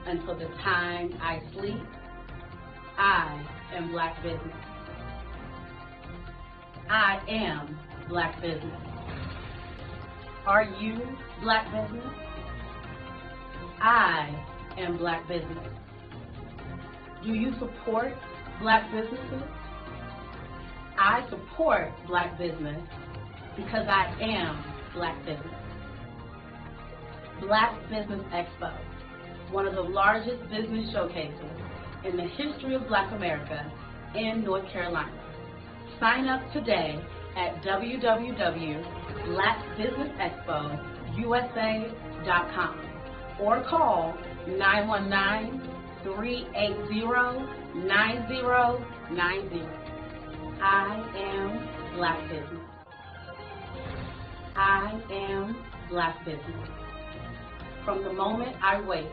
until the time I sleep. I am Black business. I am Black business. Are you Black business? I am Black business. Do you support Black businesses? I support Black business because I am Black business. Black Business Expo, one of the largest business showcases in the history of Black America in North Carolina. Sign up today at www.blackbusinessexpousa.com or call 919-380-9090. I am Black business. I am Black business. From the moment I wake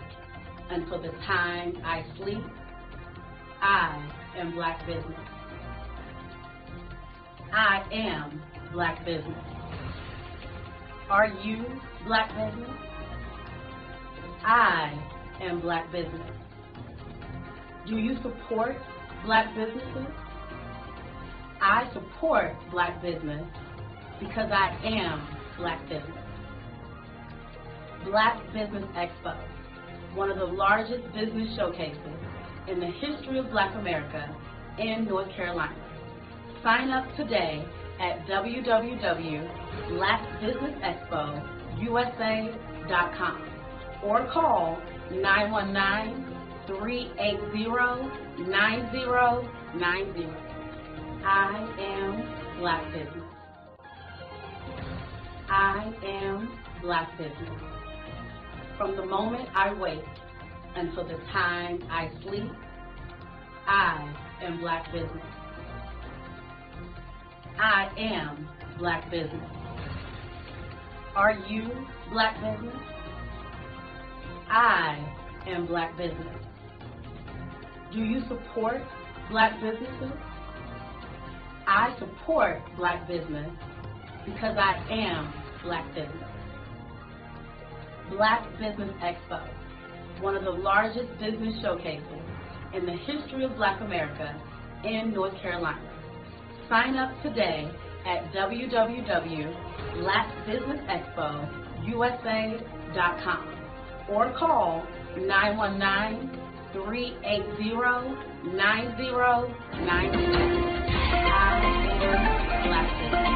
until the time I sleep, I am Black business. I am Black business. Are you Black business? I am Black business. Do you support Black businesses? I support Black business because I am Black business. Black Business Expo, one of the largest business showcases in the history of Black America in North Carolina. Sign up today at www.blackbusinessexpousa.com or call 919-380-9090. I am Black business. I am Black business. From the moment I wake until the time I sleep, I am Black business. I am Black business. Are you Black business? I am Black business. Do you support Black businesses? I support Black business because I am Black business. Black Business Expo, one of the largest business showcases in the history of Black America in North Carolina. Sign up today at www.blackbusinessexpousa.com or call 919-380-9090. I am Black business.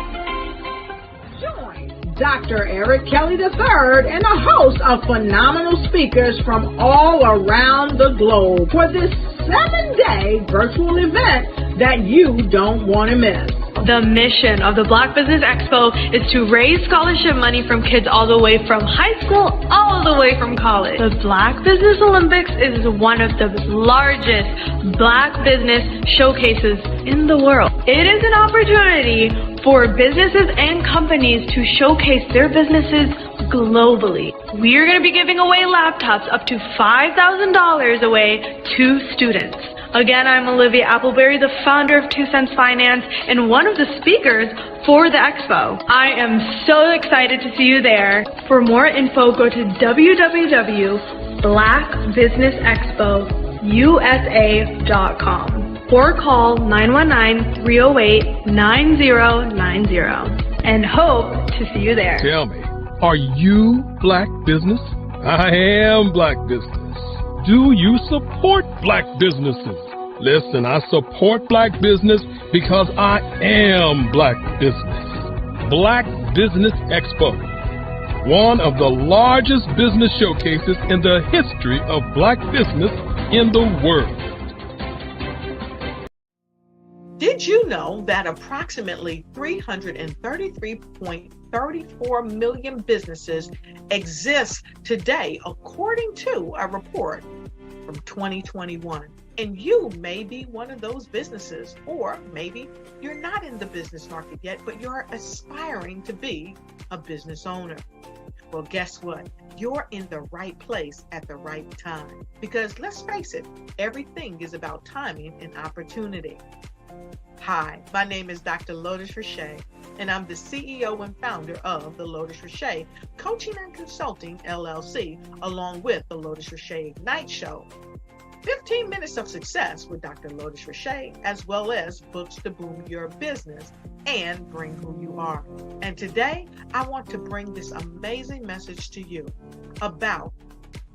Join Dr. Eric Kelly III and a host of phenomenal speakers from all around the globe for this 7-day virtual event that you don't want to miss. The mission of the Black Business Expo is to raise scholarship money from kids all the way from high school all the way from college. The Black Business Olympics is one of the largest Black business showcases in the world. It is an opportunity for businesses and companies to showcase their businesses globally. We are going to be giving away laptops up to $5,000 away to students. Again, I'm Olivia Appleberry, the founder of 2 Cents Finance and one of the speakers for the expo. I am so excited to see you there. For more info, go to www.blackbusinessexpousa.com or call 919-308-9090 and hope to see you there. Tell me, are you Black business? I am Black business. Do you support Black businesses? Listen, I support Black business because I am Black business. Black Business Expo, one of the largest business showcases in the history of Black business in the world. Did you know that approximately 333.34 million businesses exist today, according to a report from 2021? And you may be one of those businesses, or maybe you're not in the business market yet, but you're aspiring to be a business owner. Well, guess what? You're in the right place at the right time. Because let's face it, everything is about timing and opportunity. Hi, my name is Dr. Lotus Richey, and I'm the CEO and founder of the Lotus Richey Coaching and Consulting LLC, along with the Lotus Richey Ignite Show. 15 minutes of success with Dr. Lotus Richey, as well as books to boom your business and bring who you are. And today, I want to bring this amazing message to you about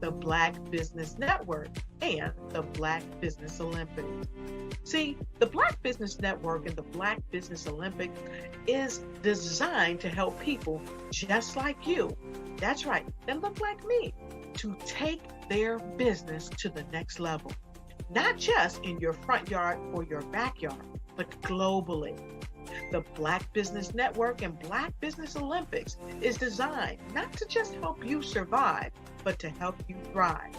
the Black Business Network and the Black Business Olympics. See, the Black Business Network and the Black Business Olympics is designed to help people just like you, that's right, that look like me, to take their business to the next level. Not just in your front yard or your backyard, but globally. The Black Business Network and Black Business Olympics is designed not to just help you survive, but to help you thrive.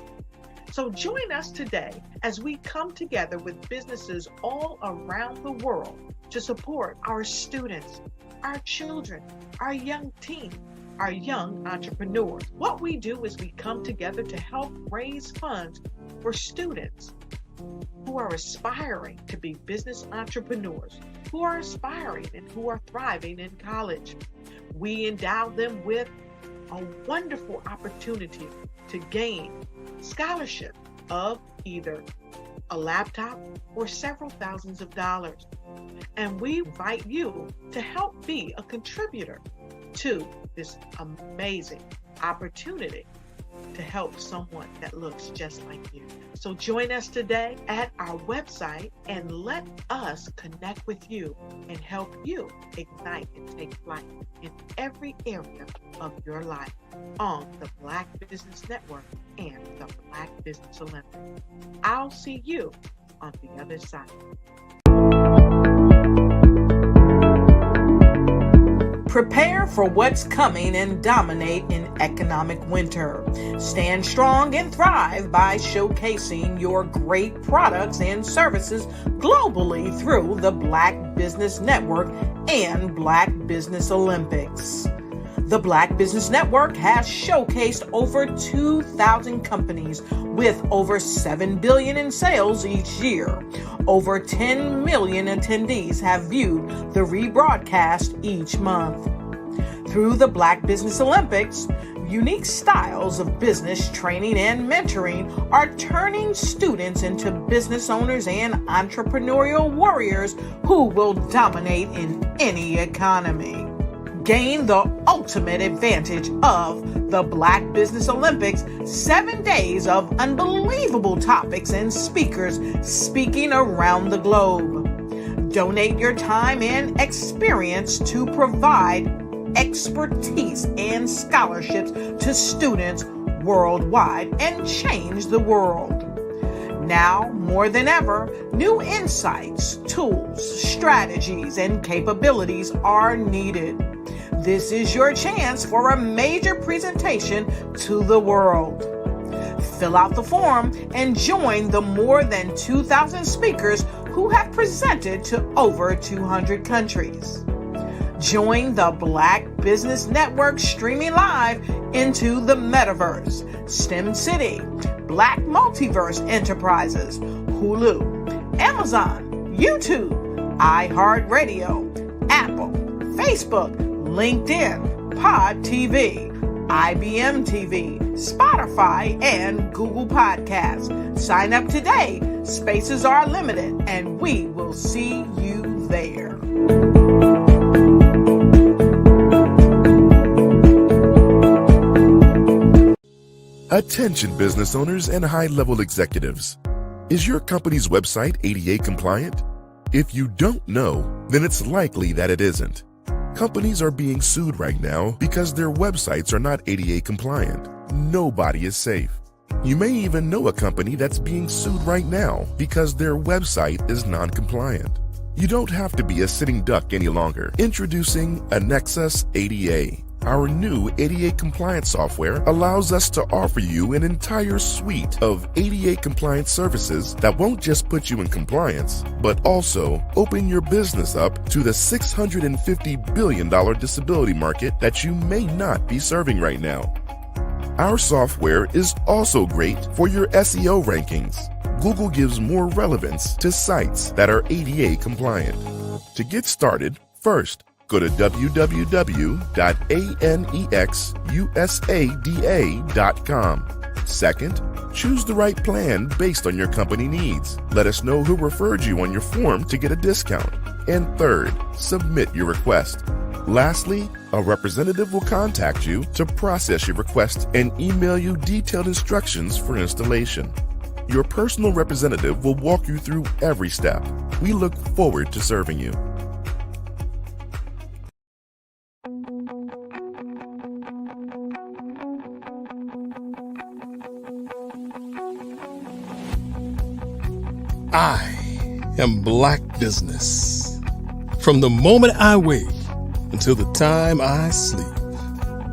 So join us today as we come together with businesses all around the world to support our students, our children, our young teens, our young entrepreneurs. What we do is we come together to help raise funds for students who are aspiring to be business entrepreneurs, who are aspiring and who are thriving in college. We endow them with a wonderful opportunity to gain scholarship of either a laptop or several thousands of dollars. And we invite you to help be a contributor to this amazing opportunity to help someone that looks just like you. So join us today at our website and let us connect with you and help you ignite and take flight in every area of your life on the Black Business Network and the Black Business Olympics. I'll see you on the other side. Prepare for what's coming and dominate in economic winter. Stand strong and thrive by showcasing your great products and services globally through the Black Business Network and Black Business Olympics. The Black Business Network has showcased over 2,000 companies with over $7 billion in sales each year. Over 10 million attendees have viewed the rebroadcast each month. Through the Black Business Olympics, unique styles of business training and mentoring are turning students into business owners and entrepreneurial warriors who will dominate in any economy. Gain the ultimate advantage of the Black Business Olympics, 7 days of unbelievable topics and speakers speaking around the globe. Donate your time and experience to provide expertise and scholarships to students worldwide and change the world. Now, more than ever, new insights, tools, strategies, and capabilities are needed. This is your chance for a major presentation to the world. Fill out the form and join the more than 2,000 speakers who have presented to over 200 countries. Join the Black Business Network streaming live into the Metaverse, STEM City, Black Multiverse Enterprises, Hulu, Amazon, YouTube, iHeartRadio, Apple, Facebook, LinkedIn, Pod TV, IBM TV, Spotify, and Google Podcasts. Sign up today. Spaces are limited, and we will see you there. Attention business owners and high-level executives. Is your company's website ADA compliant? If you don't know, then it's likely that it isn't. Companies are being sued right now because their websites are not ADA compliant. Nobody is safe. You may even know a company that's being sued right now because their website is non-compliant. You don't have to be a sitting duck any longer. Introducing Annexus ADA. Our new ADA compliance software allows us to offer you an entire suite of ADA compliance services that won't just put you in compliance, but also open your business up to the $650 billion disability market that you may not be serving right now. Our software is also great for your SEO rankings. Google gives more relevance to sites that are ADA compliant. To get started, first, Go to www.anexusada.com. Second, choose the right plan based on your company needs. Let us know who referred you on your form to get a discount. And third, submit your request. Lastly, a representative will contact you to process your request and email you detailed instructions for installation. Your personal representative will walk you through every step. We look forward to serving you. I am Black Business. From the moment I wake until the time I sleep.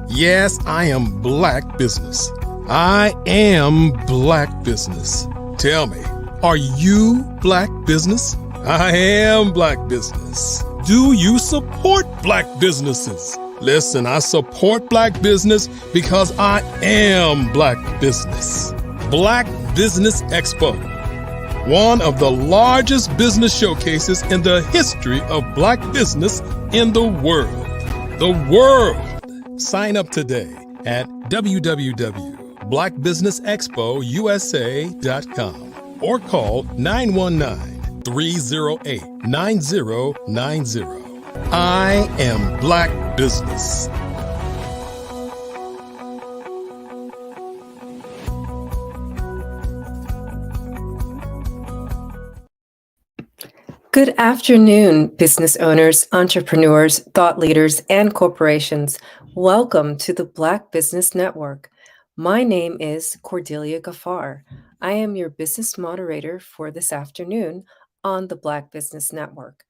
Yes, I am Black Business. I am Black Business. Tell me, are you Black Business? I am Black Business. Do you support Black businesses? Listen, I support Black business because I am Black Business. Black Business Expo, one of the largest business showcases in the history of Black business in the world. The world! Sign up today at www.blackbusinessexpousa.com or call 919-308-9090. I am Black Business. Good afternoon, business owners, entrepreneurs, thought leaders, and corporations. Welcome to the Black Business Network. My name is Cordelia Gaffar. I am your business moderator for this afternoon on the Black Business Network.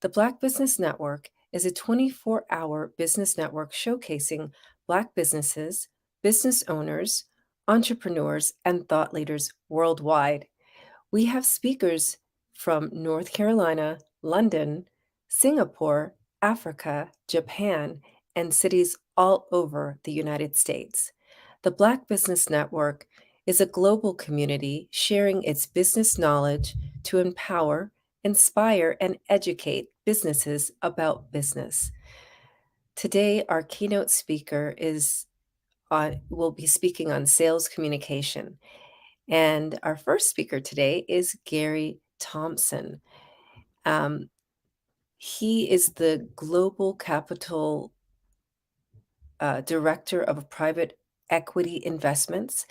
The Black Business Network is a 24-hour business network showcasing Black businesses, business owners, entrepreneurs, and thought leaders worldwide. We have speakers from North Carolina, London, Singapore, Africa, Japan, and cities all over the United States. The Black Business Network is a global community sharing its business knowledge to empower, inspire, and educate businesses about business. Today, our keynote speaker will be speaking on sales communication. And our first speaker today is Gary Thompson. He is the Global Capital Director of Private Equity Investments.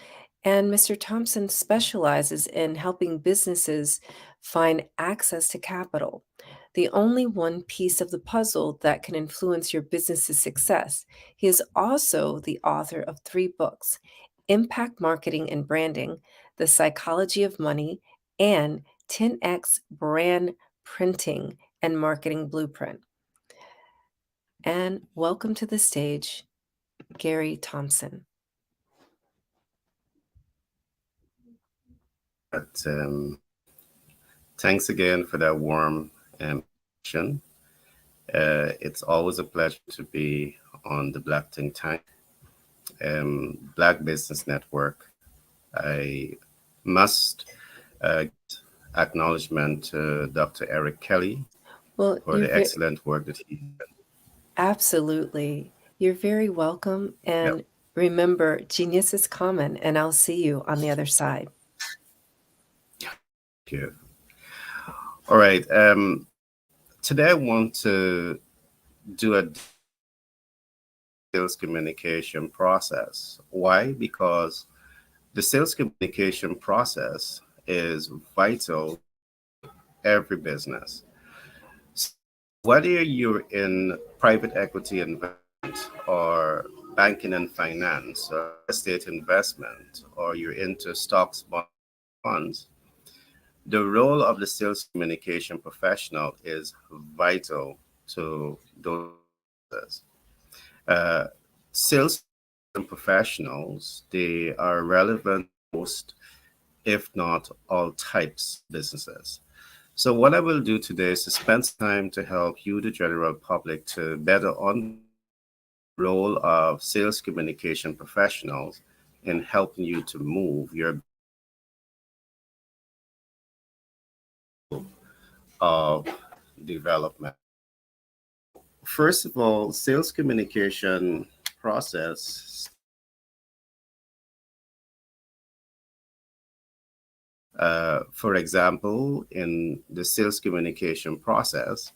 And Mr. Thompson specializes in helping businesses find access to capital, the only one piece of the puzzle that can influence your business's success. He is also the author of 3 books, Impact Marketing and Branding, The Psychology of Money, and 10X Brand Printing and Marketing Blueprint. And welcome to the stage, Gary Thompson. But, thanks again for that warm introduction. It's always a pleasure to be on the Black Think Tank, Black Business Network. I must acknowledgement to Dr. Eric Kelly for the excellent work that he did. Absolutely. You're very welcome. And Yep. Remember, genius is common, and I'll see you on the other side. Thank you. All right. Today I want to do a sales communication process. Why? Because the sales communication process is vital to every business. So whether you're in private equity investment or banking and finance or estate investment, or you're into stocks, bonds, the role of the sales communication professional is vital to those businesses. Sales professionals, they are relevant to most, if not all types of businesses. So what I will do today is to spend time to help you, the general public, to better understand the role of sales communication professionals in helping you to move your of development. first of all, sales communication process. For example, in the sales communication process,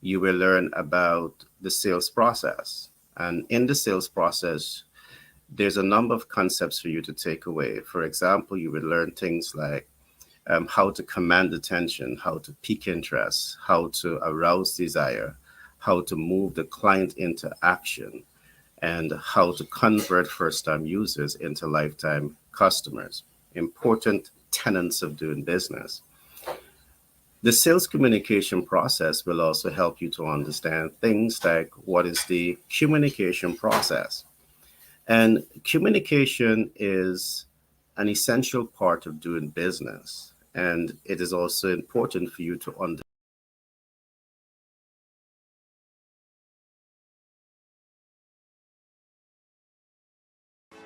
you will learn about the sales process. And in the sales process, there's a number of concepts for you to take away. For example, you will learn things like how to command attention, how to pique interest, how to arouse desire, how to move the client into action, and how to convert first-time users into lifetime customers. Important tenets of doing business. The sales communication process will also help you to understand things like what is the communication process. And communication is an essential part of doing business. And it is also important for you to understand.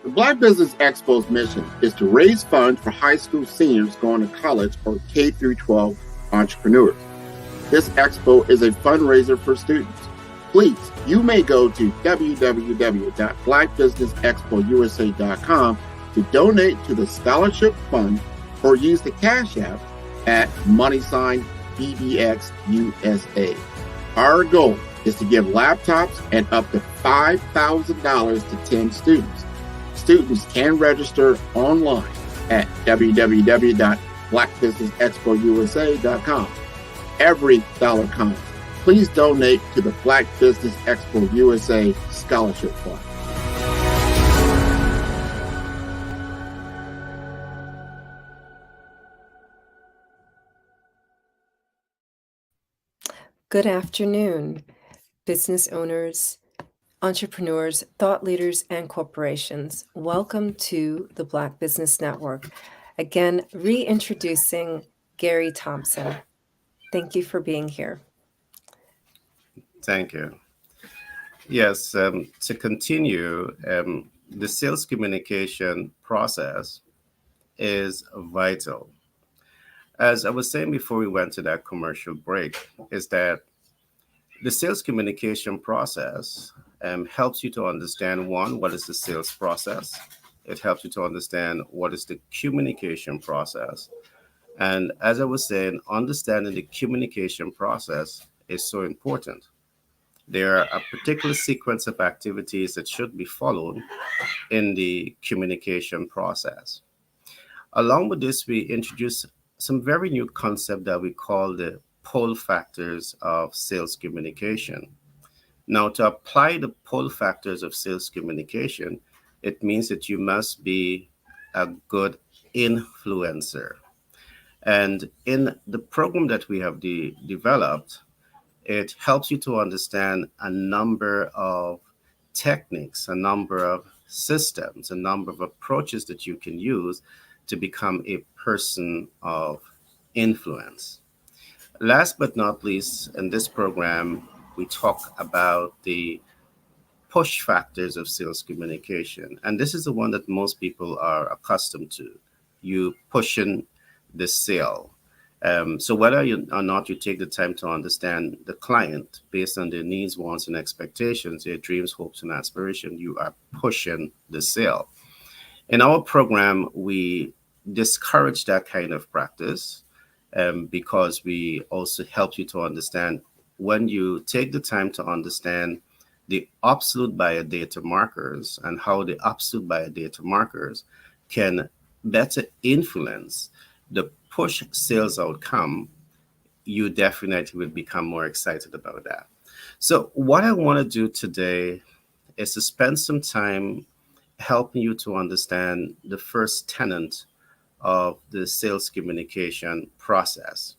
The Black Business Expo's mission is to raise funds for high school seniors going to college or K through 12 entrepreneurs. This expo is a fundraiser for students. Please, you may go to www.blackbusinessexpousa.com to donate to the scholarship fund or use the Cash App at $BBXUSA. Our goal is to give laptops and up to $5,000 to 10 students. Students can register online at www.blackbusinessexpousa.com. Every dollar counts. Please donate to the Black Business Expo USA Scholarship Fund. Good afternoon, business owners, entrepreneurs, thought leaders, and corporations. Welcome to the Black Business Network. Again, reintroducing Gary Thompson. Thank you for being here. Thank you. Yes, to continue, the sales communication process is vital. As I was saying before we went to that commercial break, is that the sales communication process helps you to understand, one, what is the sales process? It helps you to understand what is the communication process. And as I was saying, understanding the communication process is so important. There are a particular sequence of activities that should be followed in the communication process. Along with this, we introduce some very new concept that we call the pull factors of sales communication. Now, to apply the pull factors of sales communication, it means that you must be a good influencer. And in the program that we have developed, it helps you to understand a number of techniques, a number of systems, a number of approaches that you can use to become a person of influence. Last but not least, in this program, we talk about the push factors of sales communication. And this is the one that most people are accustomed to. You pushing the sale. So whether or not you take the time to understand the client based on their needs, wants, and expectations, their dreams, hopes, and aspirations, you are pushing the sale. In our program, we discourage that kind of practice because we also help you to understand when you take the time to understand the absolute buyer data markers and how the absolute buyer data markers can better influence the push sales outcome, you definitely will become more excited about that. So what I want to do today is to spend some time helping you to understand the first tenet of the sales communication process.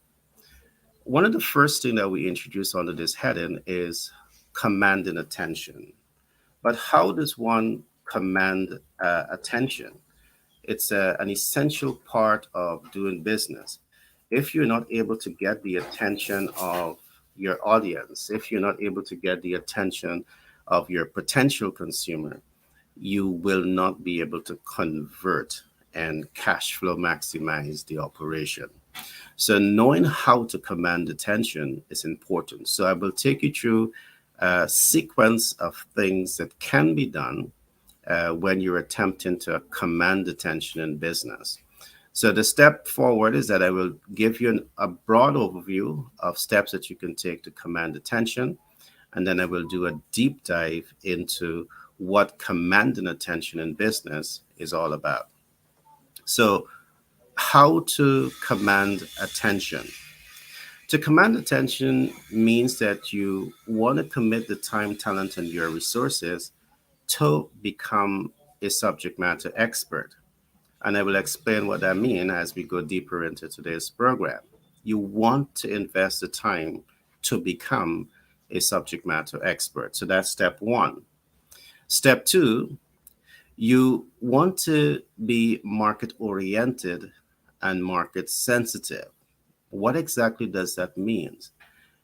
One of the first things that we introduce under this heading is commanding attention. But how does one command attention? It's an essential part of doing business. If you're not able to get the attention of your audience, if you're not able to get the attention of your potential consumer, you will not be able to convert and cash flow maximize the operation. So knowing how to command attention is important. So I will take you through a sequence of things that can be done when you're attempting to command attention in business. So the step forward is that I will give you a broad overview of steps that you can take to command attention, and then I will do a deep dive into what commanding attention in business is all about. So, how to command attention? To command attention means that you want to commit the time, talent, and your resources to become a subject matter expert. And I will explain what that means as we go deeper into today's program. You want to invest the time to become a subject matter expert. So that's step one. Step two, you want to be market oriented and market sensitive. What exactly does that mean?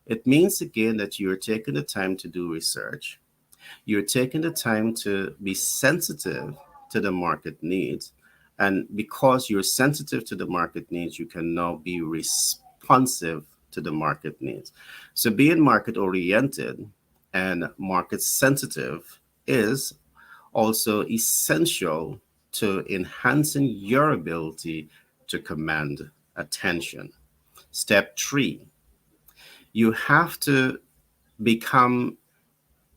It means again that you're taking the time to do research. You're taking the time to be sensitive to the market needs. And because you're sensitive to the market needs, you can now be responsive to the market needs. So being market oriented and market sensitive is also essential to enhancing your ability to command attention. Step three, you have to become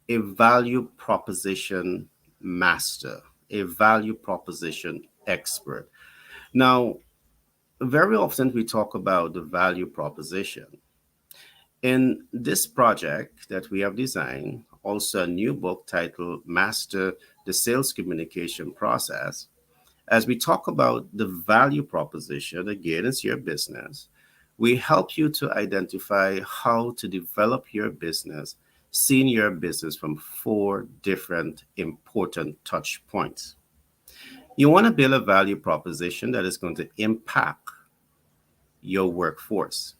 a value proposition master, a value proposition expert. Now, very often we talk about the value proposition. In this project that we have designed, also a new book titled Master the Sales Communication Process, as we talk about the value proposition, again, it's your business. We help you to identify how to develop your business, seeing your business from four different important touch points. You want to build a value proposition that is going to impact your workforce.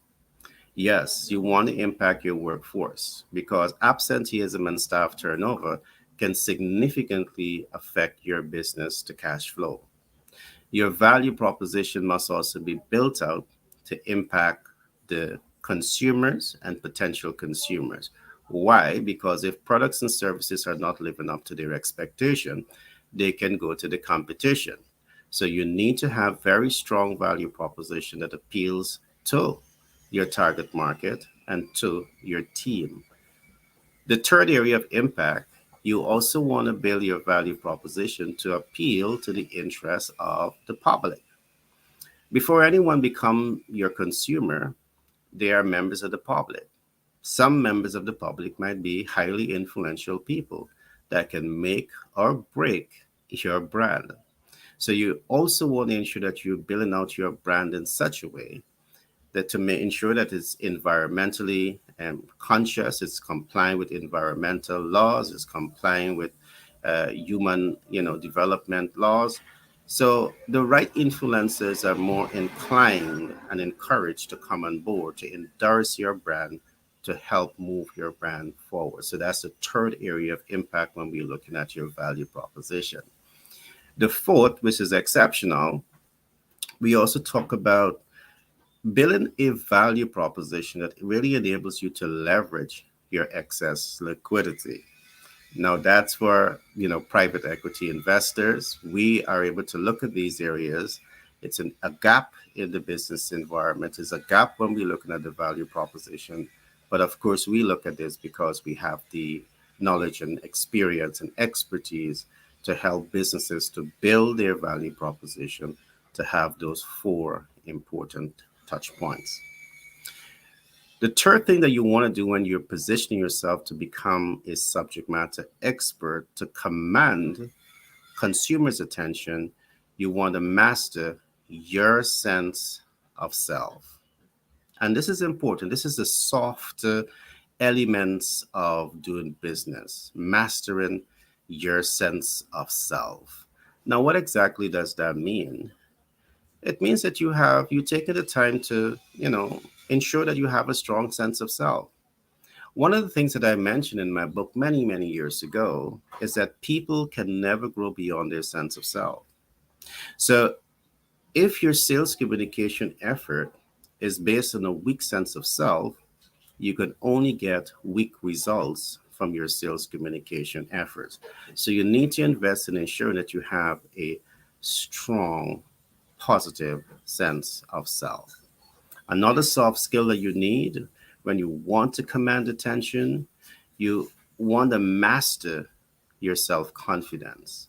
Yes, you want to impact your workforce because absenteeism and staff turnover can significantly affect your business to cash flow. Your value proposition must also be built out to impact the consumers and potential consumers. Why? Because if products and services are not living up to their expectation, they can go to the competition. So you need to have very strong value proposition that appeals to your target market and to your team. The third area of impact, you also want to build your value proposition to appeal to the interests of the public. Before anyone become your consumer, they are members of the public. Some members of the public might be highly influential people that can make or break your brand. So you also want to ensure that you're building out your brand in such a way that to ensure that it's environmentally conscious, it's complying with environmental laws, it's complying with human, development laws. So the right influencers are more inclined and encouraged to come on board to endorse your brand to help move your brand forward. So that's the third area of impact when we're looking at your value proposition. The fourth, which is exceptional, we also talk about building a value proposition that really enables you to leverage your excess liquidity. Now that's for, private equity investors. We are able to look at these areas. It's a gap in the business environment. It's a gap when we're looking at the value proposition. But of course, we look at this because we have the knowledge and experience and expertise to help businesses to build their value proposition to have those four important touch points. The third thing that you want to do when you're positioning yourself to become a subject matter expert to command consumers' attention, you want to master your sense of self. And this is important. This is the soft elements of doing business, mastering your sense of self. Now, what exactly does that mean? It means that you taken the time to, ensure that you have a strong sense of self. One of the things that I mentioned in my book many, many years ago is that people can never grow beyond their sense of self. So if your sales communication effort is based on a weak sense of self, you can only get weak results from your sales communication efforts. So you need to invest in ensuring that you have a strong, positive sense of self. Another soft skill that you need when you want to command attention, you want to master your self confidence.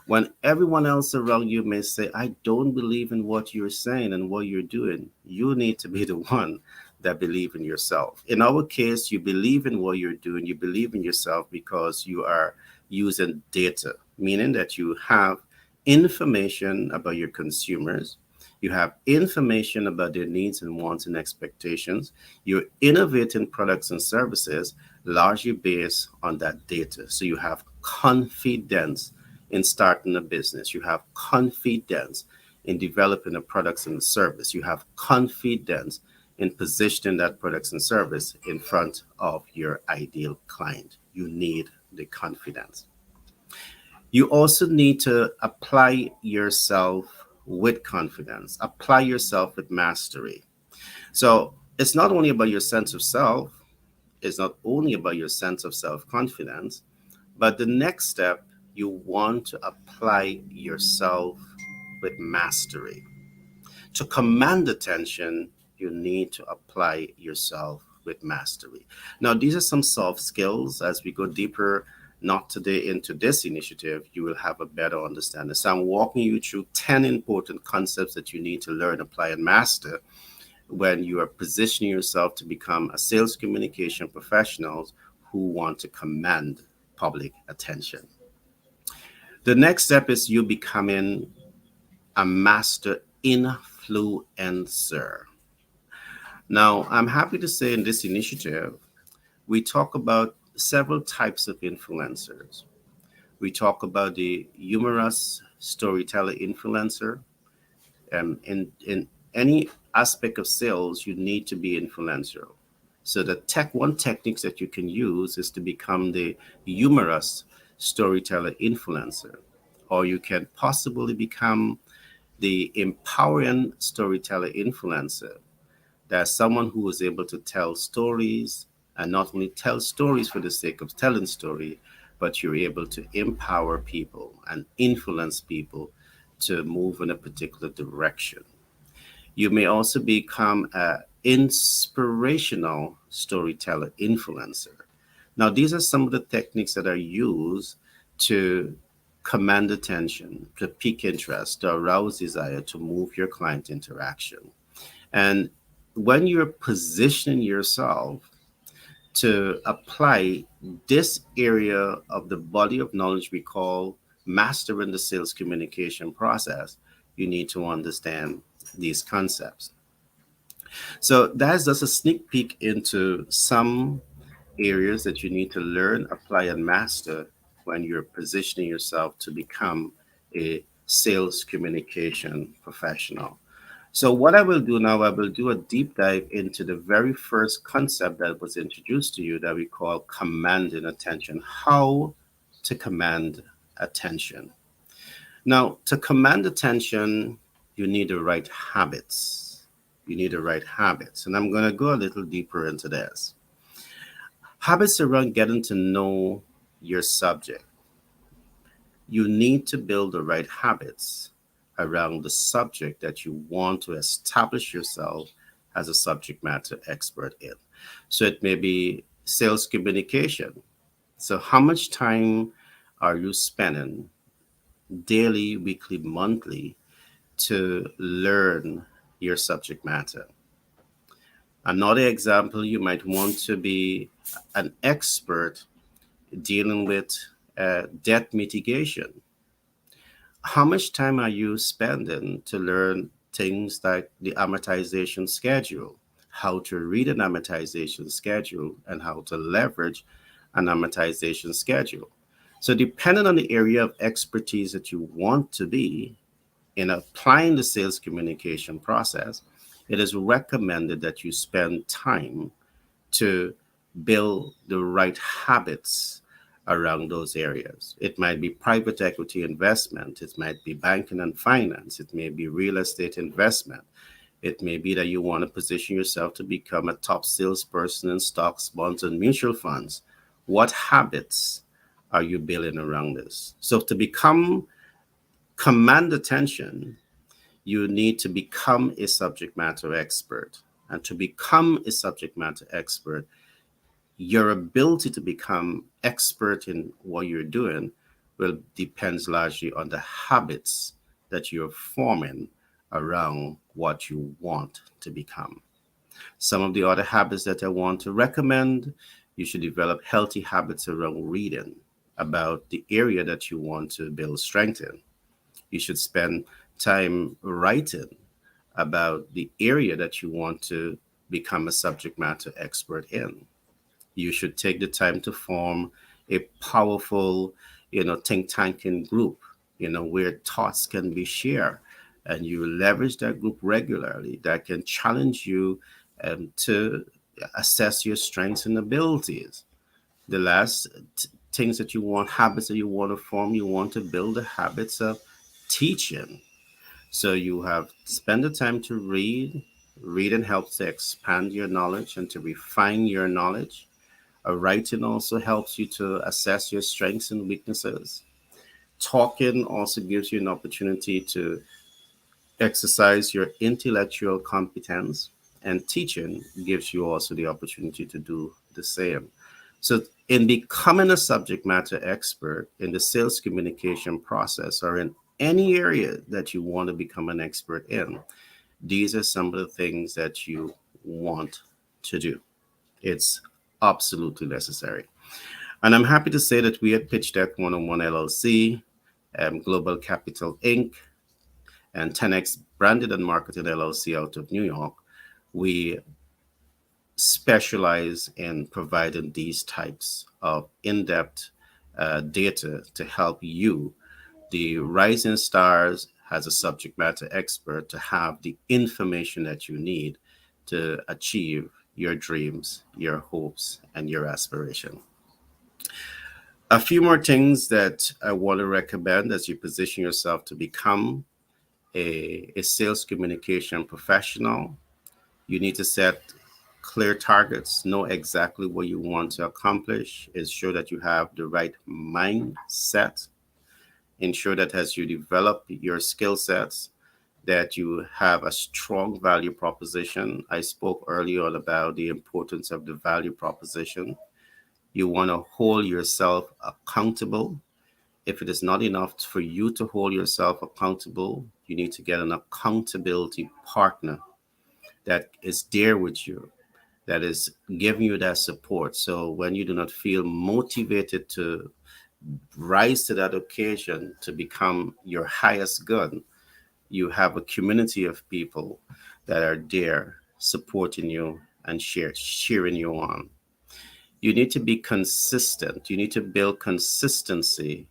When everyone else around you may say, I don't believe in what you're saying and what you're doing, you need to be the one that believe in yourself. In our case, you believe in what you're doing, you believe in yourself because you are using data, meaning that you have information about your consumers. You have information about their needs and wants and expectations. You're innovating products and services largely based on that data. So you have confidence in starting a business. You have confidence in developing the products and the service. You have confidence in positioning that products and service in front of your ideal client. You need the confidence. You also need to apply yourself with confidence, apply yourself with mastery. So it's not only about your sense of self, it's not only about your sense of self-confidence, but the next step, you want to apply yourself with mastery. To command attention, you need to apply yourself with mastery. Now, these are some soft skills. As we go deeper, not today, into this initiative, you will have a better understanding. So I'm walking you through 10 important concepts that you need to learn, apply, and master when you are positioning yourself to become a sales communication professional who want to command public attention. The next step is you becoming a master influencer. Now, I'm happy to say in this initiative, we talk about several types of influencers. We talk about the humorous storyteller influencer. In any aspect of sales, you need to be influential. So the one techniques that you can use is to become the humorous storyteller influencer, or you can possibly become the empowering storyteller influencer. That's someone who is able to tell stories, and not only tell stories for the sake of telling story, but you're able to empower people and influence people to move in a particular direction. You may also become an inspirational storyteller influencer. Now, these are some of the techniques that are used to command attention, to pique interest, to arouse desire, to move your client interaction. And when you're positioning yourself to apply this area of the body of knowledge we call mastering the sales communication process, you need to understand these concepts. So that's just a sneak peek into some areas that you need to learn, apply, and master when you're positioning yourself to become a sales communication professional. So what I will do now, I will do a deep dive into the very first concept that was introduced to you that we call commanding attention. How to command attention. Now, to command attention, you need the right habits. You need the right habits. And I'm going to go a little deeper into this. Habits around getting to know your subject. You need to build the right habits around the subject that you want to establish yourself as a subject matter expert in. So it may be sales communication. So how much time are you spending daily, weekly, monthly to learn your subject matter? Another example, you might want to be an expert dealing with debt mitigation. How much time are you spending to learn things like the amortization schedule, how to read an amortization schedule, and how to leverage an amortization schedule? So depending on the area of expertise that you want to be in applying the sales communication process, it is recommended that you spend time to build the right habits around those areas. It might be private equity investment. It might be banking and finance. It may be real estate investment. It may be that you want to position yourself to become a top salesperson in stocks, bonds, and mutual funds. What habits are you building around this? So to command attention, you need to become a subject matter expert. And to become a subject matter expert, your ability to become expert in what you're doing will depends largely on the habits that you're forming around what you want to become. Some of the other habits that I want to recommend, you should develop healthy habits around reading about the area that you want to build strength in. You should spend time writing about the area that you want to become a subject matter expert in. You should take the time to form a powerful, think tanking group, where thoughts can be shared, and you leverage that group regularly that can challenge you to assess your strengths and abilities. The last things that you want, habits that you want to form, you want to build the habits of teaching. So you have spend the time to read. Reading helps to expand your knowledge and to refine your knowledge. Writing also helps you to assess your strengths and weaknesses. Talking also gives you an opportunity to exercise your intellectual competence, and teaching gives you also the opportunity to do the same. So, in becoming a subject matter expert in the sales communication process or in any area that you want to become an expert in, these are some of the things that you want to do. It's absolutely necessary. And I'm happy to say that we at Pitch Deck 101 LLC, Global Capital Inc., and 10X Branded and Marketed LLC out of New York, we specialize in providing these types of in-depth data to help you, the rising stars, as a subject matter expert, to have the information that you need to achieve your dreams, your hopes, and your aspiration. A few more things that I want to recommend as you position yourself to become a sales communication professional. You need to set clear targets, know exactly what you want to accomplish, ensure that you have the right mindset, ensure that as you develop your skill sets, that you have a strong value proposition. I spoke earlier on about the importance of the value proposition. You want to hold yourself accountable. If it is not enough for you to hold yourself accountable, you need to get an accountability partner that is there with you, that is giving you that support. So when you do not feel motivated to rise to that occasion to become your highest good, you have a community of people that are there supporting you and cheering you on. You need to be consistent. You need to build consistency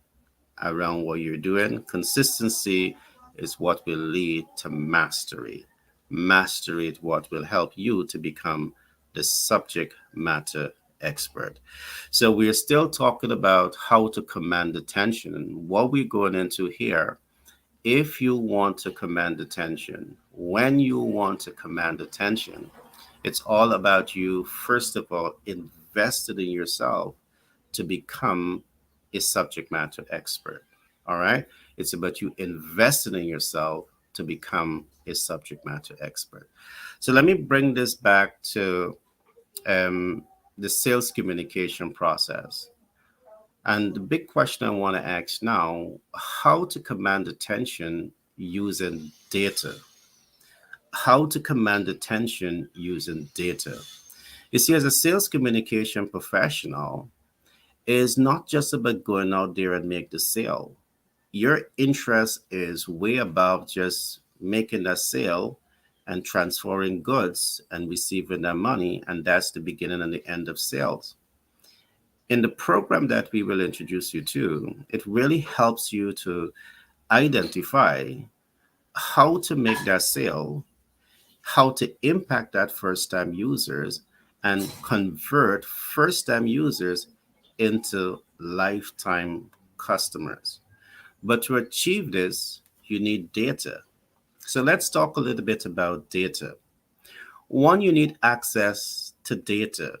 around what you're doing. Consistency is what will lead to mastery. Mastery is what will help you to become the subject matter expert. So we're still talking about how to command attention. And what we're going into here, if you want to command attention, when you want to command attention, it's all about you, first of all, invested in yourself to become a subject matter expert. All right. It's about you investing in yourself to become a subject matter expert. So let me bring this back to the sales communication process. And the big question I want to ask now, how to command attention using data. How to command attention using data. You see, as a sales communication professional, it's not just about going out there and make the sale. Your interest is way above just making that sale and transferring goods and receiving that money, and that's the beginning and the end of sales. In the program that we will introduce you to, it really helps you to identify how to make that sale, how to impact that first-time users, and convert first-time users into lifetime customers. But to achieve this, you need data. So let's talk a little bit about data. One, you need access to data.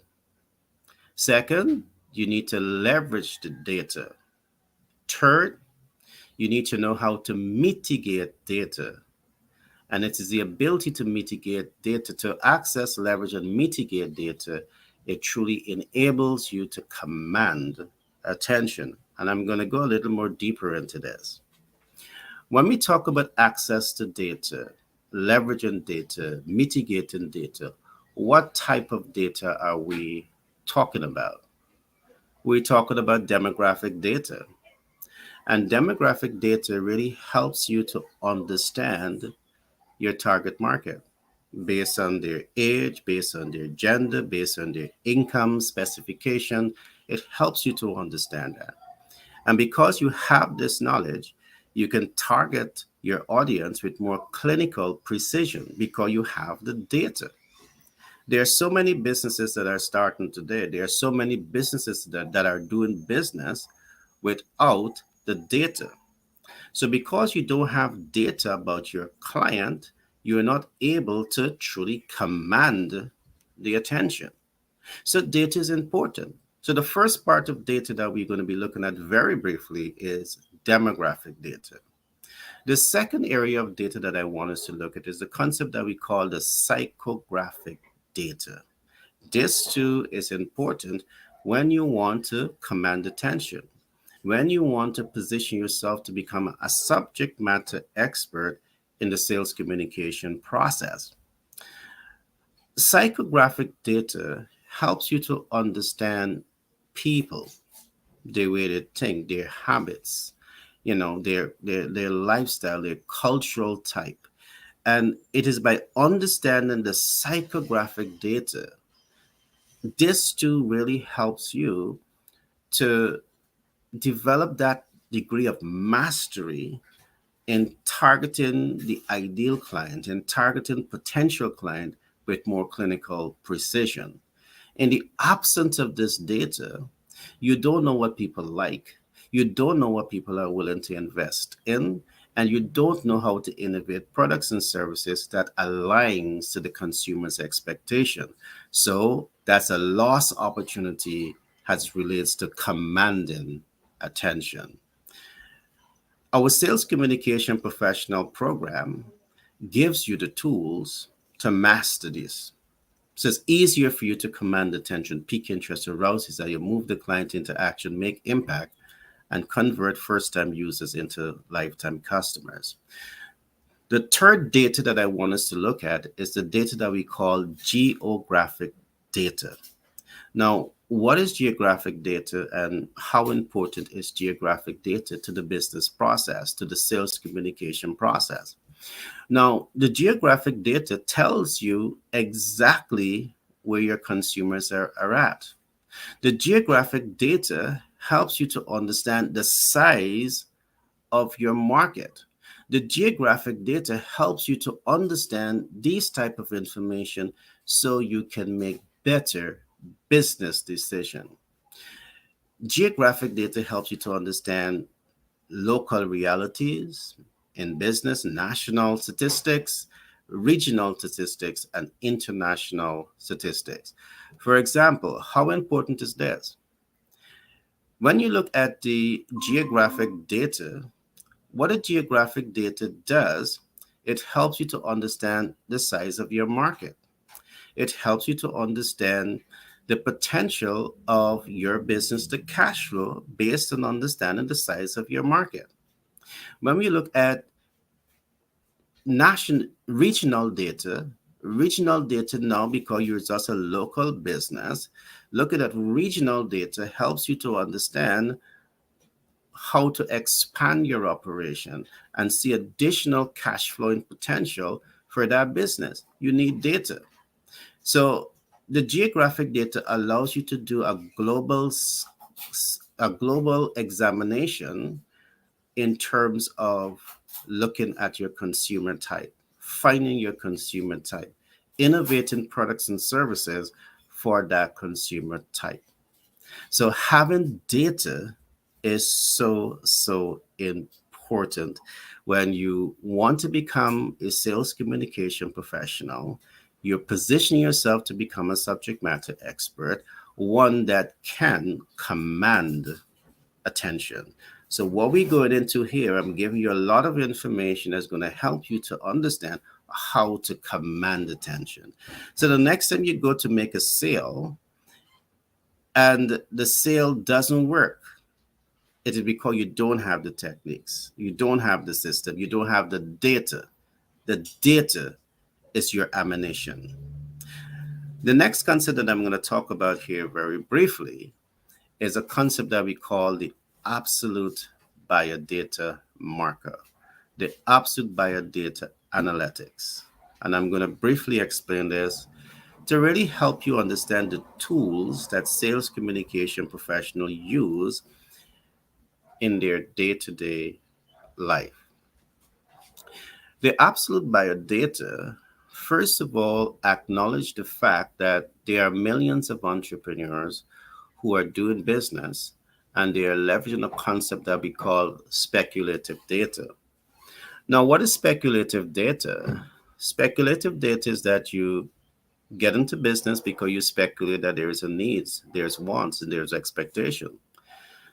Second, you need to leverage the data. Third, you need to know how to mitigate data. And it is the ability to mitigate data, to access, leverage, and mitigate data. It truly enables you to command attention. And I'm going to go a little more deeper into this. When we talk about access to data, leveraging data, mitigating data, what type of data are we talking about? We're talking about demographic data. And demographic data really helps you to understand your target market based on their age, based on their gender, based on their income specification. It helps you to understand that. And because you have this knowledge, you can target your audience with more clinical precision because you have the data. There are so many businesses that are starting today. There are so many businesses that are doing business without the data. So because you don't have data about your client, you're not able to truly command the attention. So data is important. So the first part of data that we're going to be looking at very briefly is demographic data. The second area of data that I want us to look at is the concept that we call the psychographic data. This too is important when you want to command attention, when you want to position yourself to become a subject matter expert in the sales communication process. Psychographic data helps you to understand people, the way they think, their habits, their lifestyle, their cultural type. And it is by understanding the psychographic data, this too really helps you to develop that degree of mastery in targeting the ideal client and targeting potential client with more clinical precision. In the absence of this data, you don't know what people like. You don't know what people are willing to invest in, and you don't know how to innovate products and services that aligns to the consumer's expectation. So that's a lost opportunity as relates to commanding attention. Our sales communication professional program gives you the tools to master this. So it's easier for you to command attention, pique interest, arouse desire, move the client into action, make impact, and convert first-time users into lifetime customers. The third data that I want us to look at is the data that we call geographic data. Now, what is geographic data and how important is geographic data to the business process, to the sales communication process? Now, the geographic data tells you exactly where your consumers are at. The geographic data helps you to understand the size of your market. The geographic data helps you to understand these type of information so you can make better business decision. Geographic data helps you to understand local realities in business, national statistics, regional statistics, and international statistics. For example, how important is this? When you look at the geographic data, what a geographic data does, it helps you to understand the size of your market. It helps you to understand the potential of your business to cash flow based on understanding the size of your market. When we look at regional data now, because you're just a local business, looking at regional data helps you to understand how to expand your operation and see additional cash flowing potential for that business. You need data. So the geographic data allows you to do a global examination in terms of looking at your consumer type, finding your consumer type, innovating products and services for that consumer type. So having data is so important when you want to become a sales communication professional. You're positioning yourself to become a subject matter expert, one that can command attention. So what we're going into here, I'm giving you a lot of information that's going to help you to understand how to command attention. So the next time you go to make a sale and the sale doesn't work, it is because you don't have the techniques, you don't have the system, you don't have the data. The data is your ammunition. The next concept that I'm going to talk about here very briefly is a concept that we call the absolute buyer data marker, the absolute buyer data analytics. And I'm going to briefly explain this to really help you understand the tools that sales communication professionals use in their day-to-day life. The absolute buyer data, first of all, acknowledge the fact that there are millions of entrepreneurs who are doing business and they are leveraging a concept that we call speculative data. Now, what is speculative data? Speculative data is that you get into business because you speculate that there is a needs, there's wants, and there's expectation.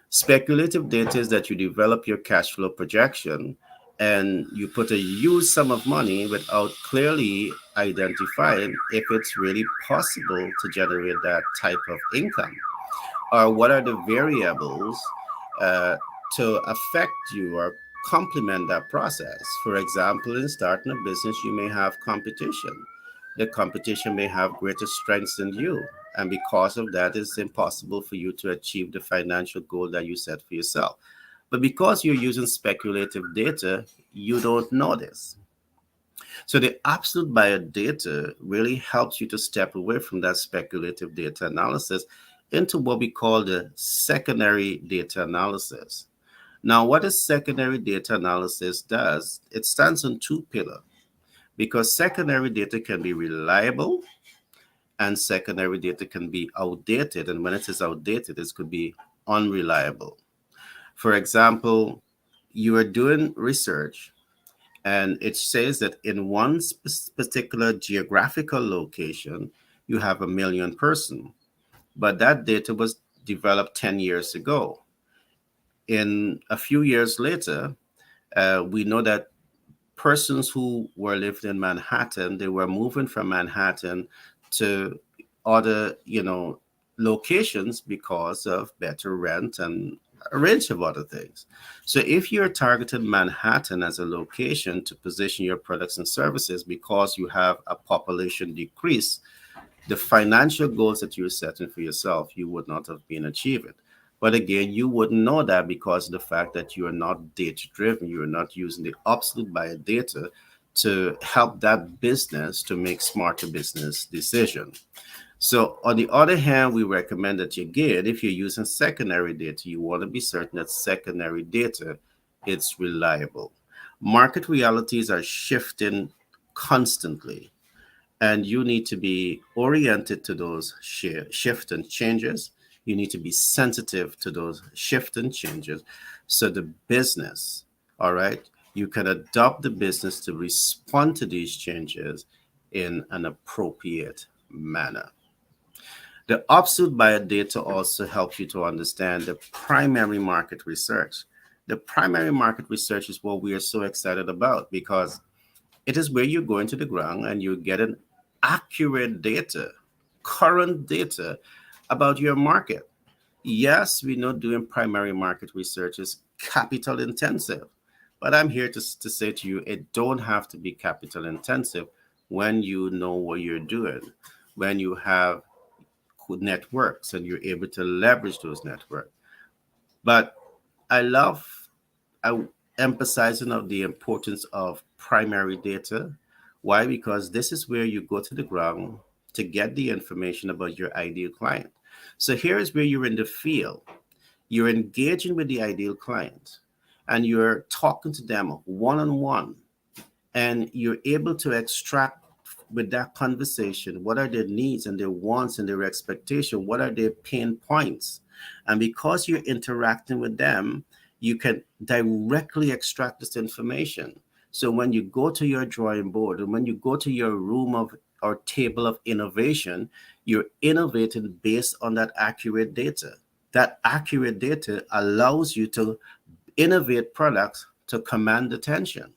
Speculative data is that you develop your cash flow projection and you put a huge sum of money without clearly identifying if it's really possible to generate that type of income, or what are the variables uh, to affect you or complement that process. For example, in starting a business, you may have competition. The competition may have greater strengths than you. And because of that, it's impossible for you to achieve the financial goal that you set for yourself. But because you're using speculative data, you don't know this. So the absolute buyer data really helps you to step away from that speculative data analysis into what we call the secondary data analysis. Now, what a secondary data analysis does, it stands on two pillars because secondary data can be reliable and secondary data can be outdated. And when it is outdated, it could be unreliable. For example, you are doing research and it says that in one particular geographical location, you have 1 million person, but that data was developed 10 years ago. In a few years later, we know that persons who were living in Manhattan, they were moving from Manhattan to other, locations because of better rent and a range of other things. So if you're targeting Manhattan as a location to position your products and services because you have a population decrease, the financial goals that you're setting for yourself, you would not have been achieving. But again, you wouldn't know that because of the fact that you are not data driven. You are not using the absolute buyer data to help that business to make smarter business decisions. So on the other hand, we recommend that if you're using secondary data, you want to be certain that secondary data is reliable. Market realities are shifting constantly, and you need to be oriented to those shift and changes. You need to be sensitive to those shift and changes so the business, all right, you can adopt the business to respond to these changes in an appropriate manner. The absolute buyer data also helps you to understand the primary market research. The primary market research is what we are so excited about because it is where you go into the ground and you get an accurate data, current data about your market. Yes, we know doing primary market research is capital intensive, but I'm here to say to you, it don't have to be capital intensive when you know what you're doing, when you have networks and you're able to leverage those networks. But I emphasizing of the importance of primary data. Why? Because this is where you go to the ground to get the information about your ideal client. So here is where you're in the field. You're engaging with the ideal client and you're talking to them one-on-one, and you're able to extract with that conversation what are their needs and their wants and their expectation, what are their pain points. And because you're interacting with them, you can directly extract this information. So when you go to your drawing board and when you go to your room of or table of innovation, you're innovating based on that accurate data. That accurate data allows you to innovate products to command attention.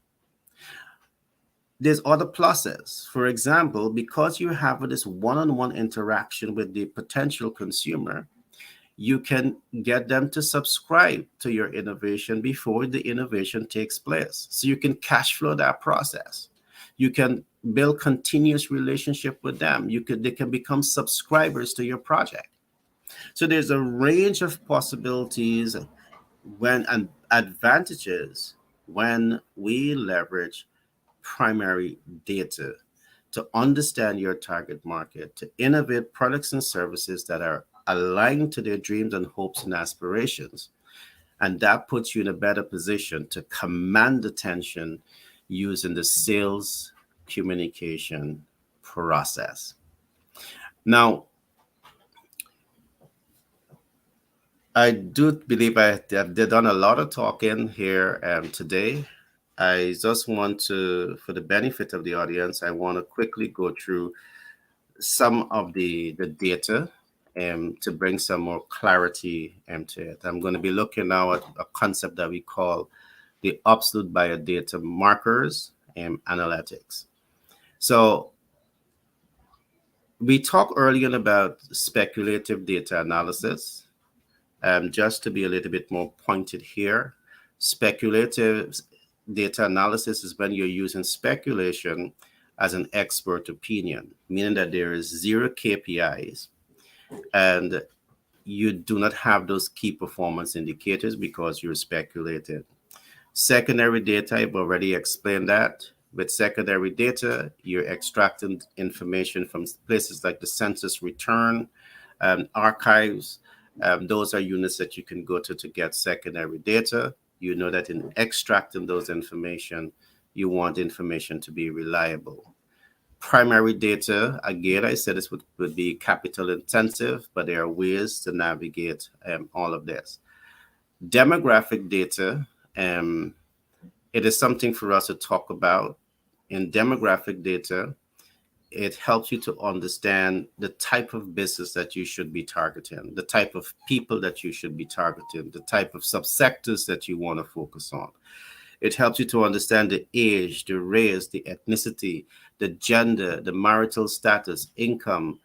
There's other pluses. For example, because you have this one-on-one interaction with the potential consumer, you can get them to subscribe to your innovation before the innovation takes place. So you can cash flow that process. You can build continuous relationship with them. They can become subscribers to your project. So there's a range of possibilities and advantages when we leverage primary data to understand your target market, to innovate products and services that are aligned to their dreams and hopes and aspirations. And that puts you in a better position to command attention using the sales communication process. Now, I do believe I've done a lot of talking here today. I just want to, for the benefit of the audience, I want to quickly go through some of the data to bring some more clarity to it. I'm going to be looking now at a concept that we call the absolute buyer data markers and analytics. So we talked earlier about speculative data analysis. Just to be a little bit more pointed here, speculative data analysis is when you're using speculation as an expert opinion, meaning that there is zero KPIs and you do not have those key performance indicators because you're speculating. Secondary data, I've already explained that. With secondary data, you're extracting information from places like the census return, archives. Those are units that you can go to get secondary data. You know that in extracting those information, you want information to be reliable. Primary data, again, I said this would be capital intensive, but there are ways to navigate all of this. Demographic data, it is something for us to talk about. In demographic data, it helps you to understand the type of business that you should be targeting, the type of people that you should be targeting, the type of subsectors that you want to focus on. It helps you to understand the age, the race, the ethnicity, the gender, the marital status, income,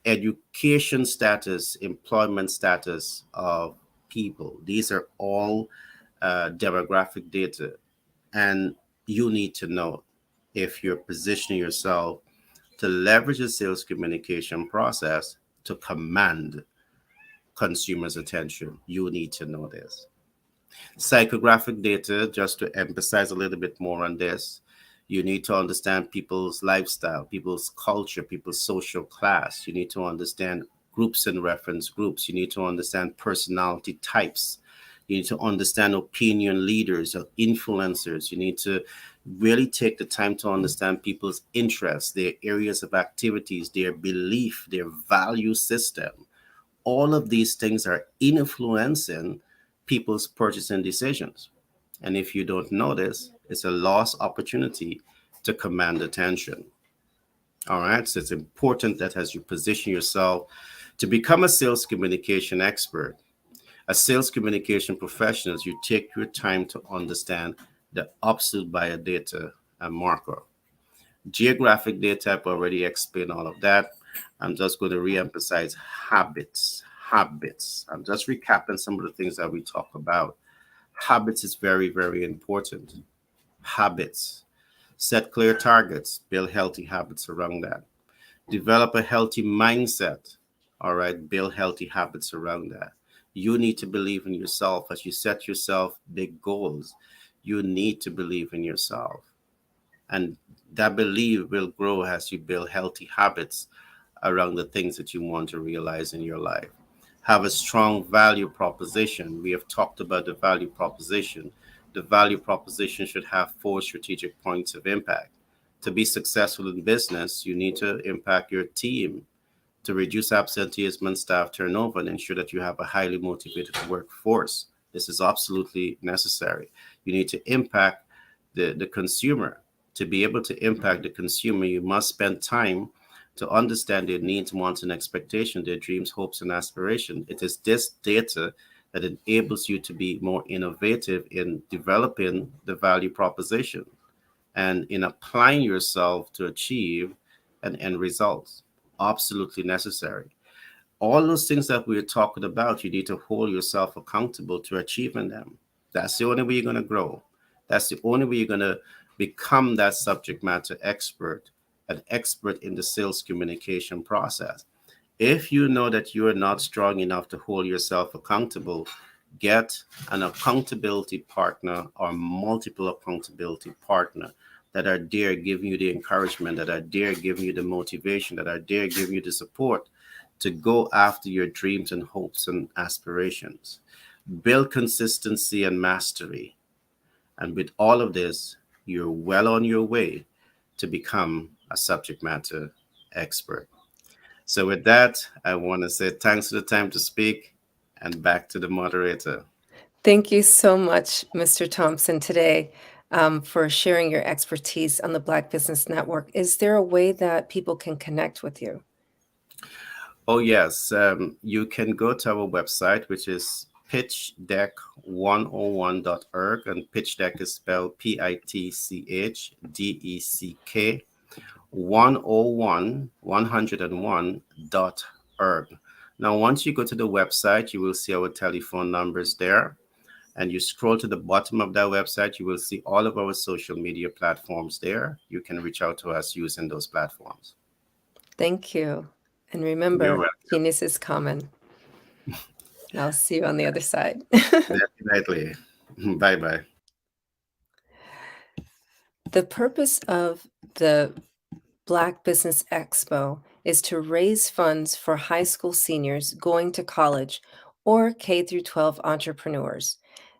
education status, employment status of people. These are all demographic data. And you need to know if you're positioning yourself to leverage the sales communication process to command consumers' attention. You need to know this. Psychographic data, just to emphasize a little bit more on this, you need to understand people's lifestyle, people's culture, people's social class. You need to understand groups and reference groups. You need to understand personality types. You need to understand opinion leaders or influencers. You need to really take the time to understand people's interests, their areas of activities, their belief, their value system. All of these things are influencing people's purchasing decisions. And if you don't know this, it's a lost opportunity to command attention. All right. So it's important that as you position yourself to become a sales communication expert, a sales communication professional, you take your time to understand the absolute buyer data and marker. Geographic data, I've already explained all of that. I'm just going to re-emphasize habits. I'm just recapping some of the things that we talk about. Habits is very, very important. Habits. Set clear targets. Build healthy habits around that. Develop a healthy mindset. All right. Build healthy habits around that. You need to believe in yourself as you set yourself big goals. You need to believe in yourself. And that belief will grow as you build healthy habits around the things that you want to realize in your life. Have a strong value proposition. We have talked about the value proposition. The value proposition should have 4 strategic points of impact. To be successful in business, you need to impact your team, to reduce absenteeism and staff turnover, and ensure that you have a highly motivated workforce. This is absolutely necessary. You need to impact the consumer. To be able to impact the consumer, you must spend time to understand their needs, wants, and expectations, their dreams, hopes, and aspirations. It is this data that enables you to be more innovative in developing the value proposition and in applying yourself to achieve an end result. Absolutely necessary. All those things that we're talking about, you need to hold yourself accountable to achieving them. That's the only way you're going to grow. That's the only way you're going to become that subject matter expert, an expert in the sales communication process. If you know that you're not strong enough to hold yourself accountable, get an accountability partner or multiple accountability partner that are there giving you the encouragement, that are there giving you the motivation, that are there giving you the support to go after your dreams and hopes and aspirations. Build consistency and mastery. And with all of this, you're well on your way to become a subject matter expert. So with that, I want to say thanks for the time to speak, and back to the moderator. Thank you so much, Mr. Thompson, today for sharing your expertise on the Black Business Network. Is there a way that people can connect with you? Oh, yes. You can go to our website, which is pitchdeck101.org, and pitch deck is spelled PITCHDECK 101.org. Now, once you go to the website, you will see our telephone numbers there. And you scroll to the bottom of that website, you will see all of our social media platforms there. You can reach out to us using those platforms. Thank you. And remember, genius is common. I'll see you on the other side. Definitely. Bye-bye. The purpose of the Black Business Expo is to raise funds for high school seniors going to college or K through 12 entrepreneurs.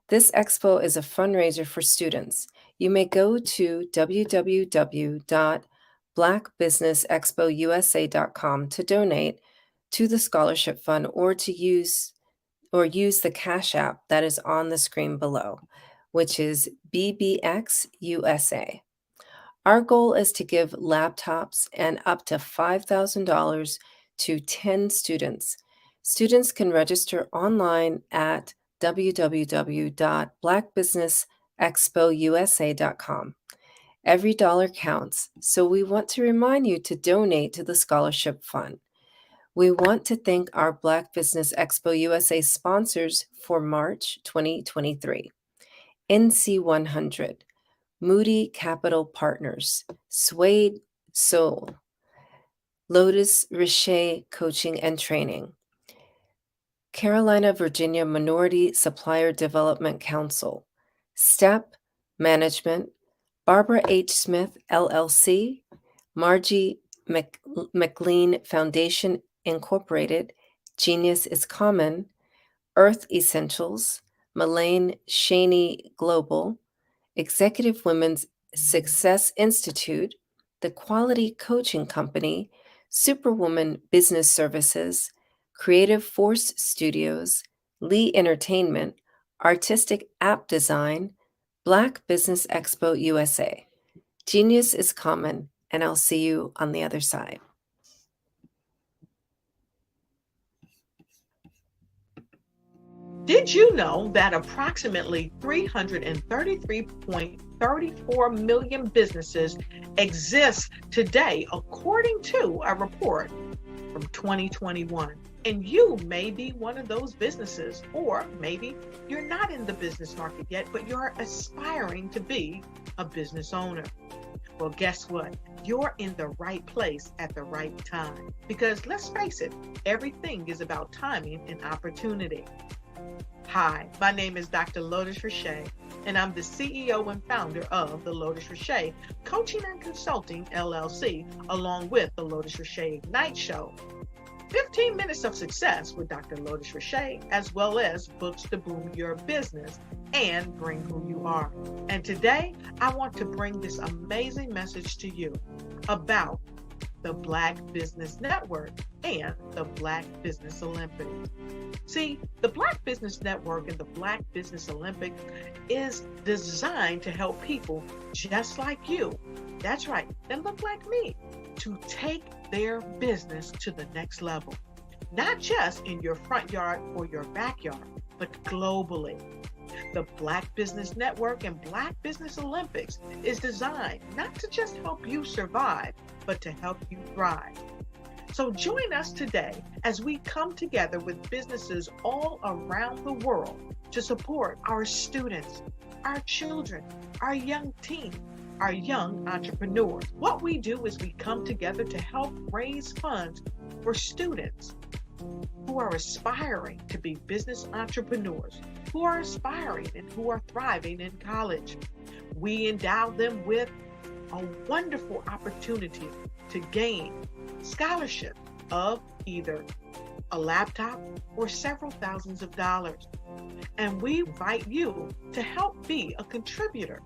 This expo is a fundraiser for students. You may go to www.blackbusinessexpousa.com to donate to the scholarship fund or use the Cash App that is on the screen below, which is BBXUSA. Our goal is to give laptops and up to $5,000 to 10 students. Students can register online at www.blackbusinessexpousa.com. Every dollar counts, so we want to remind you to donate to the scholarship fund. We want to thank our Black Business Expo USA sponsors for March 2023. NC100, Moody Capital Partners, Suede Soul, Lotus Richer Coaching and Training, Carolina, Virginia Minority Supplier Development Council, STEP Management, Barbara H. Smith, LLC, Margie McLean Foundation, Incorporated, Genius is Common, Earth Essentials, Melaine Shaney Global, Executive Women's Success Institute, The Quality Coaching Company, Superwoman Business Services, Creative Force Studios, Lee Entertainment, Artistic App Design, Black Business Expo USA. Genius is common, and I'll see you on the other side. Did you know that approximately 333.34 million businesses exist today, according to a report from 2021? And you may be one of those businesses, or maybe you're not in the business market yet, but you're aspiring to be a business owner. Well, guess what? You're in the right place at the right time. Because let's face it, everything is about timing and opportunity. Hi, my name is Dr. Lotus Richer, and I'm the CEO and founder of the Lotus Richer Coaching and Consulting LLC, along with the Lotus Richer Ignite Show. 15 minutes of success with Dr. Lotus Richer, as well as books to boom your business and bring who you are. And today, I want to bring this amazing message to you about the Black Business Network, and the Black Business Olympics. See, the Black Business Network and the Black Business Olympics is designed to help people just like you, that's right, that look like me, to take their business to the next level. Not just in your front yard or your backyard, but globally. The Black Business Network and Black Business Olympics is designed not to just help you survive, but to help you thrive. So join us today as we come together with businesses all around the world to support our students, our children, our young teens, our young entrepreneurs. What we do is we come together to help raise funds for students who are aspiring to be business entrepreneurs, who are aspiring and who are thriving in college. We endow them with a wonderful opportunity to gain scholarship of either a laptop or several thousands of dollars. And we invite you to help be a contributor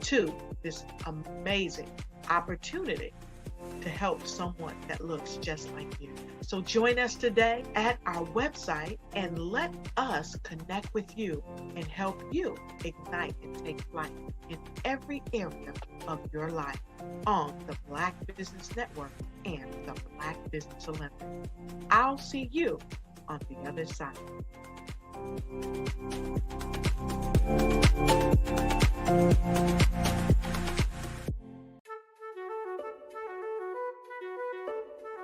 to this amazing opportunity to help someone that looks just like you. So join us today at our website and let us connect with you and help you ignite and take flight in every area of your life on the Black Business Network and the Black Business Olympics. I'll see you on the other side.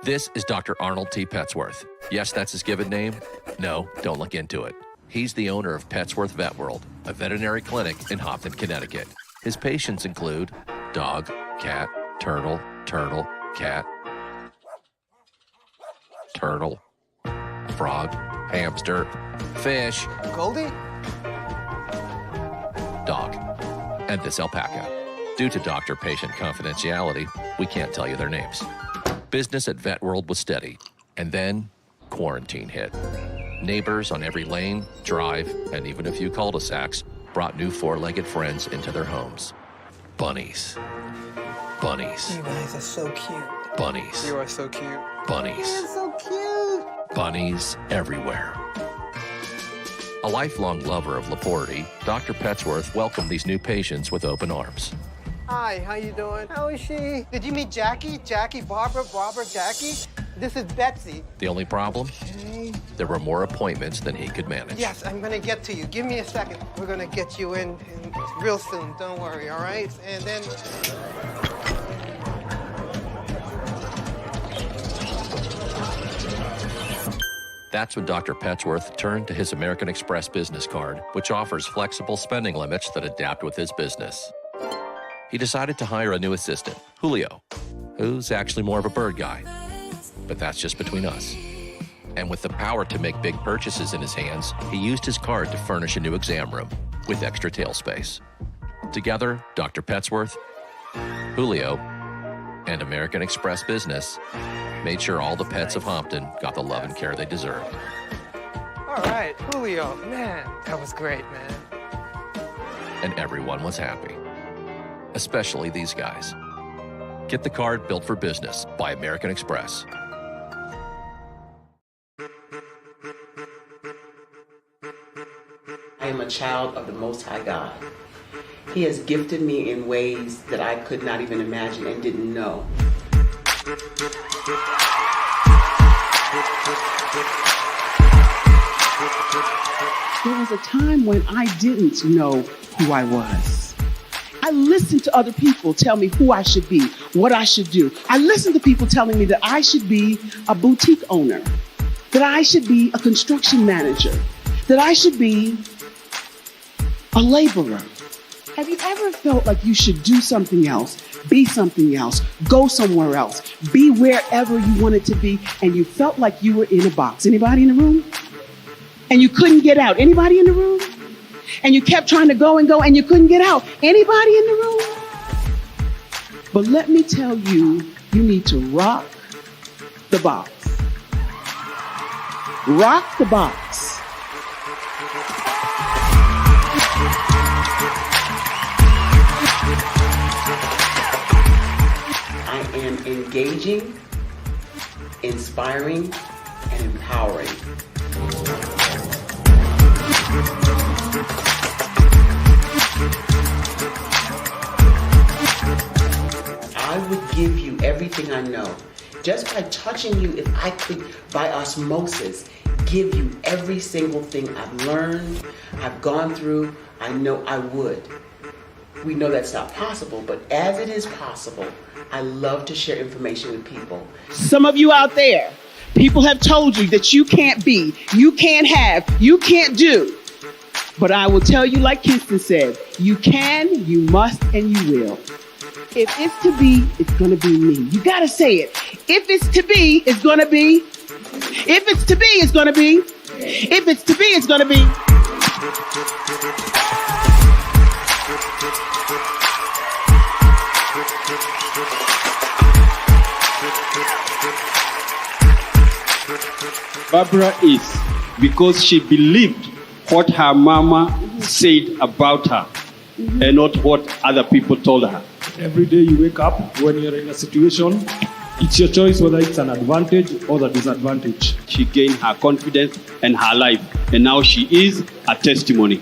This is Dr. Arnold T. Petsworth. Yes, that's his given name. No, don't look into it. He's the owner of Petsworth Vet World, a veterinary clinic in Hopton, Connecticut. His patients include dog, cat, turtle, cat, turtle, frog, hamster, fish, Goldie, dog, and this alpaca. Due to doctor-patient confidentiality, we can't tell you their names. Business at Vet World was steady, and then quarantine hit. Neighbors on every lane, drive, and even a few cul-de-sacs brought new four-legged friends into their homes. Bunnies. Bunnies. you guys are so cute. Bunnies. You are so cute. Bunnies. You're so cute. Bunnies everywhere. A lifelong lover of Laporte, Dr. Petsworth welcomed these new patients with open arms. Hi, how you doing? How is she? Did you meet Jackie? Jackie, Barbara, Jackie? This is Betsy. The only problem? Okay. There were more appointments than he could manage. Yes, I'm gonna get to you. Give me a second. We're gonna get you in real soon. Don't worry, all right? And then... That's when Dr. Petsworth turned to his American Express business card, which offers flexible spending limits that adapt with his business. He decided to hire a new assistant, Julio, who's actually more of a bird guy. But that's just between us. And with the power to make big purchases in his hands, he used his card to furnish a new exam room with extra tail space. Together, Dr. Petsworth, Julio, and American Express Business made sure all the pets of Hopton got the love and care they deserved. All right, Julio, man, that was great, man. And everyone was happy. Especially these guys. Get the card built for business by American Express. I am a child of the Most High God. He has gifted me in ways that I could not even imagine and didn't know. There was a time when I didn't know who I was. I listened to other people tell me who I should be, what I should do. I listened to people telling me that I should be a boutique owner, that I should be a construction manager, that I should be a laborer. Have you ever felt like you should do something else, be something else, go somewhere else, be wherever you wanted to be, and you felt like you were in a box? Anybody in the room? And you couldn't get out. Anybody in the room? And you kept trying to go and you couldn't get out. Anybody in the room? But let me tell you, you need to rock the box. Rock the box. I am engaging inspiring, and empowering. I would give you everything I know. Just by touching you, if I could, by osmosis, give you every single thing I've learned, I've gone through, I know I would. We know that's not possible, but as it is possible, I love to share information with people. Some of you out there, people have told you that you can't be, you can't have, you can't do. But I will tell you, like Kingston said, you can, you must, and you will. If it's to be, it's going to be me. You got to say it. If it's to be, it's going to be. If it's to be, it's going to be. If it's to be, it's going to be. Barbara is because she believed what her mama said about her and not what other people told her. Every day you wake up, when you're in a situation, it's your choice whether it's an advantage or the disadvantage. She gained her confidence and her life, and now she is a testimony.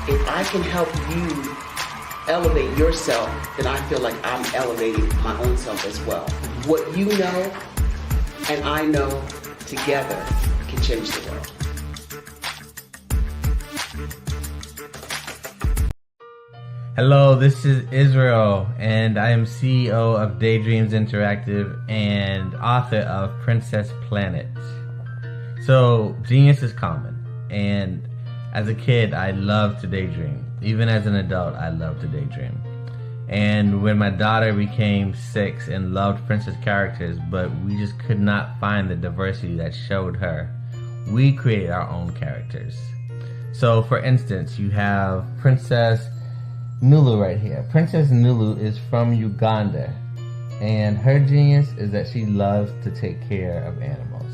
If I can help you elevate yourself, then I feel like I'm elevating my own self as well. What you know and I know together can change the world. Hello, this is Israel, and I am CEO of Daydreams Interactive and author of Princess Planet. So, genius is common, and as a kid, I loved to daydream. Even as an adult, I love to daydream. And when my daughter became 6 and loved princess characters, but we just could not find the diversity that showed her, we created our own characters. So, for instance, you have Princess Nulu right here. Princess Nulu is from Uganda, and her genius is that she loves to take care of animals.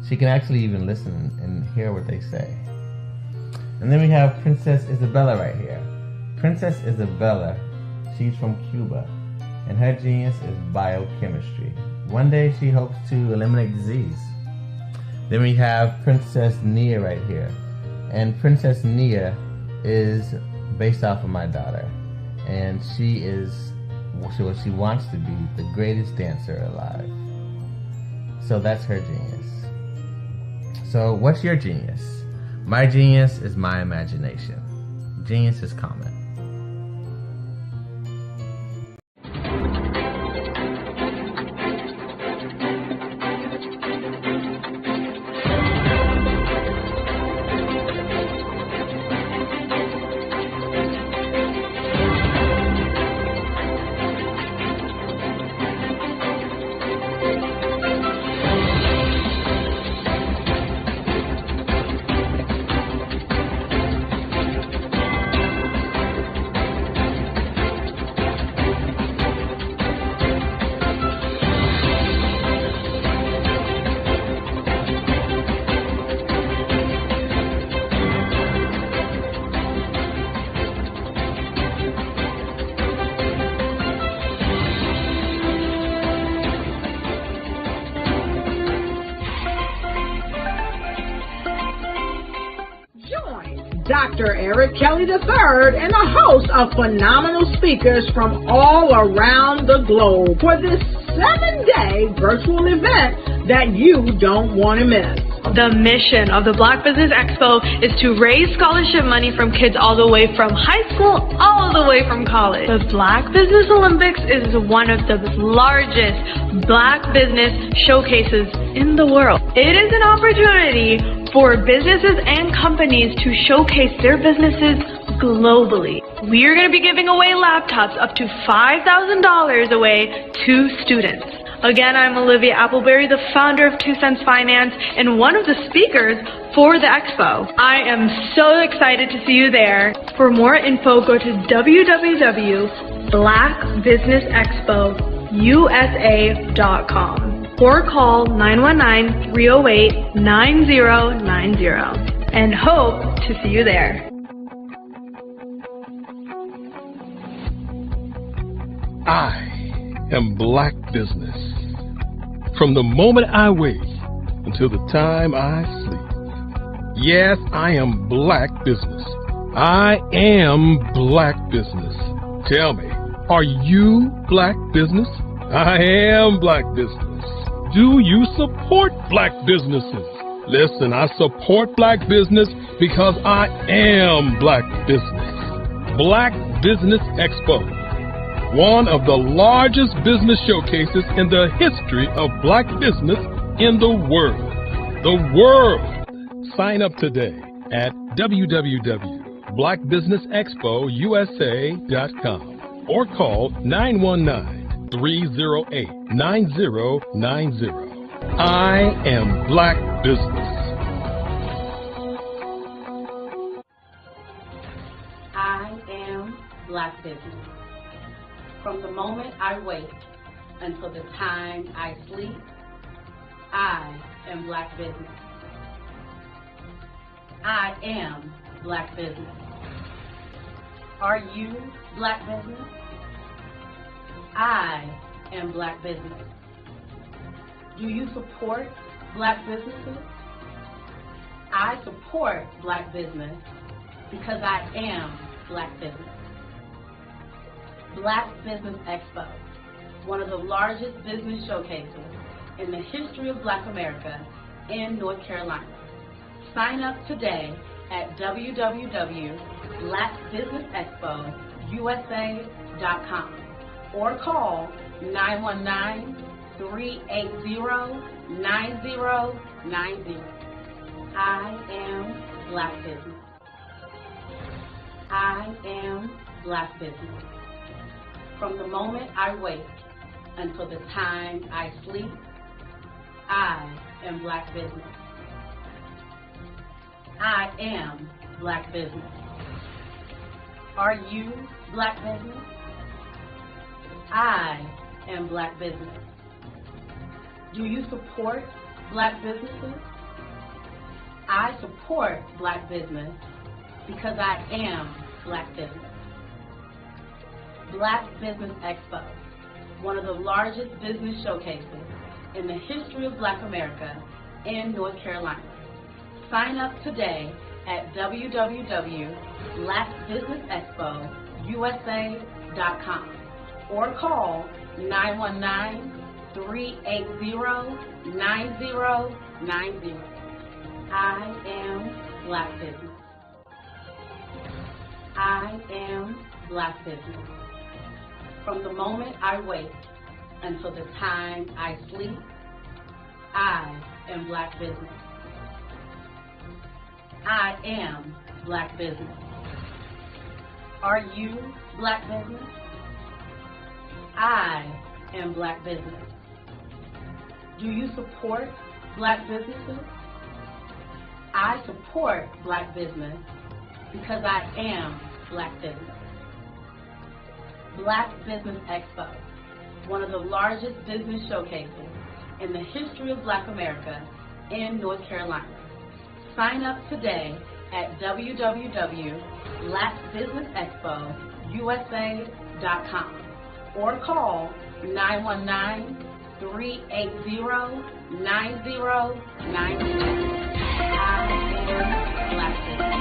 She can actually even listen and hear what they say. And then we have Princess Isabella right here. Princess Isabella, she's from Cuba, and her genius is biochemistry. One day she hopes to eliminate disease. Then we have Princess Nia right here, and Princess Nia is based off of my daughter, and she is what she wants to be, the greatest dancer alive. So that's her genius. So what's your genius? My genius is my imagination. Genius is common. Dr. Eric Kelly III and a host of phenomenal speakers from all around the globe for this 7-day virtual event that you don't want to miss. The mission of the Black Business Expo is to raise scholarship money from kids all the way from high school, all the way from college. The Black Business Olympics is one of the largest Black business showcases in the world. It is an opportunity for businesses and companies to showcase their businesses globally. We are going to be giving away laptops up to $5,000 away to students. Again, I'm Olivia Appleberry, the founder of 2 Cents Finance and one of the speakers for the expo. I am so excited to see you there. For more info, go to www.blackbusinessexpousa.com or call 919-308-9090 and hope to see you there. I am black business. From the moment I wake until the time I sleep. Yes, I am black business. I am black business. Tell me, are you black business? I am black business. Do you support black businesses? Listen, I support black business because I am black business. Black Business Expo, one of the largest business showcases in the history of black business in the world. The world! Sign up today at www.blackbusinessexpousa.com or call 919-308-9090. I am black business. I am black business. From the moment I wake until the time I sleep, I am black business. I am black business. Are you black business? I am black business. Do you support black businesses? I support black business because I am black business. Black Business Expo, one of the largest business showcases in the history of Black America in North Carolina. Sign up today at www.blackbusinessexpousa.com or call 919-380-9090. I am black business. I am black business. From the moment I wake until the time I sleep, I am black business. I am black business. Are you black business? I am black business. Do you support black businesses? I support black business because I am black business. Black Business Expo, one of the largest business showcases in the history of Black America in North Carolina. Sign up today at www.blackbusinessexpousa.com or call 919-380-9090. I am black business. I am black business. From the moment I wake until the time I sleep, I am black business. I am black business. Are you black business? I am black business. Do you support black businesses? I support black business because I am black business. Black Business Expo, one of the largest business showcases in the history of Black America in North Carolina. Sign up today at www.blackbusinessexpousa.com or call 919-380-9090. I am black business.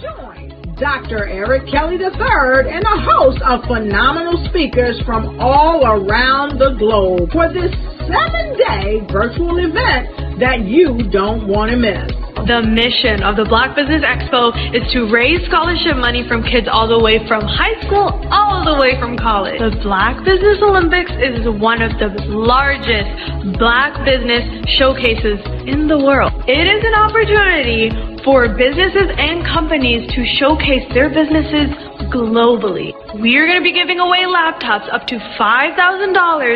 Join Dr. Eric Kelly III and a host of phenomenal speakers from all around the globe for this 7-day virtual event that you don't want to miss. The mission of the Black Business Expo is to raise scholarship money from kids all the way from high school all the way from college. The Black Business Olympics is one of the largest black business showcases in the world. It is an opportunity for businesses and companies to showcase their businesses globally. We are going to be giving away laptops up to $5,000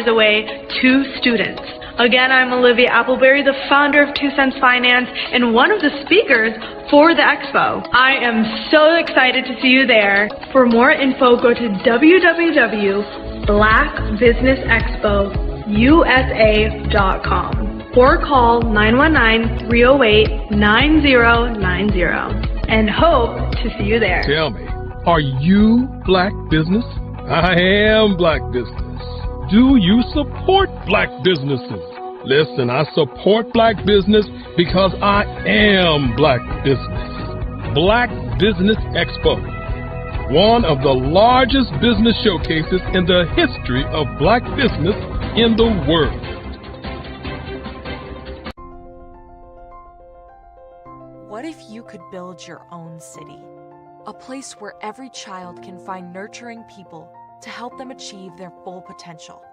away to students. Again, I'm Olivia Appleberry, the founder of 2 Cents Finance and one of the speakers for the expo. I am so excited to see you there. For more info, go to www.blackbusinessexpousa.com or call 919-308-9090 and hope to see you there. Tell me, are you black business? I am black business. Do you support black businesses? Listen, I support black business because I am black business. Black Business Expo, one of the largest business showcases in the history of black business in the world. What if you could build your own city? A place where every child can find nurturing people to help them achieve their full potential.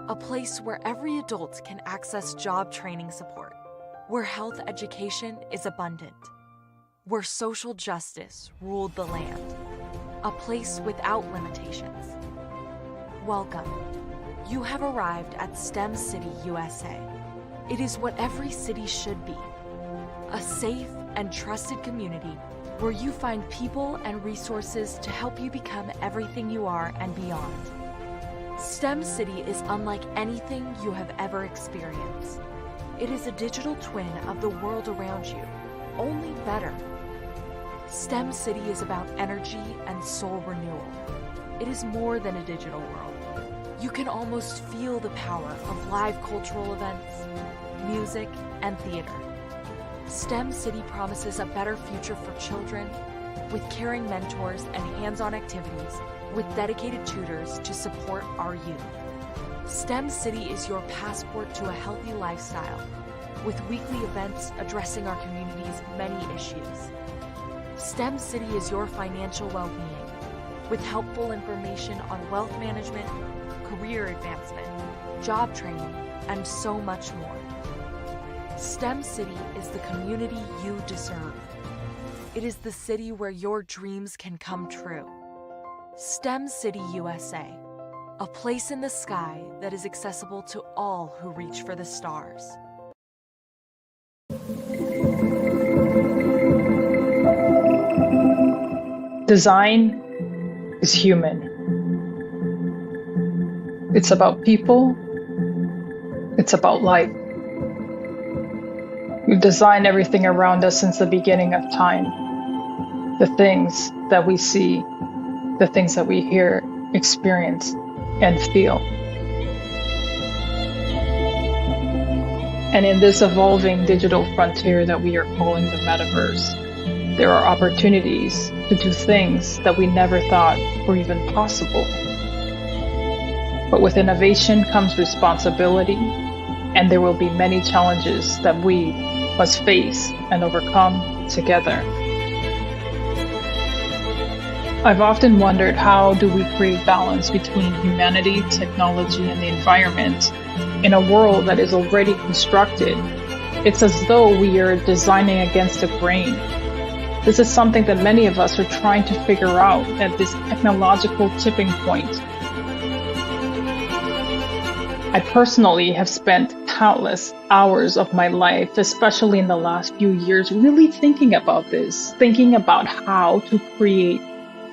A place where every adult can access job training support, where health education is abundant, where social justice ruled the land. A place without limitations. Welcome. You have arrived at STEM City USA. It is what every city should be. A safe and trusted community where you find people and resources to help you become everything you are and beyond. STEM City is unlike anything you have ever experienced. It is a digital twin of the world around you, only better. STEM City is about energy and soul renewal. It is more than a digital world. You can almost feel the power of live cultural events, music, and theater. STEM City promises a better future for children with caring mentors and hands-on activities with dedicated tutors to support our youth. STEM City is your passport to a healthy lifestyle with weekly events addressing our community's many issues. STEM City is your financial well-being with helpful information on wealth management, career advancement, job training, and so much more. STEM City is the community you deserve. It is the city where your dreams can come true. STEM City USA, a place in the sky that is accessible to all who reach for the stars. Design is human. It's about people. It's about life. We've designed everything around us since the beginning of time. The things that we see, the things that we hear, experience, and feel. And in this evolving digital frontier that we are calling the metaverse, there are opportunities to do things that we never thought were even possible. But with innovation comes responsibility, and there will be many challenges that we must face and overcome together. I've often wondered, how do we create balance between humanity, technology, and the environment in a world that is already constructed? It's as though we are designing against the grain. This is something that many of us are trying to figure out at this technological tipping point. I personally have spent countless hours of my life, especially in the last few years, really thinking about this, thinking about how to create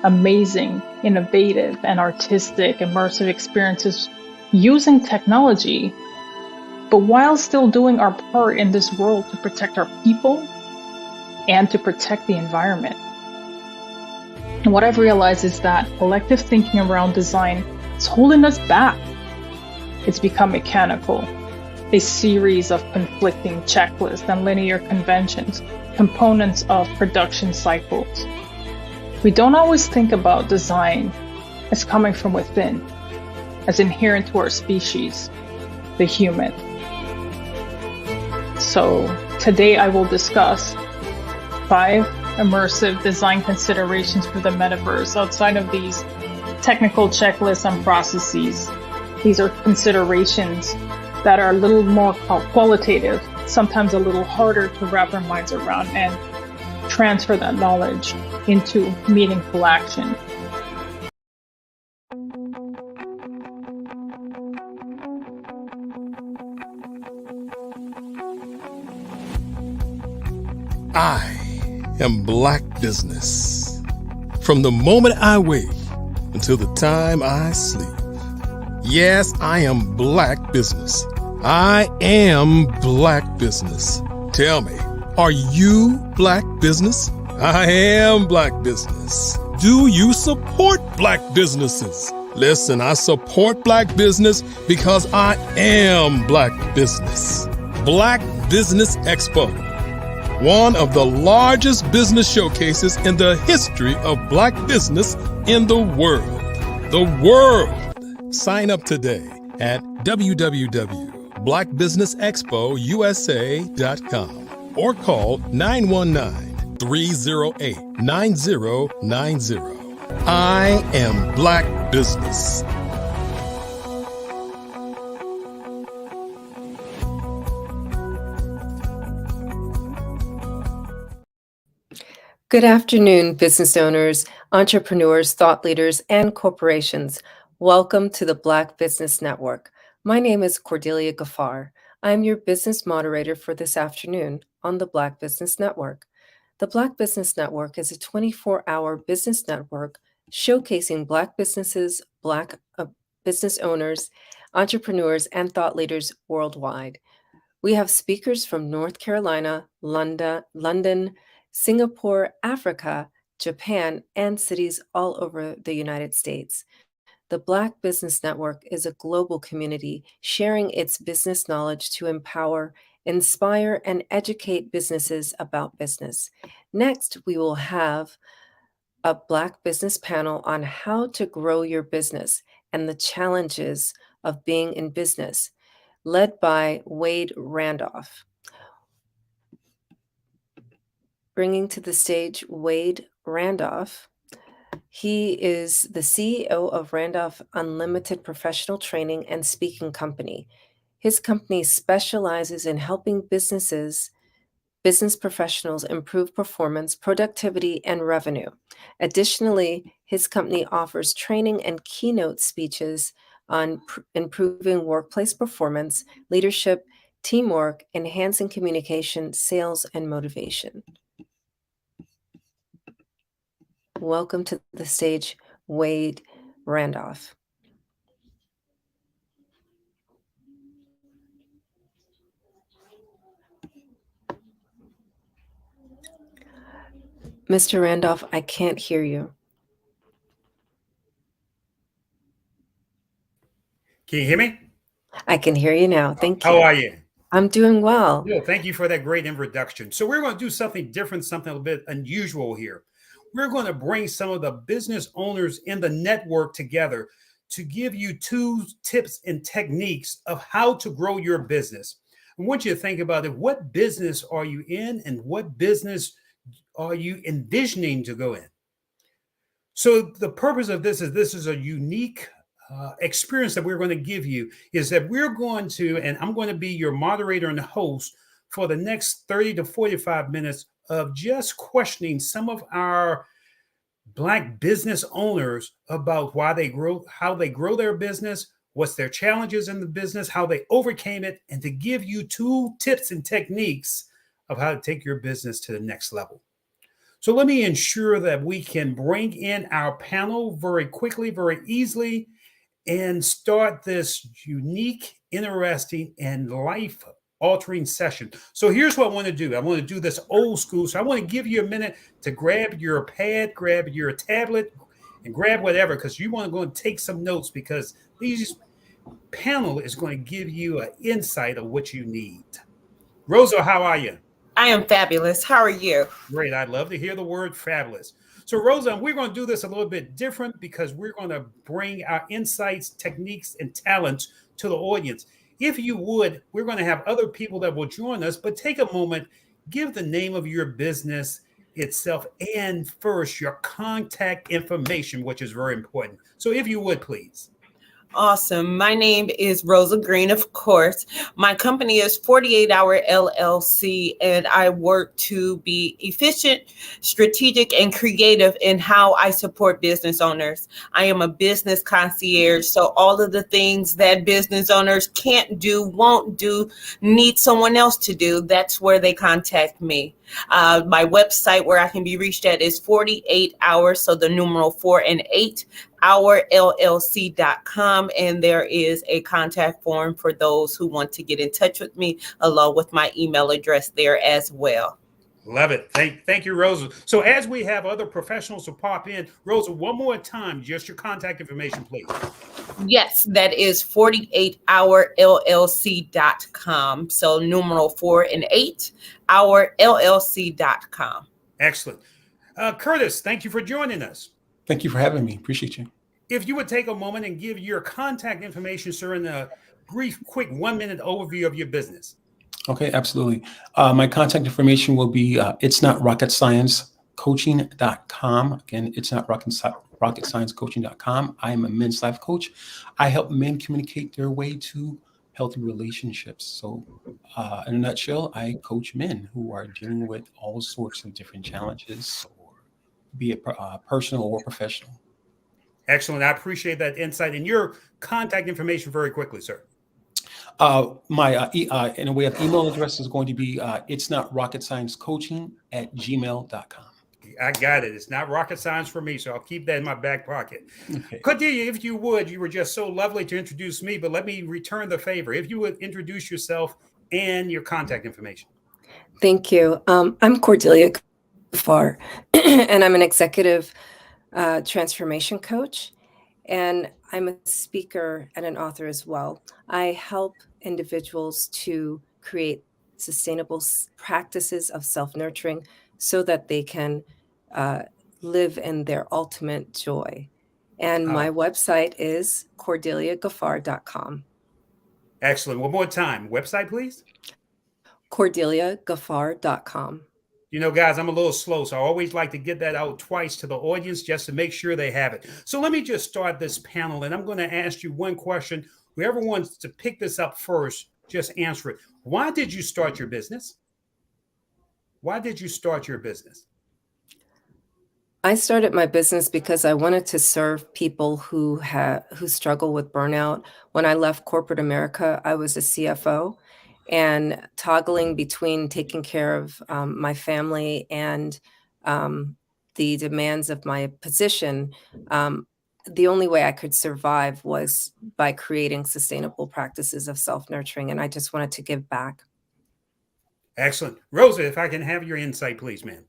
amazing, innovative, and artistic, immersive experiences using technology, but while still doing our part in this world to protect our people and to protect the environment. And what I've realized is that collective thinking around design is holding us back. It's become mechanical, a series of conflicting checklists and linear conventions, components of production cycles. We don't always think about design as coming from within, as inherent to our species, the human. So today I will discuss 5 immersive design considerations for the metaverse outside of these technical checklists and processes. These are considerations that are a little more qualitative, sometimes a little harder to wrap our minds around and transfer that knowledge into meaningful action. I am black business. From the moment I wake until the time I sleep. Yes, I am black business. I am black business. Tell me, are you black business? I am black business. Do you support black businesses? Listen, I support Black business because I am Black business. Black Business Expo, one of the largest business showcases in the history of Black business in the world. The world! Sign up today at www.blackbusinessexpousa.com or call 919-308-9090. I am Black business. Good afternoon, business owners, entrepreneurs, thought leaders, and corporations. Welcome to the Black Business Network. My name is Cordelia Gaffar. I'm your business moderator for this afternoon on the Black Business Network. The Black Business Network is a 24-hour business network showcasing Black businesses, Black business owners, entrepreneurs, and thought leaders worldwide. We have speakers from North Carolina, London, Singapore, Africa, Japan, and cities all over the United States. The Black Business Network is a global community sharing its business knowledge to empower, inspire, and educate businesses about business. Next, we will have a Black business panel on how to grow your business and the challenges of being in business, led by Wade Randolph. Bringing to the stage Wade Randolph. He is the CEO of Randolph Unlimited Professional Training and Speaking Company. His company specializes in helping business professionals improve performance, productivity, and revenue. Additionally, his company offers training and keynote speeches on improving workplace performance, leadership, teamwork, enhancing communication, sales, and motivation. Welcome to the stage, Wade Randolph. Mr. Randolph, I can't hear you. Can you hear me? I can hear you now. Thank you. How are you? I'm doing well. Good. Thank you for that great introduction. So we're going to do something different, something a little bit unusual here. We're going to bring some of the business owners in the network together to give you 2 tips and techniques of how to grow your business. I want you to think about it. What business are you in and what business are you envisioning to go in? So the purpose of this is a unique experience that we're going to give you, is that we're going to, and I'm going to be your moderator and host for the next 30 to 45 minutes of just questioning some of our Black business owners about why they grow, how they grow their business, what's their challenges in the business, how they overcame it, and to give you 2 tips and techniques of how to take your business to the next level. So let me ensure that we can bring in our panel very quickly, very easily, and start this unique, interesting, and life-altering session. So here's what I want to do. I want to do this old school. So I want to give you a minute to grab your pad, grab your tablet, and grab whatever, because you want to go and take some notes, because these panel is going to give you an insight of what you need. Rosa, how are you? I am fabulous. How are you? Great. I'd love to hear the word fabulous. So Rosa, we're going to do this a little bit different because we're going to bring our insights, techniques, and talents to the audience. If you would, we're going to have other people that will join us, but take a moment, give the name of your business itself, and first your contact information, which is very important. So if you would, please. Awesome. My name is Rosa Green, of course. My company is 48 Hour LLC, and I work to be efficient, strategic, and creative in how I support business owners. I am a business concierge, so all of the things that business owners can't do, won't do, need someone else to do, that's where they contact me. My website where I can be reached at is 48 hours, so the numeral 4 and 8, hourllc.com, and there is a contact form for those who want to get in touch with me, along with my email address there as well. Love it. Thank you, Rosa. So as we have other professionals to pop in, Rosa, one more time, just your contact information, please. Yes, that is 48hourllc.com. So numeral 4 and 8, hourllc.com. Excellent. Curtis, thank you for joining us. Thank you for having me. Appreciate you. If you would take a moment and give your contact information, sir, in a brief, quick 1-minute overview of your business. Okay, absolutely. My contact information will be it's not rocket science coaching.com. Again, it's not rocket science coaching.com. I am a men's life coach. I help men communicate their way to healthy relationships. So in a nutshell, I coach men who are dealing with all sorts of different challenges, or be it personal or professional. Excellent. I appreciate that insight. And your contact information very quickly, sir. My in a way of email address is going to be it's not rocket science coaching @gmail.com. I got it. It's not rocket science for me, so I'll keep that in my back pocket. Okay. Cordelia, if you would, you were just so lovely to introduce me, but let me return the favor. If you would introduce yourself and your contact information. Thank you. I'm Cordelia Gafar, and I'm an executive transformation coach, and I'm a speaker and an author as well. I help individuals to create sustainable practices of self-nurturing so that they can live in their ultimate joy. And my website is cordeliagafar.com. Excellent. One more time. Website, please. cordeliagafar.com. You know, guys, I'm a little slow, so I always like to get that out twice to the audience just to make sure they have it. So let me just start this panel, and I'm going to ask you one question. Whoever wants to pick this up first, just answer it. Why did you start your business? Why did you start your business? I started my business because I wanted to serve people who struggle with burnout. When I left corporate America, I was a CFO, and toggling between taking care of my family and the demands of my position, the only way I could survive was by creating sustainable practices of self-nurturing, and I just wanted to give back. Excellent. Rosa, if I can have your insight, please, ma'am.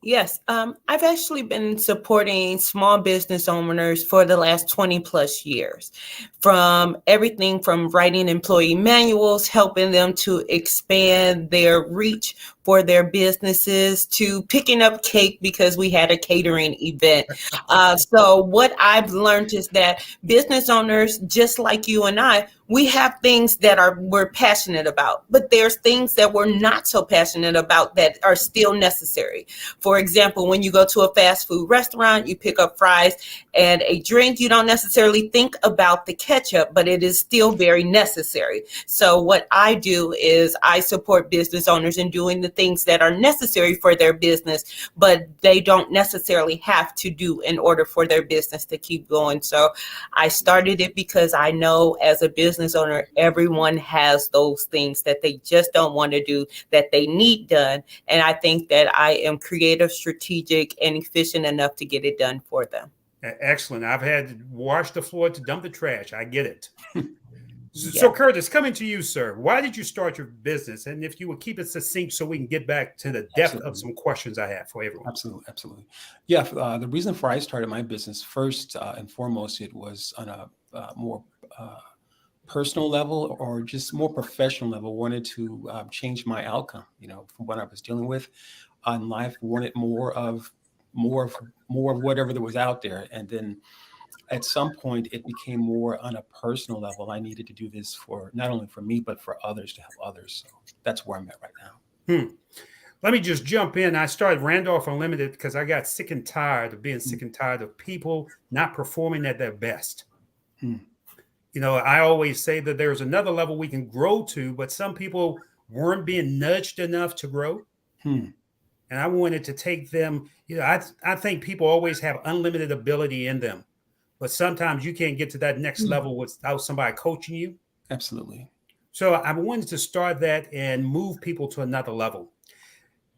Yes, I've actually been supporting small business owners for the last 20 plus years, from everything from writing employee manuals, helping them to expand their reach for their businesses, to picking up cake because we had a catering event. So what I've learned is that business owners, just like you and I, we have things that we're passionate about, but there's things that we're not so passionate about that are still necessary. For example, when you go to a fast food restaurant, you pick up fries and a drink, you don't necessarily think about the ketchup, but it is still very necessary. So what I do is I support business owners in doing the things that are necessary for their business, but they don't necessarily have to do in order for their business to keep going. So I started it because I know as a business owner, everyone has those things that they just don't want to do, that they need done. And I think that I am creative, strategic, and efficient enough to get it done for them. Excellent. I've had to wash the floor to dump the trash. I get it. So Curtis, coming to you, sir. Why did you start your business? And if you would keep it succinct so we can get back to the depth of some questions I have for everyone. Absolutely. Yeah, the reason for I started my business, first and foremost, it was on a more personal level or just more professional level. Wanted to change my outcome, from what I was dealing with in life. Wanted more of whatever there was out there. And then at some point it became more on a personal level. I needed to do this for not only for me, but for others, to help others. So that's where I'm at right now. Let me just jump in. I started Randolph Unlimited because I got sick and tired of being sick and tired of people not performing at their best. I always say that there's another level we can grow to, but some people weren't being nudged enough to grow. And I wanted to take them, I think people always have unlimited ability in them, but sometimes you can't get to that next level without somebody coaching you. Absolutely. So I wanted to start that and move people to another level.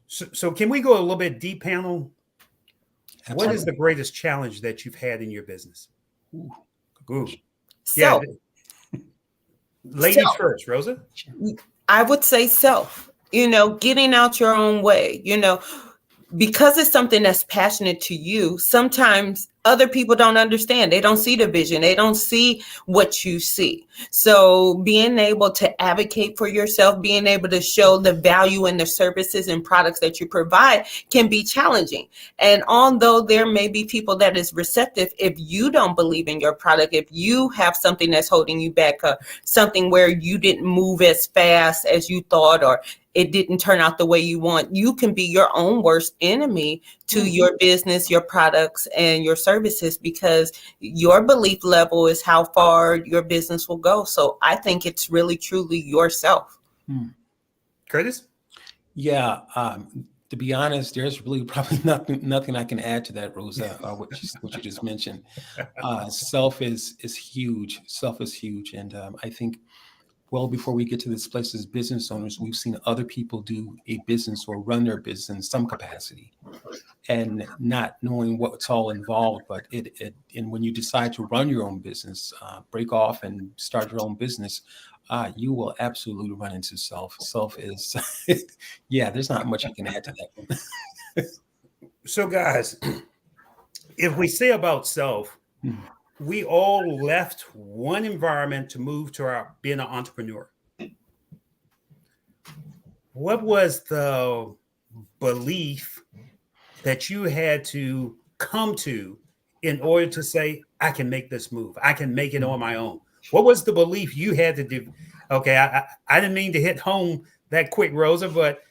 So can we go a little bit deep, panel? Absolutely. What is the greatest challenge that you've had in your business? Ladies first, Rosa. I would say self. getting out your own way, because it's something that's passionate to you. Sometimes other people don't understand. They don't see the vision. They don't see what you see. So being able to advocate for yourself, being able to show the value in the services and products that you provide can be challenging. And although there may be people that is receptive, if you don't believe in your product, if you have something that's holding you back, something where you didn't move as fast as you thought, or it didn't turn out the way you want, you can be your own worst enemy to your business, your products, and your services, because your belief level is how far your business will go. So I think it's really, truly yourself. Curtis? Yeah. To be honest, there's really probably nothing I can add to that, Rosa, what you just mentioned. Self is huge. Self is huge. And I think well before we get to this place as business owners, we've seen other people do a business or run their business in some capacity and not knowing what's all involved. But and when you decide to run your own business, break off and start your own business, you will absolutely run into self. Self is, yeah, there's not much I can add to that. So guys, if we say about self, we all left one environment to move to being an entrepreneur. What was the belief that you had to come to in order to say, I can make this move, I can make it on my own? What was the belief you had to do? Okay, I didn't mean to hit home that quick, Rosa, but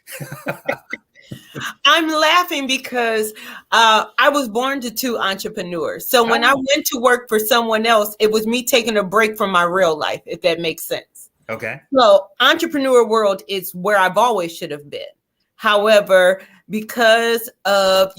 I'm laughing because I was born to two entrepreneurs. So when I went to work for someone else, it was me taking a break from my real life, if that makes sense. Okay. So entrepreneur world is where I've always should have been. However, because of,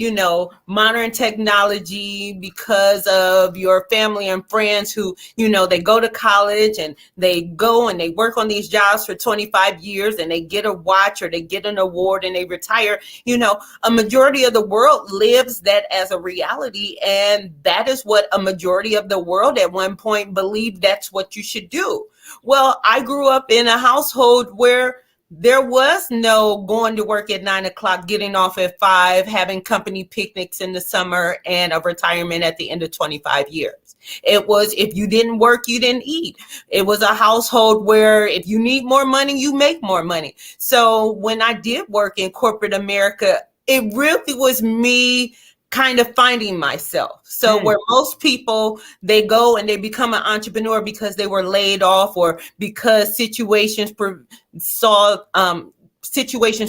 modern technology, because of your family and friends who, they go to college and they go and they work on these jobs for 25 years and they get a watch or they get an award and they retire, a majority of the world lives that as a reality. And that is what a majority of the world at one point believed that's what you should do. Well, I grew up in a household where there was no going to work at 9 o'clock, getting off at 5, having company picnics in the summer, and a retirement at the end of 25 years. It was, if you didn't work, you didn't eat. It was a household where if you need more money, you make more money. So when I did work in corporate America, it really was me kind of finding myself. So where most people, they go and they become an entrepreneur because they were laid off or because situations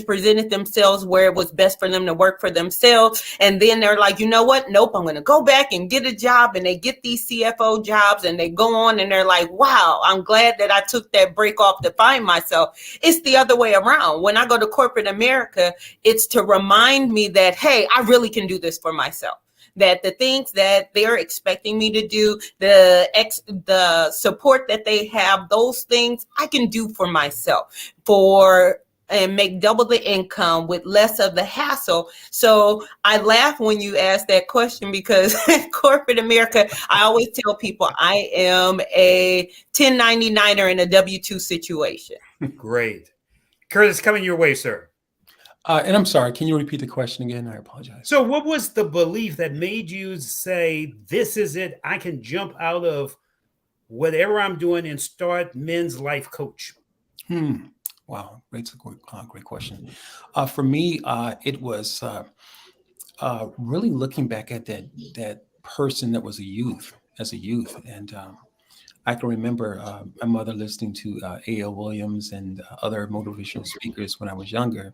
presented themselves where it was best for them to work for themselves. And then they're like, you know what? Nope, I'm going to go back and get a job. And they get these CFO jobs and they go on and they're like, wow, I'm glad that I took that break off to find myself. It's the other way around. When I go to corporate America, it's to remind me that, hey, I really can do this for myself. That the things that they're expecting me to do, the support that they have, those things I can do for myself and make double the income with less of the hassle. So I laugh when you ask that question because in corporate America, I always tell people I am a 1099er in a W-2 situation. Great. Curtis, coming your way, sir. And I'm sorry, can you repeat the question again? I apologize. So what was the belief that made you say, this is it, I can jump out of whatever I'm doing and start Men's Life Coach? Wow, great question. For me, it was really looking back at that person that was as a youth. And I can remember my mother listening to A.L. Williams and other motivational speakers when I was younger.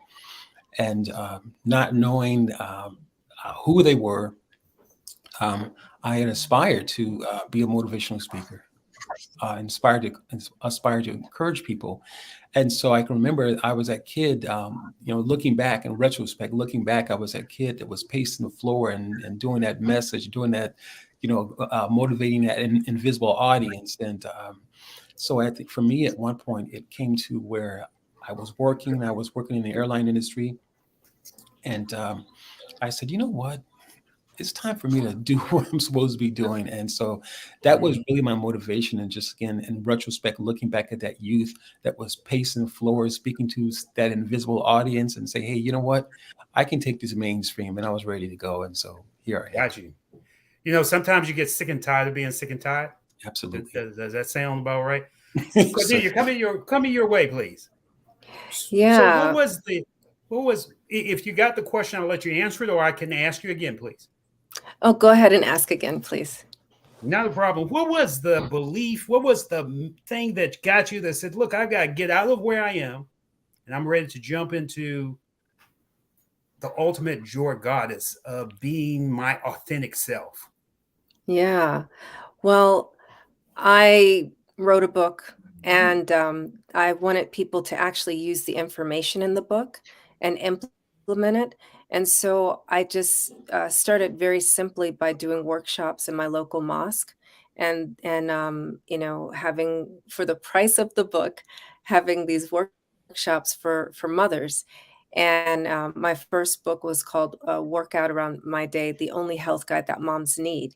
And not knowing who they were, I had aspired to be a motivational speaker, inspired to encourage people. And so I can remember I was that kid, looking back in retrospect, I was that kid that was pacing the floor and doing that message, doing that, motivating that invisible audience. And so I think for me, at one point, it came to where I was working in the airline industry. And I said, you know what? it's time for me to do what I'm supposed to be doing. And so that was really my motivation. And just again, in retrospect, looking back at that youth that was pacing floors, speaking to that invisible audience and say, hey, you know what? I can take this mainstream. And I was ready to go. And so here I am. Got you. You know, sometimes you get sick and tired of being sick and tired. Absolutely. Does that sound about right? Cordelia, come in your way, please. Yeah. So what was, if you got the question, I'll let you answer it, or I can ask you again, please. Oh, go ahead and ask again, please. Not a problem. What was the belief? What was the thing that got you that said, look, I've got to get out of where I am and I'm ready to jump into the ultimate joy goddess of being my authentic self? Yeah. Well, I wrote a book, and I wanted people to actually use the information in the book and implement it. And so I just started very simply by doing workshops in my local mosque, and having, for the price of the book, having these workshops for mothers. And my first book was called Workout Around My Day: The Only Health Guide That Moms Need.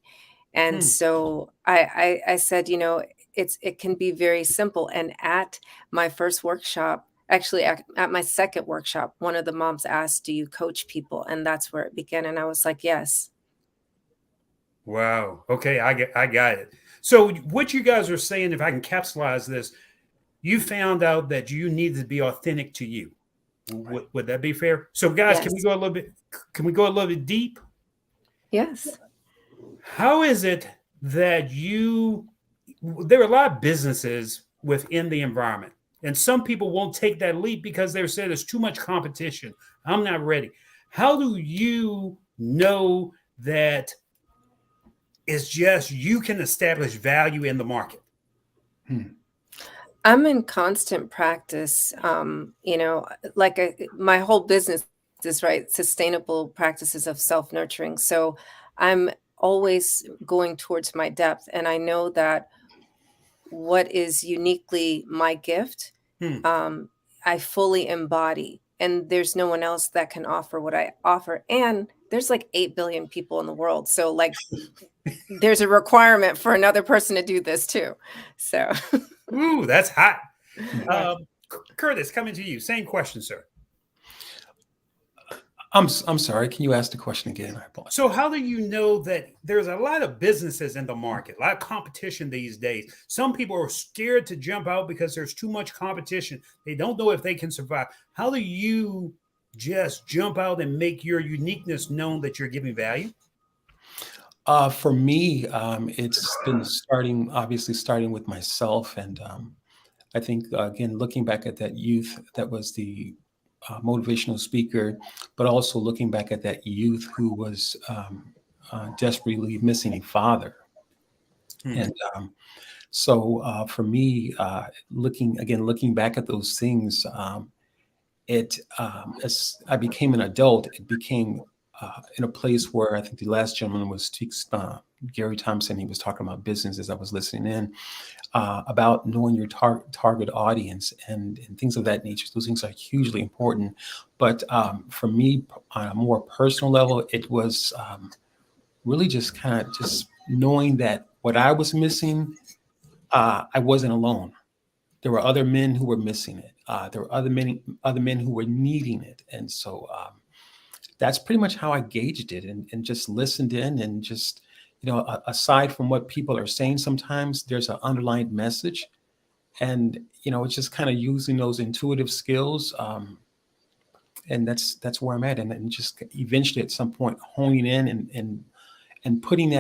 And so I said, it can be very simple. And at my first workshop, actually at my second workshop, one of the moms asked, do you coach people? And that's where it began. And I was like, yes. Wow. Okay, I got it. So what you guys are saying, if I can capsulize this, you found out that you needed to be authentic to you. Right. Would that be fair? So guys, Yes. can we go a little bit deep? Yes. How is it that there are a lot of businesses within the environment, and some people won't take that leap because they're saying there's too much competition. I'm not ready. How do you know that it's just you can establish value in the market? I'm in constant practice. My whole business is sustainable practices of self-nurturing. So I'm always going towards my depth. And I know that what is uniquely my gift, I fully embody. And there's no one else that can offer what I offer. And there's like 8 billion people in the world. So there's a requirement for another person to do this too. So. Ooh, that's hot. Curtis, coming to you. Same question, sir. I'm sorry. Can you ask the question again? I apologize. So how do you know that there's a lot of businesses in the market, a lot of competition these days? Some people are scared to jump out because there's too much competition. They don't know if they can survive. How do you just jump out and make your uniqueness known that you're giving value? For me, it's been starting with myself. And I think, again, looking back at that youth that was the motivational speaker, but also looking back at that youth who was desperately missing a father. And so for me, looking back at those things, as I became an adult, it became in a place where I think the last gentleman was Gary Thompson. He was talking about business as I was listening in, about knowing your target audience and things of that nature. Those things are hugely important. But for me, on a more personal level, it was really just kind of just knowing that what I was missing, I wasn't alone. There were other men who were missing it. There were other men who were needing it. And so that's pretty much how I gauged it, and just listened in, and just, aside from what people are saying, sometimes there's an underlying message, and, it's just kind of using those intuitive skills. And that's where I'm at. And just eventually at some point honing in and putting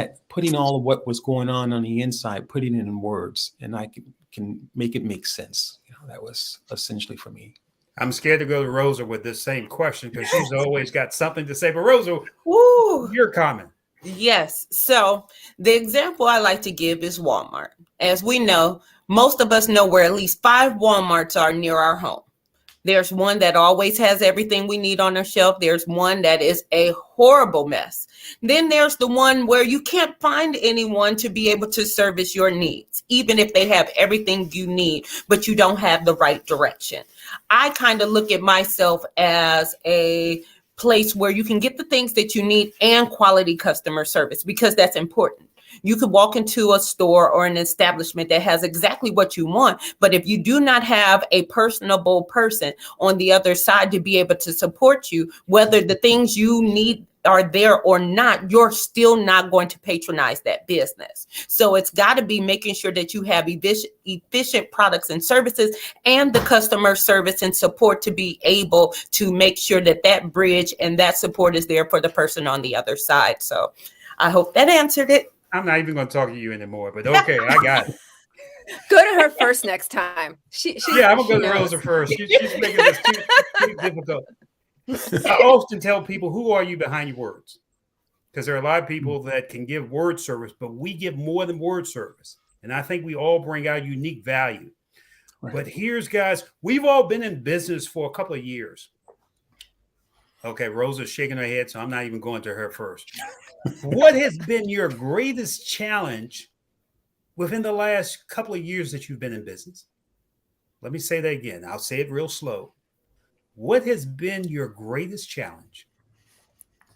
all of what was going on the inside, putting it in words, and I can make it make sense. That was essentially for me. I'm scared to go to Rosa with this same question because she's always got something to say. But Rosa, your comment. Yes. So the example I like to give is Walmart. As we know, most of us know where at least 5 Walmarts are near our home. There's one that always has everything we need on their shelf. There's one that is a horrible mess. Then there's the one where you can't find anyone to be able to service your needs, even if they have everything you need, but you don't have the right direction. I kind of look at myself as a place where you can get the things that you need and quality customer service, because that's important. You could walk into a store or an establishment that has exactly what you want, but if you do not have a personable person on the other side to be able to support you, whether the things you need are there or not, you're still not going to patronize that business. So it's got to be making sure that you have efficient products and services and the customer service and support to be able to make sure that that bridge and that support is there for the person on the other side. So I hope that answered it. I'm not even going to talk to you anymore, but okay, I got it. Go to her first next time. Yeah, I'm going to go to Rosa first. She's making this too difficult. I often tell people, who are you behind your words? Because there are a lot of people that can give word service, but we give more than word service. And I think we all bring our unique value. Right. But here's, guys, we've all been in business for a couple of years. Okay, Rosa's shaking her head, so I'm not even going to her first. What has been your greatest challenge within the last couple of years that you've been in business? Let me say that again. I'll say it real slow. What has been your greatest challenge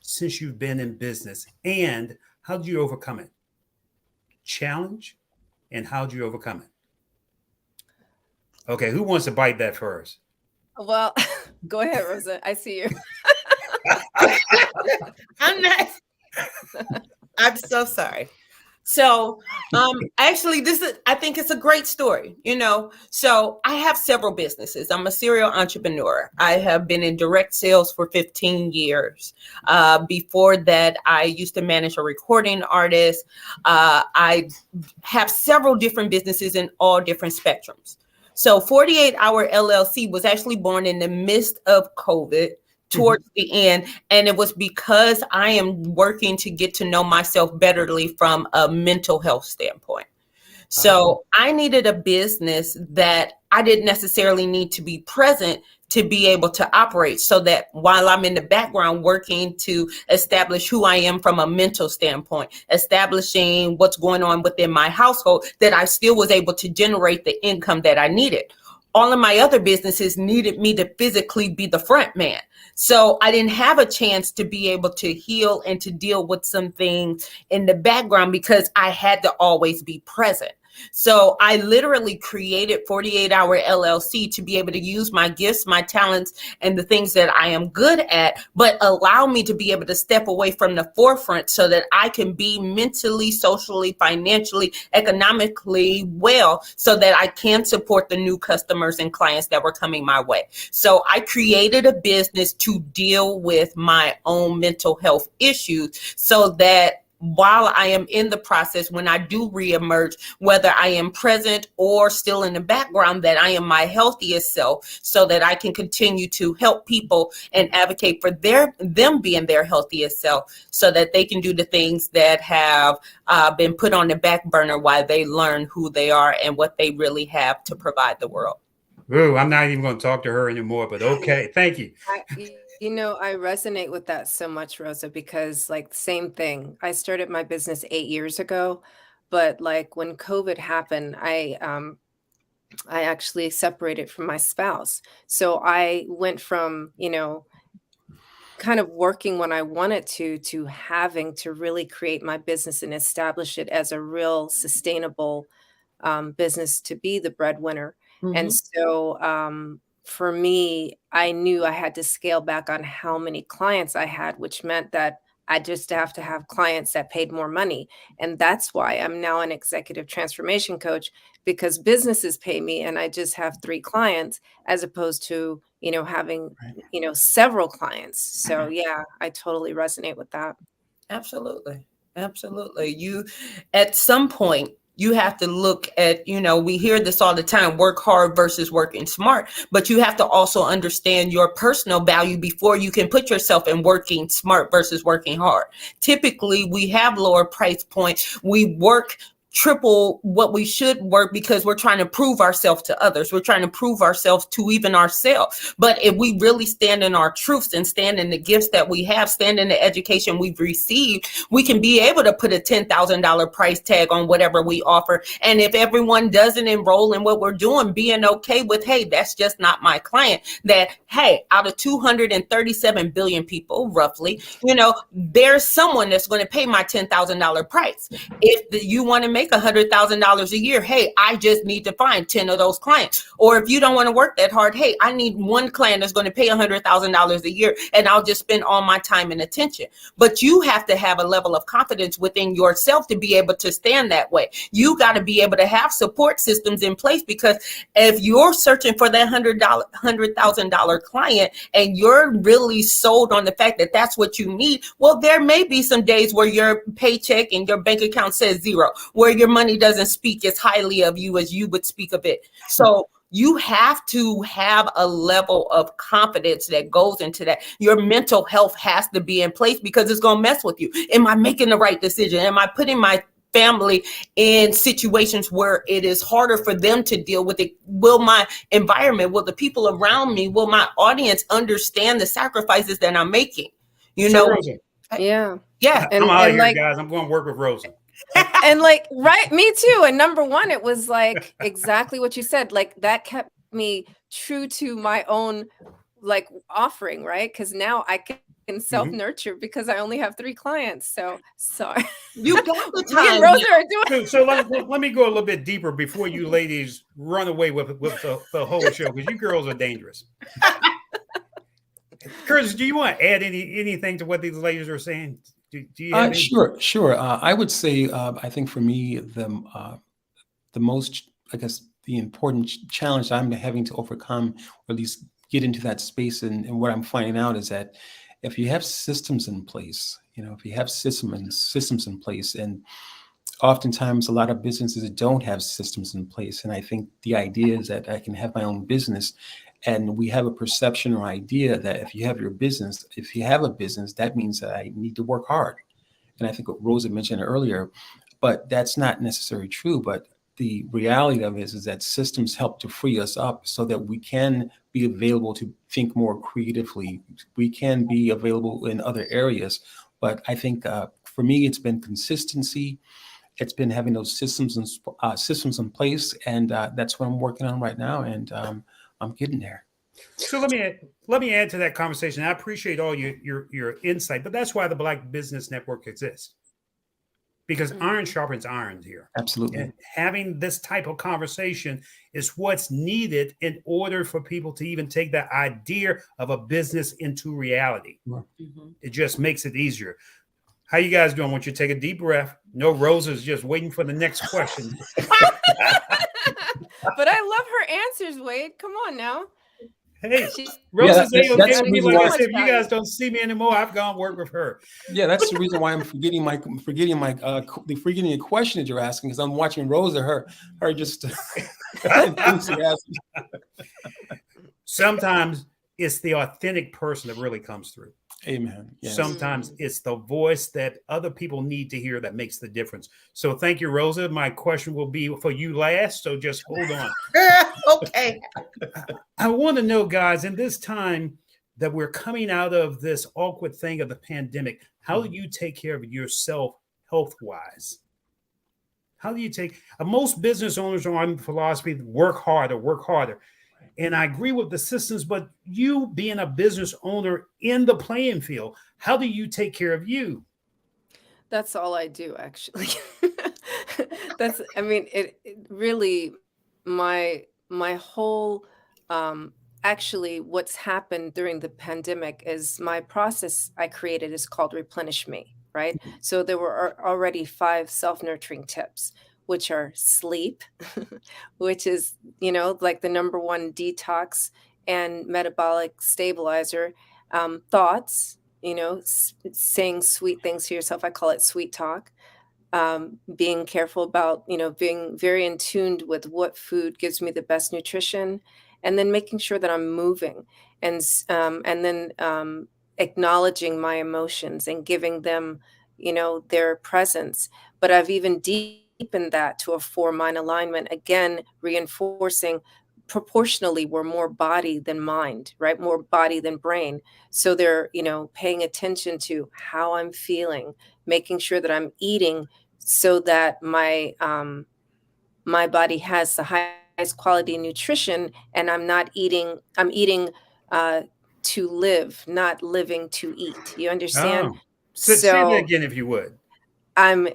since you've been in business, and how did you overcome it? Challenge, and how did you overcome it? Okay, who wants to bite that first? Well, go ahead, Rosa. I see you. I'm so sorry. So actually, I think it's a great story, So I have several businesses. I'm a serial entrepreneur. I have been in direct sales for 15 years. Before that, I used to manage a recording artist. I have several different businesses in all different spectrums. So 48 Hour LLC was actually born in the midst of COVID, towards the end. And it was because I am working to get to know myself betterly from a mental health standpoint. So I needed a business that I didn't necessarily need to be present to be able to operate, so that while I'm in the background working to establish who I am from a mental standpoint, establishing what's going on within my household, that I still was able to generate the income that I needed. All of my other businesses needed me to physically be the front man. So I didn't have a chance to be able to heal and to deal with some things in the background because I had to always be present. So I literally created 48 Hour LLC to be able to use my gifts, my talents, and the things that I am good at, but allow me to be able to step away from the forefront so that I can be mentally, socially, financially, economically well, so that I can support the new customers and clients that were coming my way. So I created a business to deal with my own mental health issues, so that while I am in the process, when I do reemerge, whether I am present or still in the background, that I am my healthiest self, so that I can continue to help people and advocate for them being their healthiest self, so that they can do the things that have been put on the back burner while they learn who they are and what they really have to provide the world. Ooh, I'm not even going to talk to her anymore, but okay. Thank you. I resonate with that so much, Rosa, because same thing. I started my business 8 years ago, but when COVID happened, I actually separated from my spouse. So I went from, kind of working when I wanted to having to really create my business and establish it as a real sustainable business to be the breadwinner. Mm-hmm. And so for me, I knew I had to scale back on how many clients I had, which meant that I just have to have clients that paid more money. And that's why I'm now an executive transformation coach, because businesses pay me and I just have 3 clients as opposed to, having, several clients. So yeah, I totally resonate with that. Absolutely. Absolutely. At some point, you have to look at, we hear this all the time, work hard versus working smart, but you have to also understand your personal value before you can put yourself in working smart versus working hard. Typically, we have lower price points. We work triple what we should work because we're trying to prove ourselves to others. We're trying to prove ourselves to even ourselves. But if we really stand in our truths and stand in the gifts that we have, stand in the education we've received, we can be able to put a $10,000 price tag on whatever we offer. And if everyone doesn't enroll in what we're doing, being okay with, hey, that's just not my client, that, hey, out of 237 billion people, roughly, there's someone that's going to pay my $10,000 price. If you want to make $100,000 a year, hey, I just need to find 10 of those clients. Or if you don't want to work that hard, hey, I need one client that's going to pay $100,000 a year, and I'll just spend all my time and attention. But you have to have a level of confidence within yourself to be able to stand that way. You got to be able to have support systems in place, because if you're searching for that $100,000 client and you're really sold on the fact that that's what you need, well, there may be some days where your paycheck and your bank account says zero, where your money doesn't speak as highly of you as you would speak of it. So you have to have a level of confidence that goes into that. Your mental health has to be in place, because it's going to mess with you. Am I making the right decision? Am I putting my family in situations where it is harder for them to deal with it? Will my environment, will the people around me, will my audience understand the sacrifices that I'm making? Rosa, Yeah. I'm out of here, guys. I'm going to work with Rosa. And right, me too. And number one, it was like exactly what you said. Like that kept me true to my own offering, right? Because now I can self-nurture because I only have 3 clients. So sorry. You got the Me and Rosa are doing. So let me go a little bit deeper before you ladies run away with the whole show, because you girls are dangerous. Curtis, do you want to add anything to what these ladies are saying? Do you have Sure. I would say, I think for me, the most, I guess, the important challenge I'm having to overcome, or at least get into that space, and what I'm finding out is that if you have systems in place, if you have systems in place, and oftentimes a lot of businesses don't have systems in place. And I think the idea is that I can have my own business, and we have a perception or idea that if you have a business, that means that I need to work hard. And I think what Rosa mentioned earlier, but that's not necessarily true. But the reality of it is that systems help to free us up so that we can be available to think more creatively. We can be available in other areas. But I think for me, it's been consistency. It's been having those systems in place, and that's what I'm working on right now. And I'm getting there. So let me add to that conversation. I appreciate all your insight, but that's why the Black Business Network exists, because iron sharpens iron here. Absolutely. And having this type of conversation is what's needed in order for people to even take the idea of a business into reality. It just makes it easier. How you guys doing? I want you to take a deep breath. No, Rosa's just waiting for the next question. But I love her answers, Wade. Come on now. Hey, Rosa's that's like why, I said, if you guys don't see me anymore, I've gone work with her. Yeah, that's the reason why I'm forgetting a question that you're asking, because I'm watching Rosa, her just enthusiasm. Sometimes it's the authentic person that really comes through. Amen. Yes. Sometimes it's the voice that other people need to hear that makes the difference. So thank you, Rosa. My question will be for you last, so just hold on. Okay. I want to know, guys, in this time that we're coming out of this awkward thing of the pandemic, how do you take care of yourself health-wise? How do you take most business owners are on philosophy, work harder. And I agree with the systems, but you being a business owner in the playing field, how do you take care of you? That's all I do, actually. It really, my whole, actually what's happened during the pandemic is my process I created is called Replenish Me, right? So there were already 5 self-nurturing tips, which are sleep, which is, like the number 1 detox and metabolic stabilizer, thoughts, saying sweet things to yourself. I call it sweet talk. Being careful about, being very in tuned with what food gives me the best nutrition, and then making sure that I'm moving, and then acknowledging my emotions and giving them, their presence. But I've even deepen that to a 4-mind alignment, again, reinforcing proportionally we're more body than mind, right? More body than brain. So they're, paying attention to how I'm feeling, making sure that I'm eating so that my body has the highest quality nutrition, and I'm eating to live, not living to eat. You understand? Oh, say that So again if you would. I'm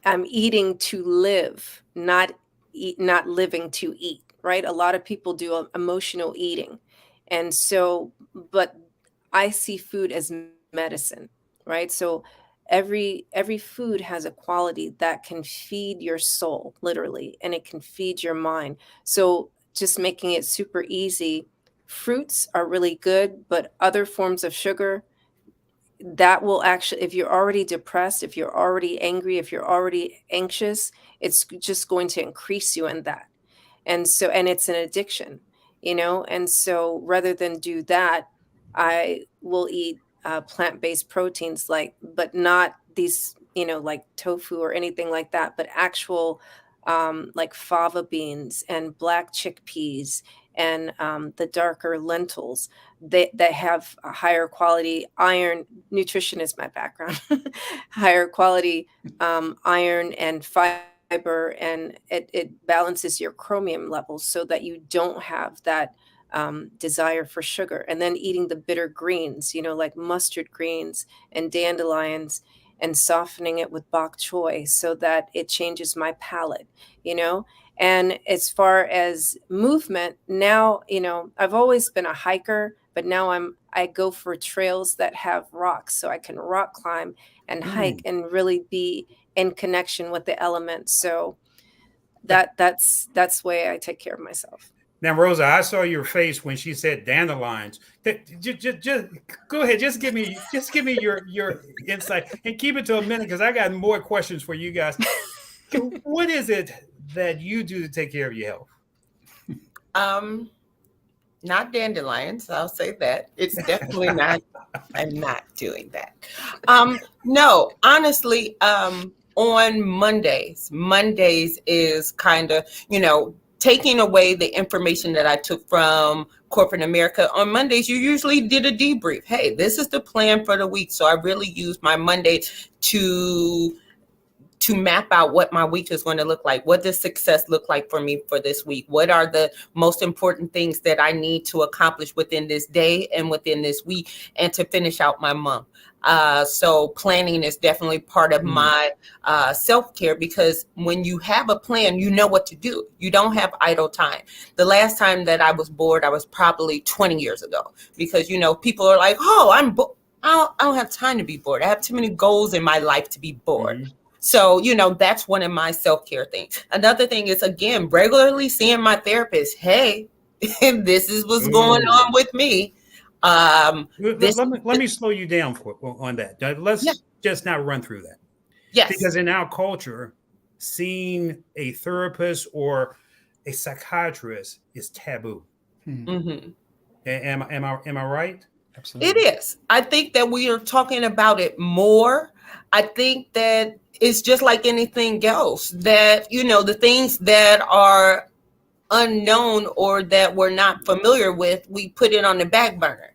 I'm eating to live, not living to eat, right? A lot of people do emotional eating. And so, but I see food as medicine, right? So every food has a quality that can feed your soul, literally, and it can feed your mind. So just making it super easy, fruits are really good, but other forms of sugar, that will actually, if you're already depressed, if you're already angry, if you're already anxious, it's just going to increase you in that. And so, and it's an addiction, and so rather than do that, I will eat plant-based proteins, but not these, like tofu or anything like that, but actual like fava beans and black chickpeas and the darker lentils that have a higher quality iron. Nutrition is my background. Higher quality iron and fiber, and it balances your chromium levels so that you don't have that desire for sugar. And then eating the bitter greens, like mustard greens and dandelions, and softening it with bok choy so that it changes my palate, you know? And as far as movement, now, I've always been a hiker, but now I go for trails that have rocks so I can rock climb and hike and really be in connection with the elements. So that's the way I take care of myself. Now, Rosa, I saw your face when she said dandelions. Just go ahead. Just give me your insight and keep it to a minute because I got more questions for you guys. What is it that you do to take care of your health? Not dandelions. I'll say that. It's definitely not. I'm not doing that. No, honestly, on Mondays is kind of, taking away the information that I took from corporate America. On Mondays, you usually did a debrief. Hey, this is the plan for the week. So I really used my Monday to map out what my week is going to look like. What does success look like for me for this week? What are the most important things that I need to accomplish within this day and within this week, and to finish out my month? So planning is definitely part of my self-care, because when you have a plan, you know what to do. You don't have idle time. The last time that I was bored, I was probably 20 years ago, because, people are like, oh, I don't have time to be bored. I have too many goals in my life to be bored. So, that's one of my self-care things. Another thing is, again, regularly seeing my therapist. Hey, this is what's going on with me. Let me slow you down on that. Let's just not run through that. Yes. Because in our culture, seeing a therapist or a psychiatrist is taboo. Am I right? Absolutely. It is. I think that we are talking about it more. I think that it's just like anything else, that, the things that are unknown or that we're not familiar with, we put it on the back burner.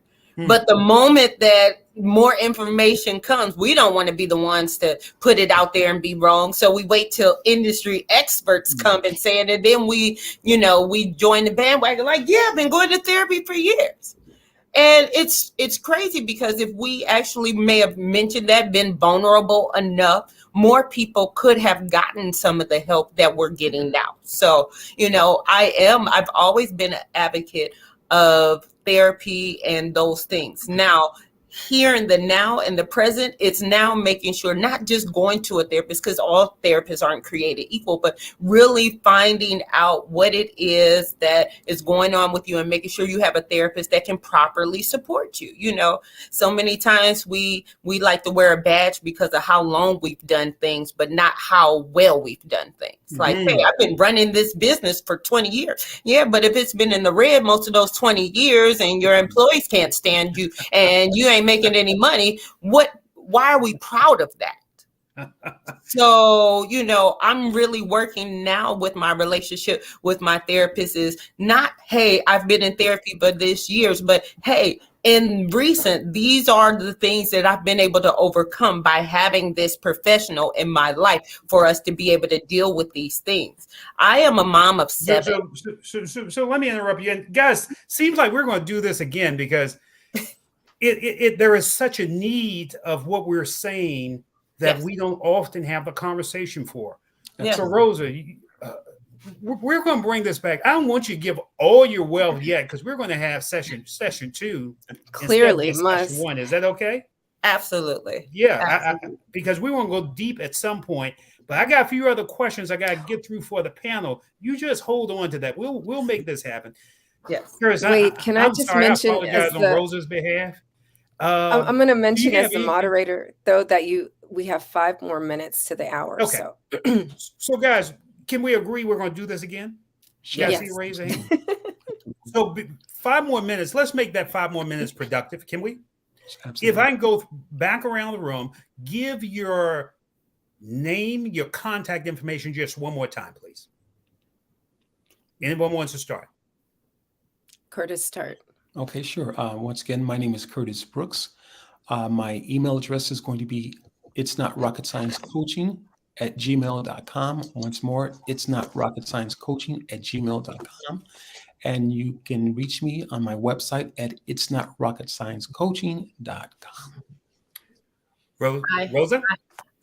But the moment that more information comes, we don't want to be the ones to put it out there and be wrong. So we wait till industry experts come and say it. And then we join the bandwagon like, yeah, I've been going to therapy for years. And it's crazy, because if we actually may have mentioned that, been vulnerable enough, more people could have gotten some of the help that we're getting now. So, I've always been an advocate of therapy and those things. Now, here in the now and the present, it's now making sure not just going to a therapist, because all therapists aren't created equal, but really finding out what it is that is going on with you and making sure you have a therapist that can properly support you. So many times we like to wear a badge because of how long we've done things, but not how well we've done things. Like, hey, I've been running this business for 20 years. Yeah, but if it's been in the red most of those 20 years and your employees can't stand you and you ain't making any money, why are we proud of that? So, I'm really working now with my relationship with my therapist is not, hey, I've been in therapy for this years, but hey, in recent, these are the things that I've been able to overcome by having this professional in my life for us to be able to deal with these things. I am a mom of 7. So let me interrupt you. And guys, seems like we're going to do this again because there is such a need of what we're saying that we don't often have the conversation for. Yes. So Rosa, we're going to bring this back. I don't want you to give all your wealth yet because we're going to have session 2. Clearly, instead of session 1. Is that okay? Absolutely. Yeah, Absolutely. because we want to go deep at some point. But I got a few other questions I got to get through for the panel. You just hold on to that. We'll make this happen. Yes. Chris, Can I just mention, I apologize on Rosa's behalf. I'm going to mention as the moderator, though, that we have 5 more minutes to the hour. Okay. So guys, can we agree we're going to do this again? Yes. See, raise a hand. So 5 more minutes. Let's make that 5 more minutes productive. Can we? Absolutely. If I can go back around the room, give your name, your contact information just one more time, please. Anyone wants to start? Curtis, start. Okay, sure. Once again, my name is Curtis Brooks. My email address is going to be itsnotrocketsciencecoaching@gmail.com. Once more, itsnotrocketsciencecoaching@gmail.com. And you can reach me on my website at itsnotrocketsciencecoaching.com. Rosa?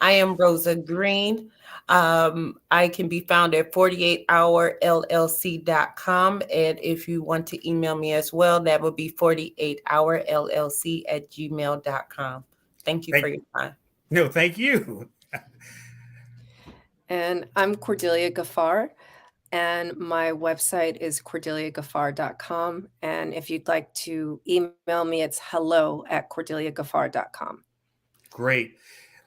I am Rosa Green. I can be found at 48hourllc.com. And if you want to email me as well, that would be 48hourllc@gmail.com. Thank you for your time. No, thank you. And I'm Cordelia Gaffar, and my website is cordeliagaffar.com. And if you'd like to email me, it's hello@cordeliagaffar.com. Great.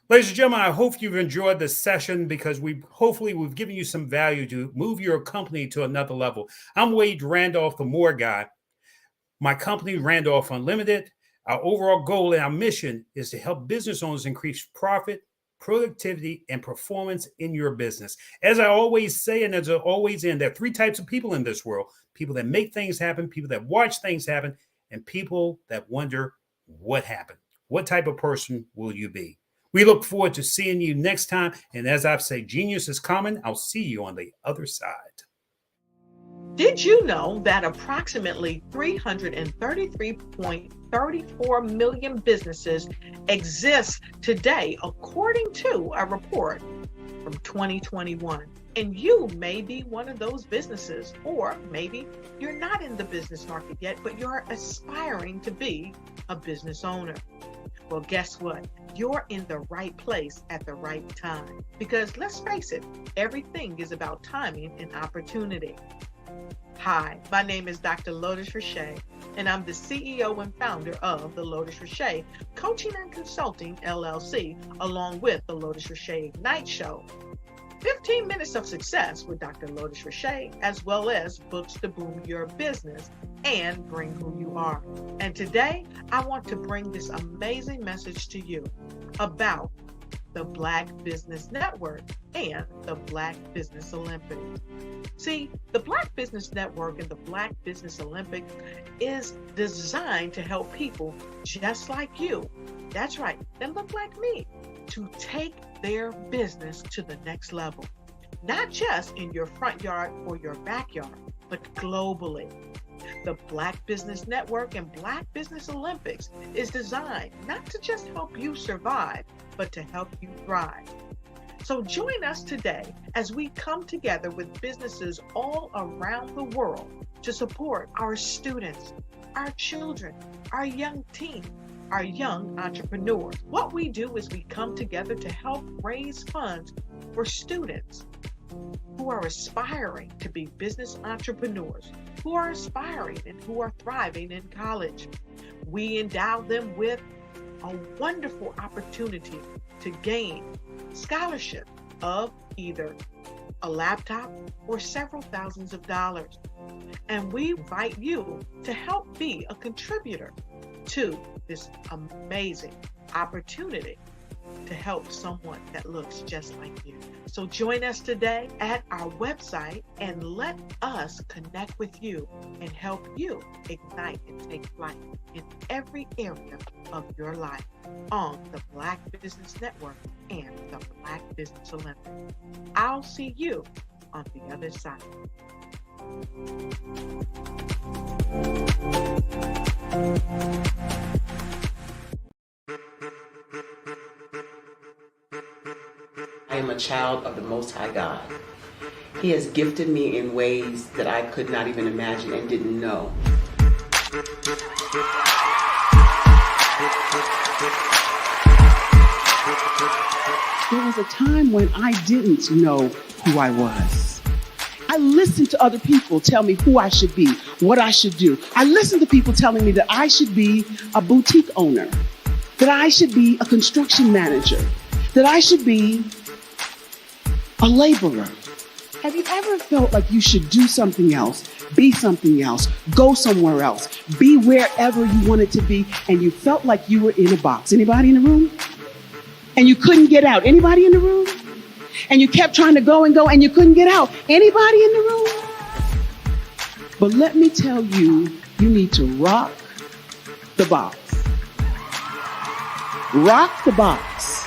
Ladies and gentlemen, I hope you've enjoyed this session because we've given you some value to move your company to another level. I'm Wade Randolph, the More Guy. My company, Randolph Unlimited, our overall goal and our mission is to help business owners increase profit, productivity, and performance in your business. As I always say, and as I always end, there are 3 types of people in this world: people that make things happen, people that watch things happen, and people that wonder what happened. What type of person will you be? We look forward to seeing you next time. And as I've said, genius is common. I'll see you on the other side. Did you know that approximately 333.34 million businesses exist today, according to a report from 2021? And you may be one of those businesses, or maybe you're not in the business market yet, but you're aspiring to be a business owner. Well, guess what? You're in the right place at the right time. Because let's face it, everything is about timing and opportunity. Hi, my name is Dr. Lotus Richey, and I'm the CEO and founder of the Lotus Richey Coaching and Consulting LLC, along with the Lotus Richey Ignite Show. 15 minutes of success with Dr. Lotus Richey, as well as books to boom your business and bring who you are. And today, I want to bring this amazing message to you about the Black Business Network and the Black Business Olympics. See, the Black Business Network and the Black Business Olympics is designed to help people just like you, that's right, that look like me, to take their business to the next level. Not just in your front yard or your backyard, but globally. The Black Business Network and Black Business Olympics is designed not to just help you survive, but to help you thrive. So join us today as we come together with businesses all around the world to support our students, our children, our young teens, our young entrepreneurs. What we do is we come together to help raise funds for students who are aspiring to be business entrepreneurs, who are aspiring and who are thriving in college. We endow them with a wonderful opportunity to gain scholarship of either a laptop or several thousands of dollars. And we invite you to help be a contributor to this amazing opportunity. to help someone that looks just like you. So join us today at our website and let us connect with you and help you ignite and take flight in every area of your life on the Black Business Network and the Black Business Olympics. I'll see you on the other side. I am a child of the Most High God. He has gifted me in ways that I could not even imagine and didn't know. There was a time when I didn't know who I was. I listened to other people tell me who I should be, what I should do. I listened to people telling me that I should be a boutique owner, that I should be a construction manager, that I should be a laborer. Have you ever felt like you should do something else, be something else, go somewhere else, be wherever you wanted to be, and you felt like you were in a box? Anybody in the room? And you couldn't get out. Anybody in the room? And you kept trying to go and you couldn't get out. Anybody in the room? But let me tell you, you need to rock the box. Rock the box.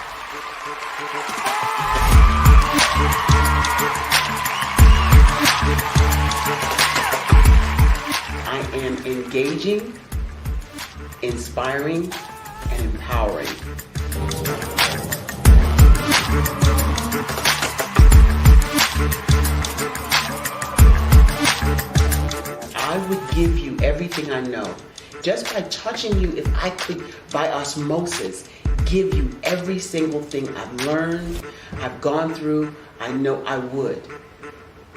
I am engaging, inspiring, and empowering. I would give you everything I know. Just by touching you, if I could, by osmosis, give you every single thing I've learned, I've gone through, I know I would.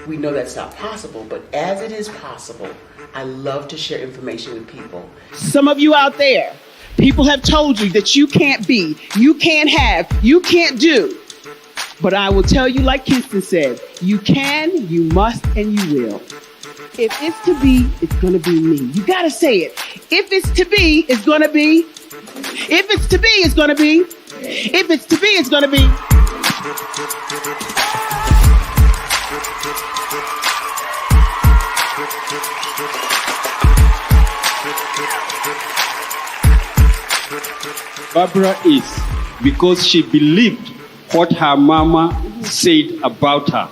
We know that's not possible, but as it is possible, I love to share information with people. Some of you out there, people have told you that you can't be, you can't have, you can't do. But I will tell you, like Kinston said, you can, you must, and you will. If it's to be, it's going to be me. You got to say it. If it's to be, it's going to be. If it's to be, it's going to be. If it's to be, it's going to be. Barbara is because she believed what her mama said about her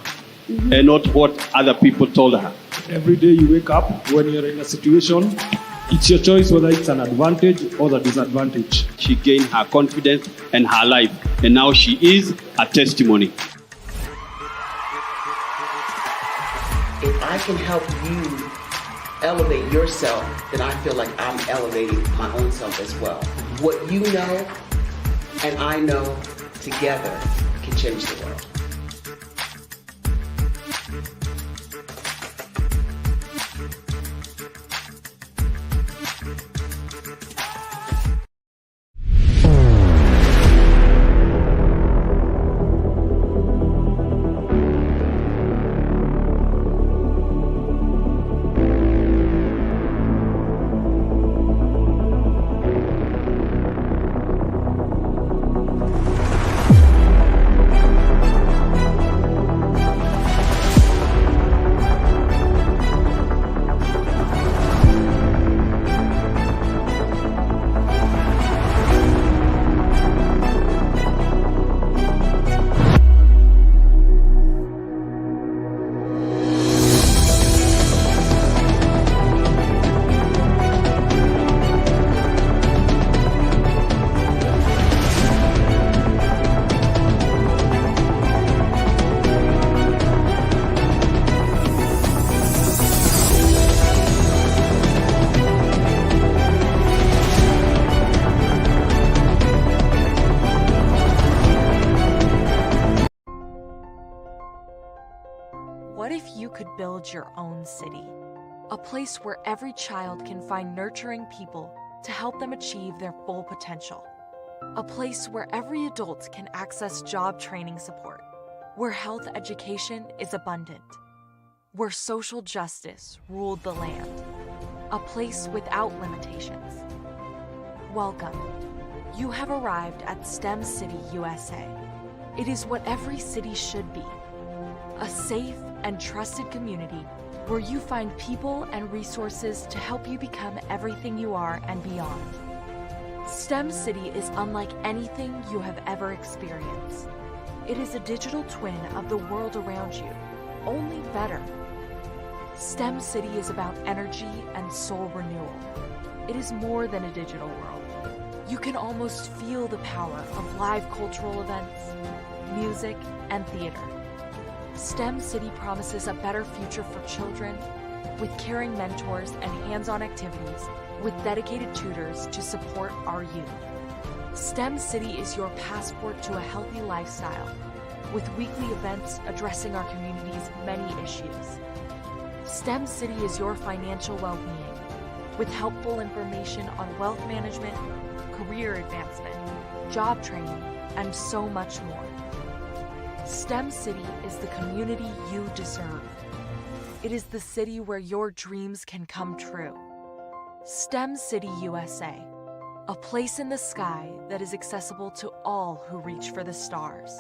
and not what other people told her. Every day you wake up, when you're in a situation, it's your choice whether it's an advantage or the disadvantage. She gained her confidence and her life, and now she is a testimony. If I can help you elevate yourself, then I feel like I'm elevating my own self as well. What you know and I know together can change the world. What if you could build your own city? A place where every child can find nurturing people to help them achieve their full potential. A place where every adult can access job training support. Where health education is abundant. Where social justice ruled the land. A place without limitations. Welcome You have arrived at STEM City USA. It is what every city should be. A safe and trusted community where you find people and resources to help you become everything you are and beyond. STEM City is unlike anything you have ever experienced. It is a digital twin of the world around you, only better. STEM City is about energy and soul renewal. It is more than a digital world. You can almost feel the power of live cultural events, music, and theater. STEM City promises a better future for children with caring mentors and hands-on activities with dedicated tutors to support our youth. STEM City is your passport to a healthy lifestyle with weekly events addressing our community's many issues. STEM City is your financial well-being with helpful information on wealth management, career advancement, job training, and so much more. STEM City is the community you deserve. It is the city where your dreams can come true. STEM City USA, a place in the sky that is accessible to all who reach for the stars.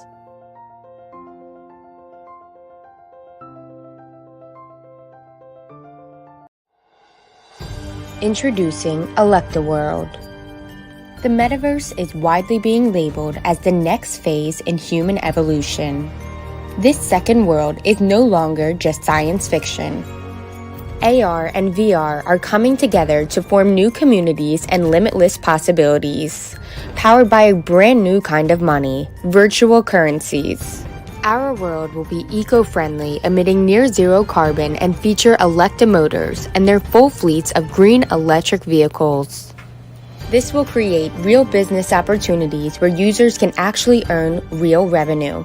Introducing ElectaWorld. The metaverse is widely being labeled as the next phase in human evolution. This second world is no longer just science fiction. AR and VR are coming together to form new communities and limitless possibilities, powered by a brand new kind of money, virtual currencies. Our world will be eco-friendly, emitting near-zero carbon, and feature Electa motors and their full fleets of green electric vehicles. This will create real business opportunities where users can actually earn real revenue.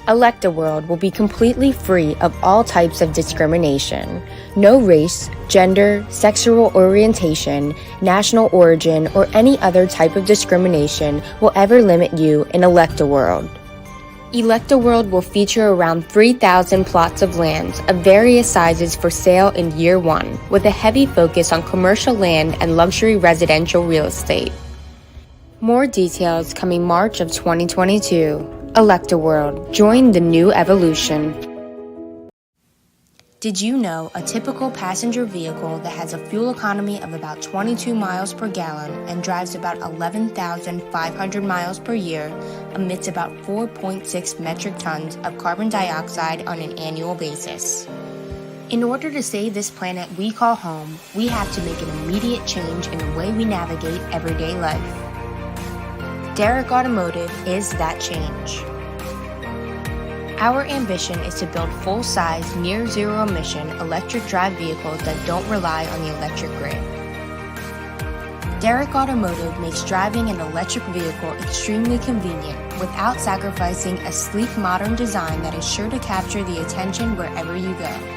ElectaWorld will be completely free of all types of discrimination. No race, gender, sexual orientation, national origin, or any other type of discrimination will ever limit you in ElectaWorld. ElectaWorld will feature around 3,000 plots of land of various sizes for sale in year one, with a heavy focus on commercial land and luxury residential real estate. More details coming March of 2022. ElectaWorld. Join the new evolution. Did you know a typical passenger vehicle that has a fuel economy of about 22 miles per gallon and drives about 11,500 miles per year emits about 4.6 metric tons of carbon dioxide on an annual basis? In order to save this planet we call home, we have to make an immediate change in the way we navigate everyday life. Derrick Automotive is that change. Our ambition is to build full-size, near-zero emission electric drive vehicles that don't rely on the electric grid. Derrick Automotive makes driving an electric vehicle extremely convenient without sacrificing a sleek, modern design that is sure to capture the attention wherever you go.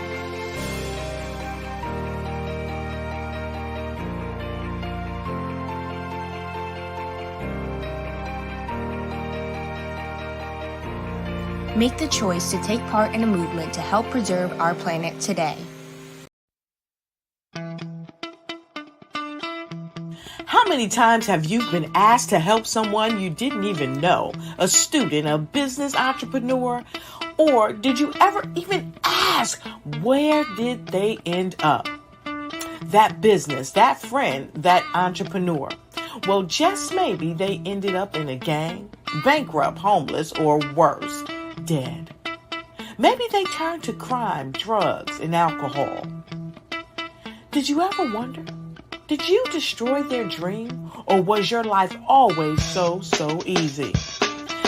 Make the choice to take part in a movement to help preserve our planet today. How many times have you been asked to help someone you didn't even know, a student, a business entrepreneur? Or did you ever even ask, where did they end up? That business, that friend, that entrepreneur. Well, just maybe they ended up in a gang, bankrupt, homeless, or worse, dead. Maybe they turned to crime, drugs, and alcohol. Did you ever wonder? Did you destroy their dream, or was your life always so easy?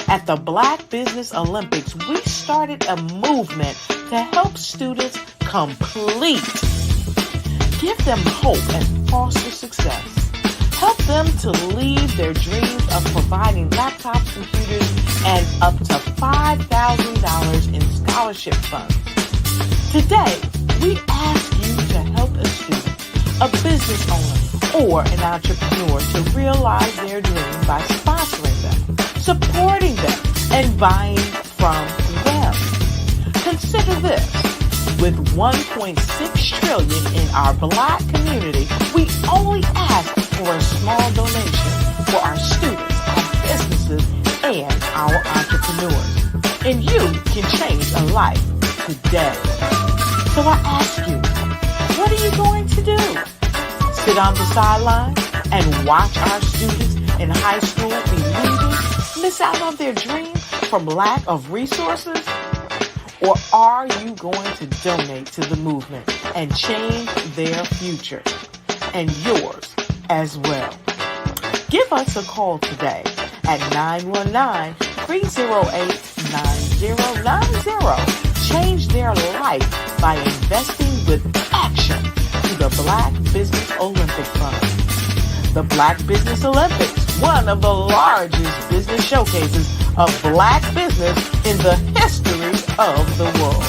At the Black Business Olympics, we started a movement to help students complete. Give them hope and foster success. Help them to leave their dreams of providing laptops, computers, and up to $5,000 in scholarship funds. Today, we ask you to help a student, a business owner, or an entrepreneur to realize their dream by sponsoring them, supporting them, and buying from them. Consider this. With $1.6 trillion in our Black community, we only ask for a small donation. for our students, our businesses, and our entrepreneurs. And you can change a life today. So I ask you, what are you going to do? Sit on the sideline and watch our students in high school be leaders, miss out on their dream from lack of resources? Or are you going to donate to the movement and change their future and yours as well? Give us a call today at 919-308-9090. Change their life by investing with action to the Black Business Olympic Fund. The Black Business Olympics, one of the largest business showcases of Black business in the history of the world.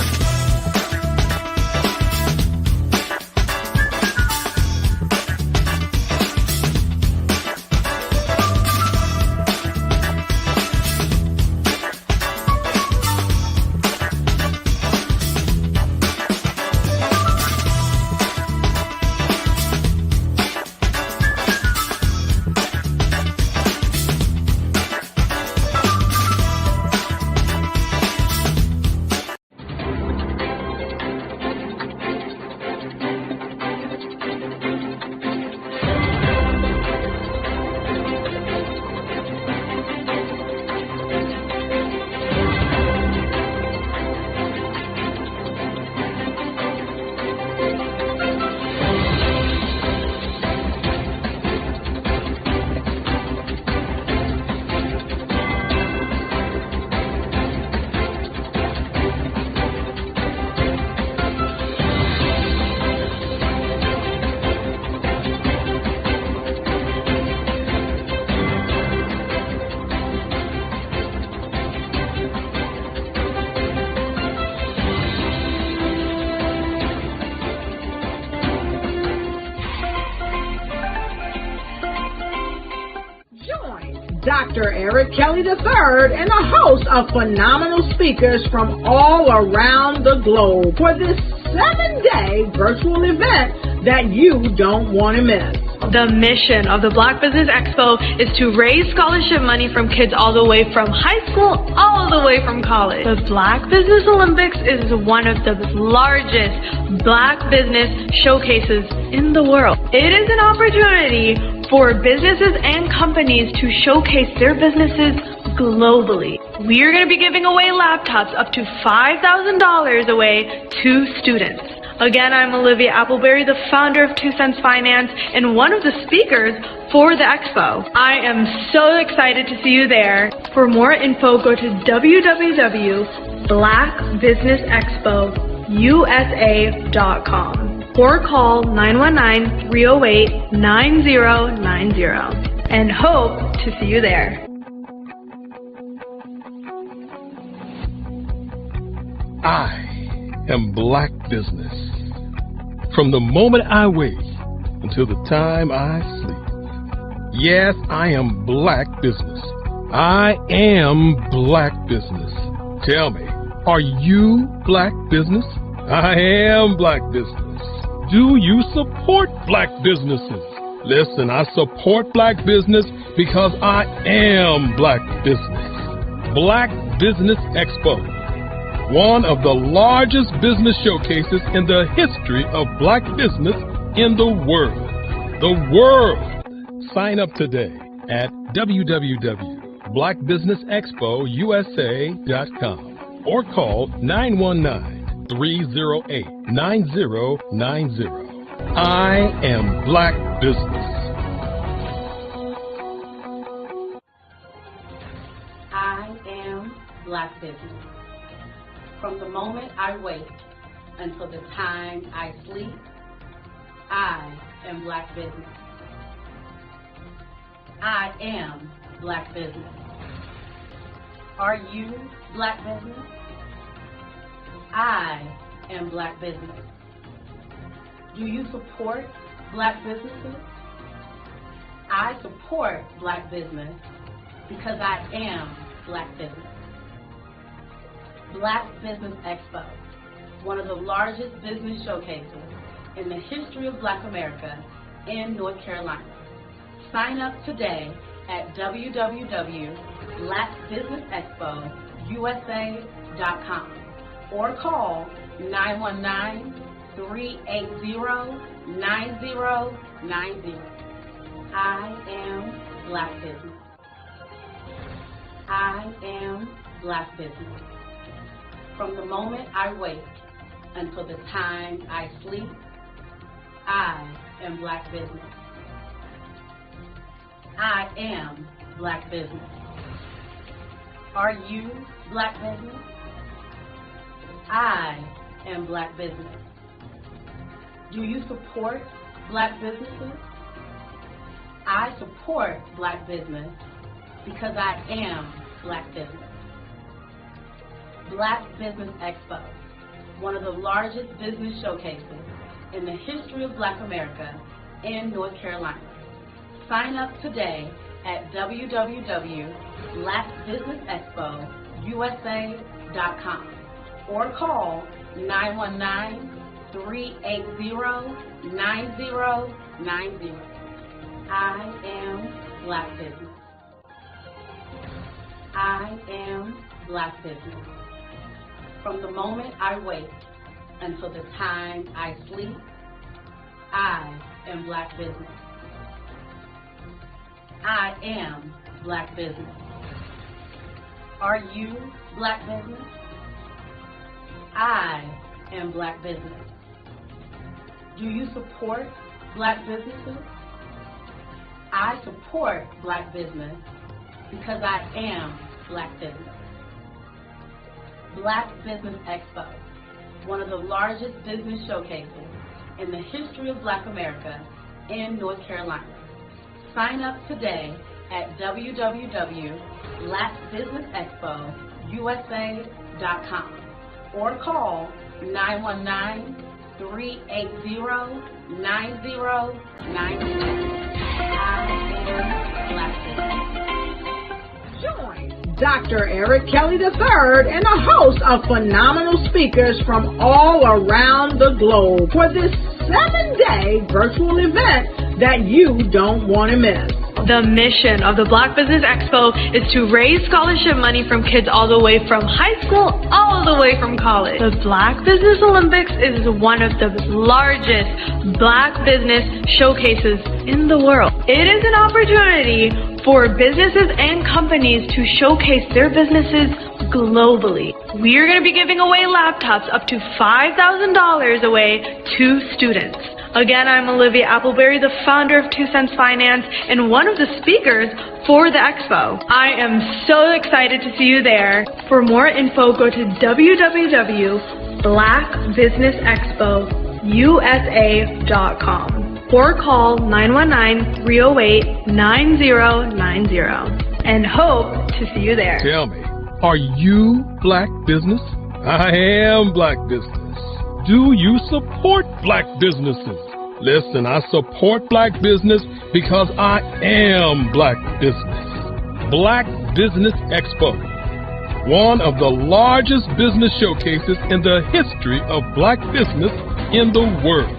Dr. Eric Kelly III and a host of phenomenal speakers from all around the globe for this 7-day virtual event that you don't want to miss. The mission of the Black Business Expo is to raise scholarship money from kids all the way from high school all the way from college. The Black Business Olympics is one of the largest Black business showcases in the world. It is an opportunity for businesses and companies to showcase their businesses globally. We are going to be giving away laptops up to $5,000 away to students. Again, I'm Olivia Appleberry, the founder of 2 Cents Finance and one of the speakers for the expo. I am so excited to see you there. For more info, go to www.blackbusinessexpousa.com or call 919-308-9090 and hope to see you there. I am Black Business. From the moment I wake until the time I sleep. Yes, I am Black Business. I am Black Business. Tell me, are you Black Business? I am Black Business. Do you support Black businesses? Listen, I support Black business because I am Black Business. Black Business Expo, one of the largest business showcases in the history of Black business in the world. The world! Sign up today at www.blackbusinessexpousa.com or call 919-308-9090. I am Black Business. I am Black Business. From the moment I wake until the time I sleep, I am Black Business. I am Black Business. Are you Black Business? I am Black Business. Do you support Black businesses? I support Black business because I am Black Business. Black Business Expo, one of the largest business showcases in the history of Black America in North Carolina. Sign up today at www.blackbusinessexpousa.com or call 919-380-9090. I am Black Business. I am Black Business. From the moment I wake until the time I sleep, I am Black Business. I am Black Business. Are you Black Business? I am Black Business. Do you support Black businesses? I support Black business because I am Black Business. Black Business Expo, one of the largest business showcases in the history of Black America in North Carolina. Sign up today at www.blackbusinessexpousa.com or call 919-380-9090. I am Black Business. I am Black Business. From the moment I wake until the time I sleep, I am Black Business. I am Black Business. Are you Black Business? I am Black Business. Do you support Black businesses? I support Black business because I am Black Business. Black Business Expo, one of the largest business showcases in the history of Black America in North Carolina. Sign up today at www.blackbusinessexpousa.com or call 919-380-9090. I am Black Business. Join Dr. Eric Kelly III and a host of phenomenal speakers from all around the globe for this 7-day virtual event that you don't want to miss. The mission of the Black Business Expo is to raise scholarship money from kids all the way from high school all the way from college. The Black Business Olympics is one of the largest Black business showcases in the world. It is an opportunity for businesses and companies to showcase their businesses globally. We are going to be giving away laptops up to $5,000 away to students. Again, I'm Olivia Appleberry, the founder of 2 Cents Finance and one of the speakers for the expo. I am so excited to see you there. For more info, go to www.blackbusinessexpousa.com or call 919-308-9090 and hope to see you there. Tell me, are you Black business? I am Black business. Do you support Black businesses? Listen, I support Black business because I am Black business. Black Business Expo, one of the largest business showcases in the history of Black business in the world.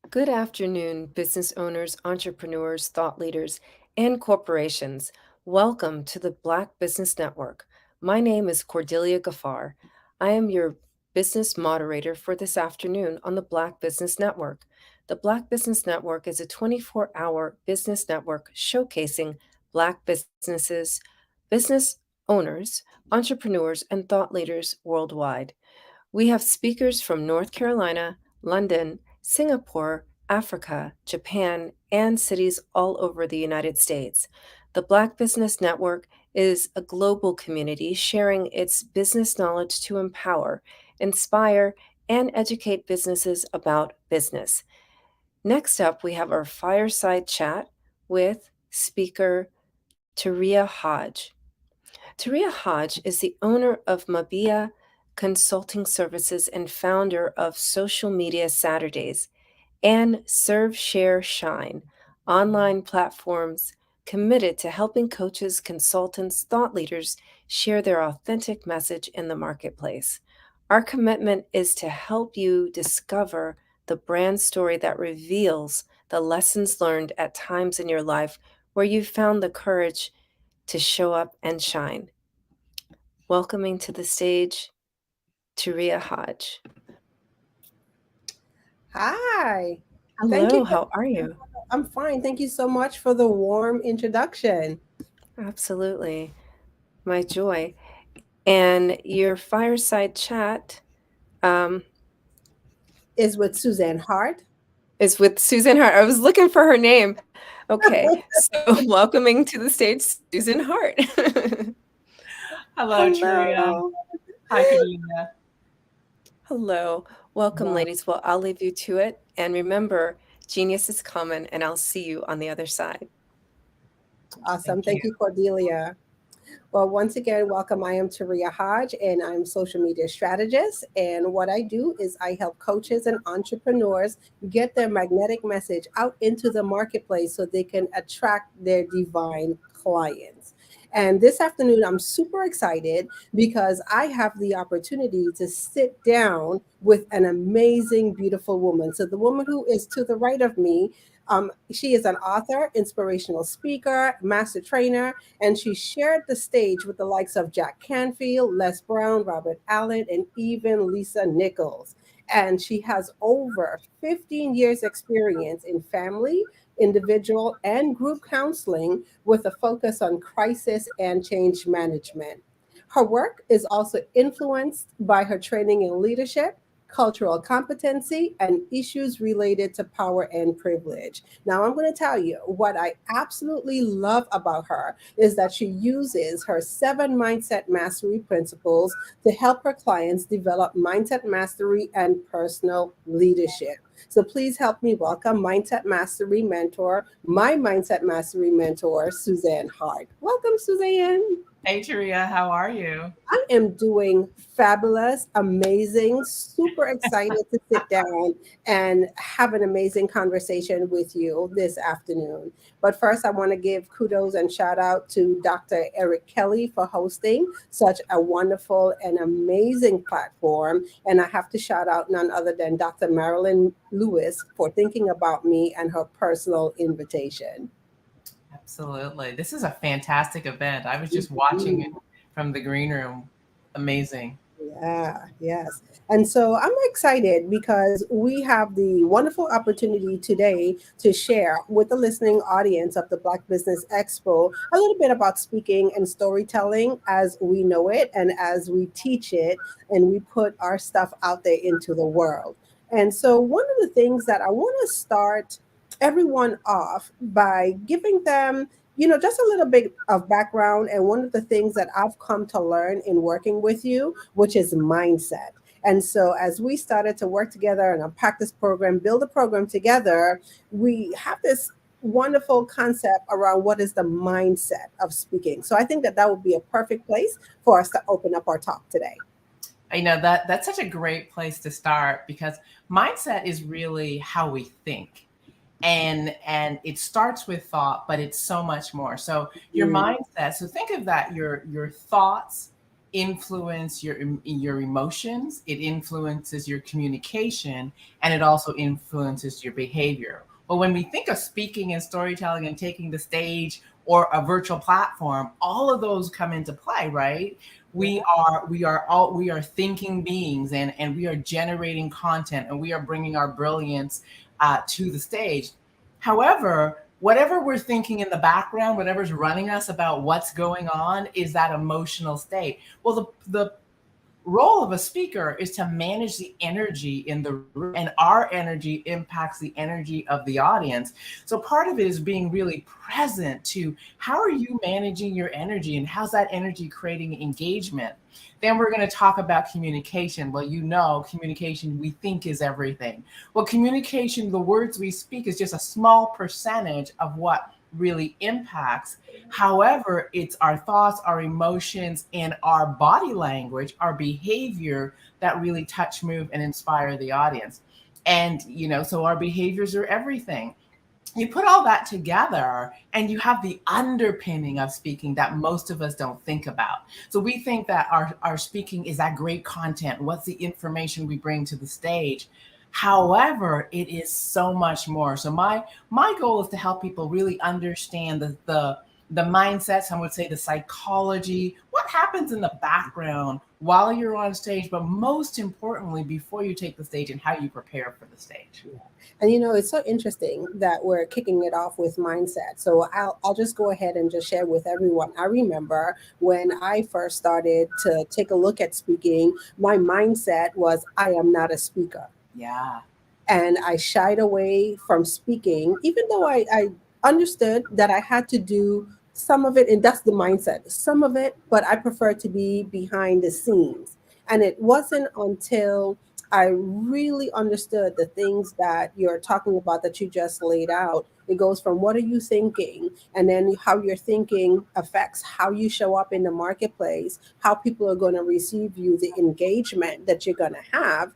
Good afternoon, business owners, entrepreneurs, thought leaders, and corporations. Welcome to the Black Business Network. My name is Cordelia Gaffar. I am your business moderator for this afternoon on the Black Business Network. The Black Business Network is a 24-hour business network showcasing Black businesses, business owners, entrepreneurs, and thought leaders worldwide. We have speakers from North Carolina, London, Singapore, Africa, Japan, and cities all over the United States. The Black Business Network is a global community sharing its business knowledge to empower, inspire, and educate businesses about business. Next up, we have our fireside chat with speaker Taria Hodge. Taria Hodge is the owner of Mabia Consulting Services and founder of Social Media Saturdays and Serve, Share, Shine, online platforms committed to helping coaches, consultants, thought leaders share their authentic message in the marketplace. Our commitment is to help you discover the brand story that reveals the lessons learned at times in your life where you found the courage to show up and shine. Welcoming to the stage, Turia Hodge. Hi. Hello, how are you? I'm fine. Thank you so much for the warm introduction. Absolutely. My joy. And your fireside chat is with Suzanne Hart. Is with Suzanne Hart. I was looking for her name. Okay. So welcoming to the stage, Susan Hart. Hello, Turia. Hi, Cordelia. Hello. Welcome, ladies. Well, I'll leave you to it. And remember, genius is coming, and I'll see you on the other side. Awesome. Thank you, Cordelia. Well, once again, welcome. I am Turia Hodge, and I'm social media strategist. And what I do is I help coaches and entrepreneurs get their magnetic message out into the marketplace so they can attract their divine clients. And this afternoon, I'm super excited because I have the opportunity to sit down with an amazing, beautiful woman. So the woman who is to the right of me, she is an author, inspirational speaker, master trainer, and she shared the stage with the likes of Jack Canfield, Les Brown, Robert Allen, and even Lisa Nichols. And she has over 15 years experience in family, individual, and group counseling with a focus on crisis and change management. Her work is also influenced by her training in leadership, cultural competency, and issues related to power and privilege. Now, I'm going to tell you what I absolutely love about her is that she uses her 7 mindset mastery principles to help her clients develop mindset mastery and personal leadership. So please help me welcome Mindset Mastery Mentor, my Mindset Mastery Mentor, Suzanne Hart. Welcome, Suzanne. Hey, Turia, how are you? I am doing fabulous, amazing, super excited to sit down and have an amazing conversation with you this afternoon. But first, I want to give kudos and shout out to Dr. Eric Kelly for hosting such a wonderful and amazing platform. And I have to shout out none other than Dr. Marilyn Lewis for thinking about me and her personal invitation. Absolutely. This is a fantastic event. I was just watching it from the green room. Amazing. Yeah, yes. And so I'm excited because we have the wonderful opportunity today to share with the listening audience of the Black Business Expo a little bit about speaking and storytelling as we know it and as we teach it and we put our stuff out there into the world. And so one of the things that I want to start everyone off by giving them just a little bit of background. And one of the things that I've come to learn in working with you, which is mindset. And so as we started to work together and unpack this program, build a program together, we have this wonderful concept around what is the mindset of speaking. So I think that would be a perfect place for us to open up our talk today. I know that's such a great place to start because mindset is really how we think. And it starts with thought, but it's so much more. So your mindset, so think of that, your thoughts influence your emotions, it influences your communication, and it also influences your behavior. Well, when we think of speaking and storytelling and taking the stage or a virtual platform, all of those come into play, right? We are thinking beings, and we are generating content, and we are bringing our brilliance to the stage. However, whatever we're thinking in the background, whatever's running us about what's going on is that emotional state. Well, the role of a speaker is to manage the energy in the room, and our energy impacts the energy of the audience. So part of it is being really present to how are you managing your energy and how's that energy creating engagement. Then we're going to talk about communication. Well, communication we think is everything. Well, communication, the words we speak is just a small percentage of what really impacts. However, it's our thoughts, our emotions, and our body language, our behavior that really touch, move, and inspire the audience. And, so our behaviors are everything. you put all that together and you have the underpinning of speaking that most of us don't think about. So we think that our speaking is that great content. What's the information we bring to the stage? However, it is so much more. So my goal is to help people really understand the mindset, some would say the psychology, what happens in the background while you're on stage, but most importantly, before you take the stage and how you prepare for the stage. And it's so interesting that we're kicking it off with mindset. So I'll just go ahead and just share with everyone. I remember when I first started to take a look at speaking, my mindset was I am not a speaker. Yeah. And I shied away from speaking, even though I understood that I had to do some of it, and that's the mindset, some of it, but I prefer to be behind the scenes. And it wasn't until I really understood the things that you're talking about that you just laid out. It goes from what are you thinking, and then how your thinking affects how you show up in the marketplace, how people are going to receive you, the engagement that you're going to have.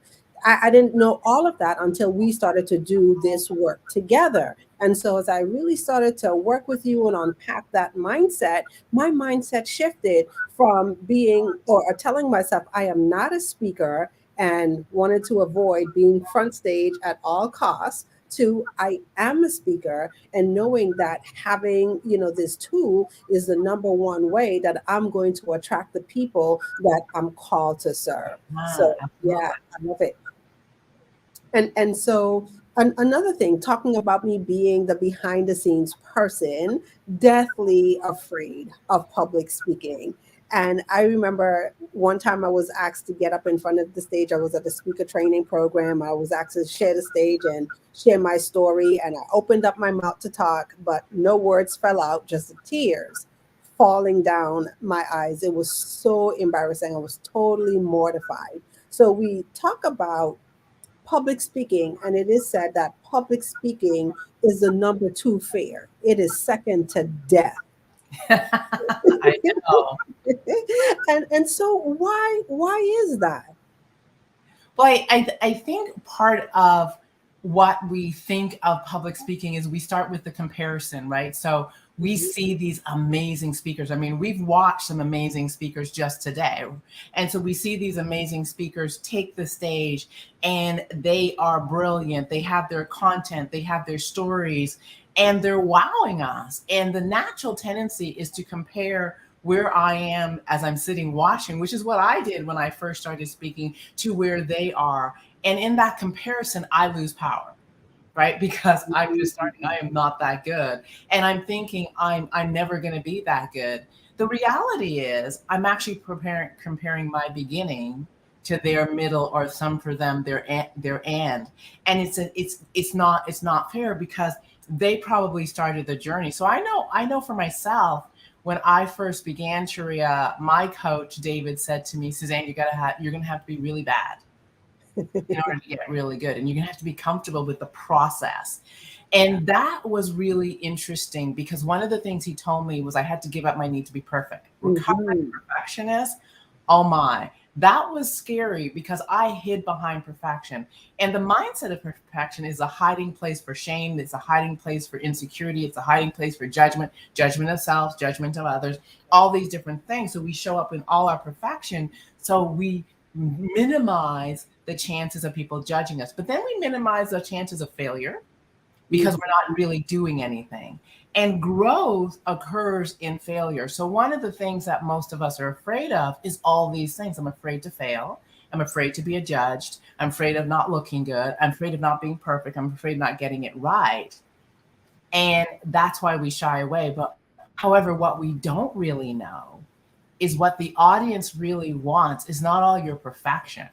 I didn't know all of that until we started to do this work together. And so as I really started to work with you and unpack that mindset, my mindset shifted from being or telling myself I am not a speaker and wanted to avoid being front stage at all costs to I am a speaker, and knowing that having this tool is the number one way that I'm going to attract the people that I'm called to serve. So yeah, I love it. And so another thing, talking about me being the behind the scenes person, deathly afraid of public speaking. And I remember one time I was asked to get up in front of the stage. I was at a speaker training program. I was asked to share the stage and share my story. And I opened up my mouth to talk, but no words fell out, just tears falling down my eyes. It was so embarrassing. I was totally mortified. So we talk about public speaking, and it is said that public speaking is the number 2 fear. It is second to death. I know. and so why is that? Well, I think part of what we think of public speaking is we start with the comparison, right? So we see these amazing speakers. I mean, we've watched some amazing speakers just today. And so we see these amazing speakers take the stage and they are brilliant. They have their content, they have their stories, and they're wowing us. And the natural tendency is to compare where I am as I'm sitting watching, which is what I did when I first started speaking, to where they are. And in that comparison, I lose power, right? Because I'm just starting, I am not that good. And I'm thinking I'm never going to be that good. The reality is I'm actually comparing my beginning to their middle, or some for them, their end. And it's not fair because they probably started the journey. So I know for myself, when I first began Sharia, my coach David said to me, Suzanne, you're gonna have to be really bad in order to get really good, and you're gonna have to be comfortable with the process. And that was really interesting because one of the things he told me was I had to give up my need to be perfect. Recovering perfectionist, oh my, that was scary because I hid behind perfection. And the mindset of perfection is a hiding place for shame. It's a hiding place for insecurity. It's a hiding place for judgment of self, judgment of others, all these different things. So we show up in all our perfection. So we minimize the chances of people judging us, but then we minimize the chances of failure because we're not really doing anything. And growth occurs in failure. So one of the things that most of us are afraid of is all these things. I'm afraid to fail. I'm afraid to be judged. I'm afraid of not looking good. I'm afraid of not being perfect. I'm afraid of not getting it right. And that's why we shy away. But however, what we don't really know is what the audience really wants is not all your perfection.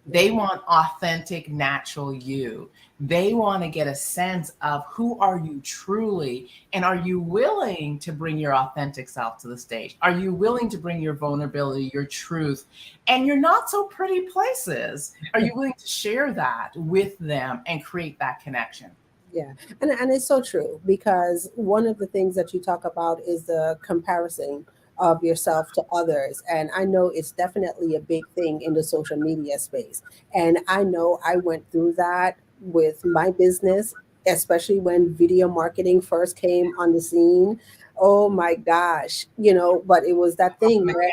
They want authentic, natural you. They want to get a sense of who are you truly, and are you willing to bring your authentic self to the stage? Are you willing to bring your vulnerability, your truth, and your not so pretty places? Are you willing to share that with them and create that connection? Yeah, and it's so true because one of the things that you talk about is the comparison of yourself to others. And I know it's definitely a big thing in the social media space. And I know I went through that with my business especially when video marketing first came on the scene. Oh my gosh, but it was that thing where,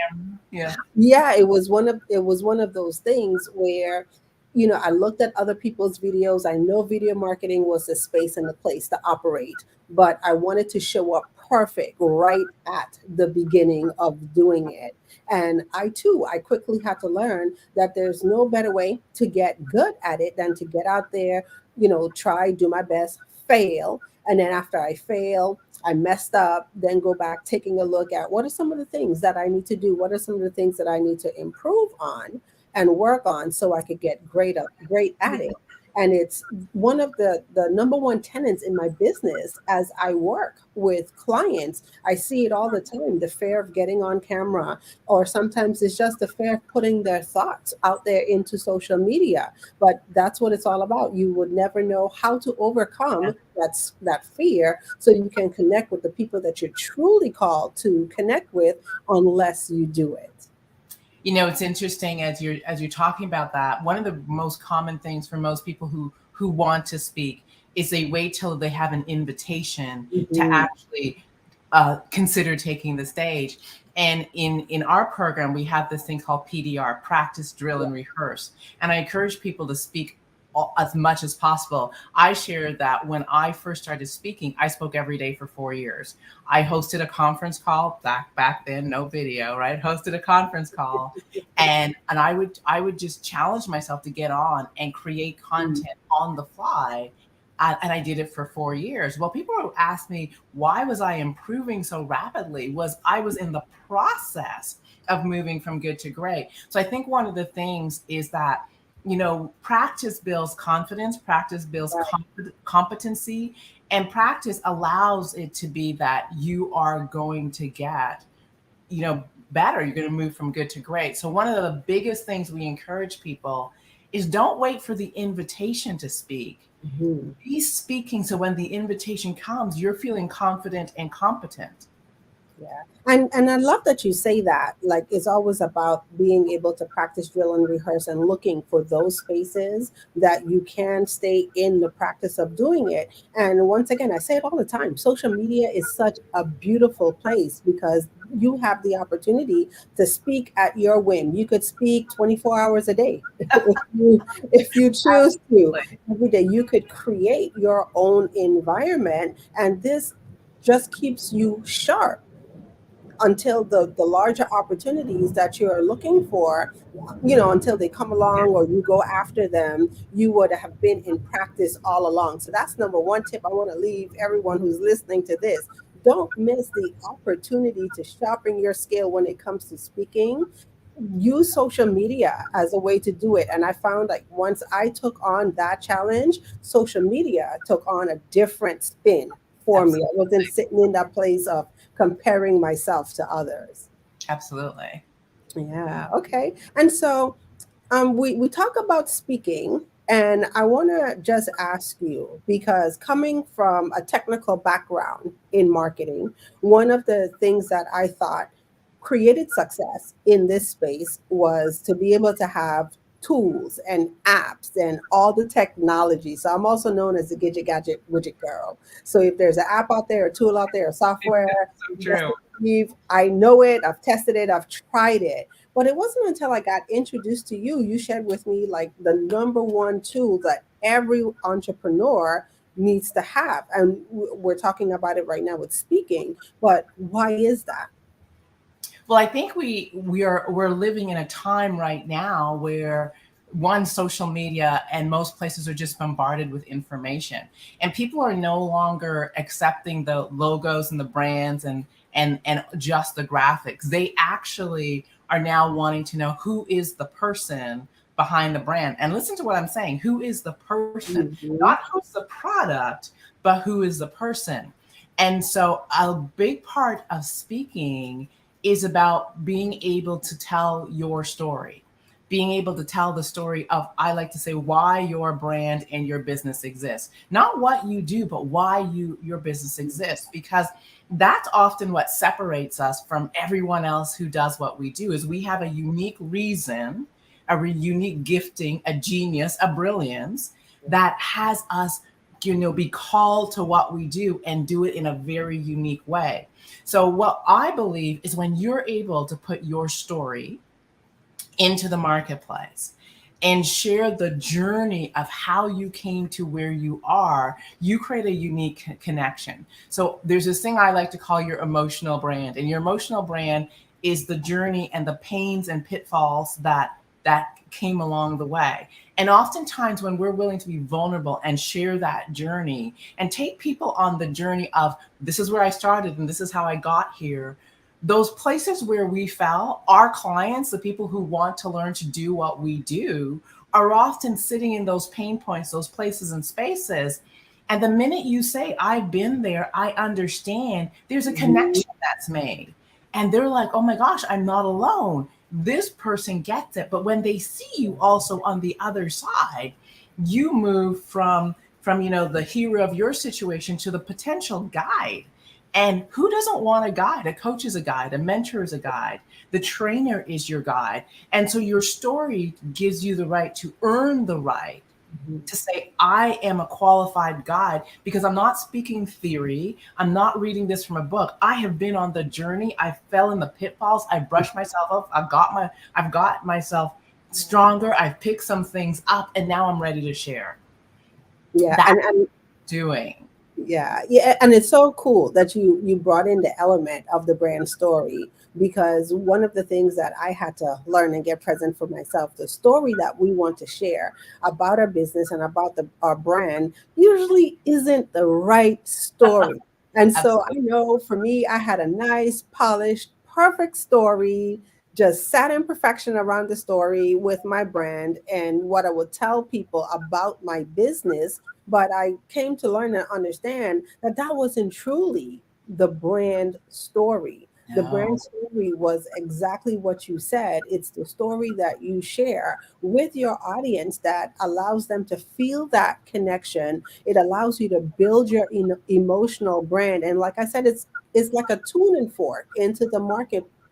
Yeah. yeah, it was one of those things where, I looked at other people's videos. I know video marketing was the space and the place to operate, but I wanted to show up perfect right at the beginning of doing it. And I quickly had to learn that there's no better way to get good at it than to get out there, try, do my best, fail. And then after I fail, I messed up, then go back, taking a look at what are some of the things that I need to do? What are some of the things that I need to improve on and work on so I could get great at it? And it's one of the number one tenets in my business as I work with clients. I see it all the time, the fear of getting on camera, or sometimes it's just the fear of putting their thoughts out there into social media. But that's what it's all about. You would never know how to overcome that fear so you can connect with the people that you're truly called to connect with unless you do it. It's interesting as you're talking about that. One of the most common things for most people who want to speak is they wait till they have an invitation to actually consider taking the stage. And in our program, we have this thing called PDR, practice, drill, and rehearse. And I encourage people to speak as much as possible. I shared that when I first started speaking, I spoke every day for 4 years. I hosted a conference call back then, no video, right? Hosted a conference call, and I would just challenge myself to get on and create content on the fly. And I did it for 4 years. Well, people would ask me, why was I improving so rapidly? I was in the process of moving from good to great. So I think one of the things is that, practice builds confidence, practice builds competency, and practice allows it to be that you are going to get, better. You're going to move from good to great. So one of the biggest things we encourage people is don't wait for the invitation to speak. Be speaking so when the invitation comes, you're feeling confident and competent. Yeah. And I love that you say that. Like, it's always about being able to practice, drill, and rehearse and looking for those spaces that you can stay in the practice of doing it. And once again, I say it all the time, social media is such a beautiful place because you have the opportunity to speak at your whim. You could speak 24 hours a day if you choose to. Every day you could create your own environment, and this just keeps you sharp until the larger opportunities that you're looking for, until they come along or you go after them, you would have been in practice all along. So that's number one tip I want to leave everyone who's listening to this. Don't miss the opportunity to sharpen your skill when it comes to speaking. Use social media as a way to do it. And I found like once I took on that challenge, social media took on a different spin for me. I wasn't sitting in that place of comparing myself to others. Absolutely. Yeah. Okay. And so we talk about speaking, and I want to just ask you, because coming from a technical background in marketing, one of the things that I thought created success in this space was to be able to have tools and apps and all the technology. So I'm also known as the gadget widget girl. So if there's an app out there, a tool out there, a software, I know it, I've tested it, I've tried it. But it wasn't until I got introduced to you, you shared with me like the number one tool that every entrepreneur needs to have. And we're talking about it right now with speaking, but why is that? Well, I think we're living in a time right now where social media and most places are just bombarded with information, and people are no longer accepting the logos and the brands and just the graphics. They actually are now wanting to know who is the person behind the brand. And listen to what I'm saying. Who is the person? Not who's the product, but who is the person. And so a big part of speaking is about being able to tell your story, being able to tell the story of, I like to say, why your brand and your business exists. Not what you do, but why your business exists, because that's often what separates us from everyone else who does what we do, is we have a unique reason, a unique gifting, a genius, a brilliance that has us be called to what we do and do it in a very unique way. So what I believe is when you're able to put your story into the marketplace and share the journey of how you came to where you are, you create a unique connection. So there's this thing I like to call your emotional brand, and your emotional brand is the journey and the pains and pitfalls that came along the way. And oftentimes when we're willing to be vulnerable and share that journey and take people on the journey of this is where I started and this is how I got here, those places where we fell, our clients, the people who want to learn to do what we do, are often sitting in those pain points, those places and spaces. And the minute you say, I've been there, I understand, there's a connection that's made. And they're like, oh my gosh, I'm not alone. This person gets it. But when they see you also on the other side, you move from the hero of your situation to the potential guide. And who doesn't want a guide? A coach is a guide, a mentor is a guide, the trainer is your guide. And so your story gives you the right to earn the right to say, I am a qualified guide, because I'm not speaking theory. I'm not reading this from a book. I have been on the journey. I fell in the pitfalls. I brushed myself up. I've got myself stronger. I've picked some things up, and now I'm ready to share. Yeah. That's And doing. Yeah, and it's so cool that you brought in the element of the brand story, because one of the things that I had to learn and get present for myself, the story that we want to share about our business and about our brand usually isn't the right story. And so I know for me, I had a nice, polished, perfect story, just sat in perfection around the story with my brand and what I would tell people about my business. But I came to learn and understand that that wasn't truly the brand story. The brand story was exactly what you said. It's the story that you share with your audience that allows them to feel that connection. It allows you to build your emotional brand. And like I said, it's like a tuning fork into the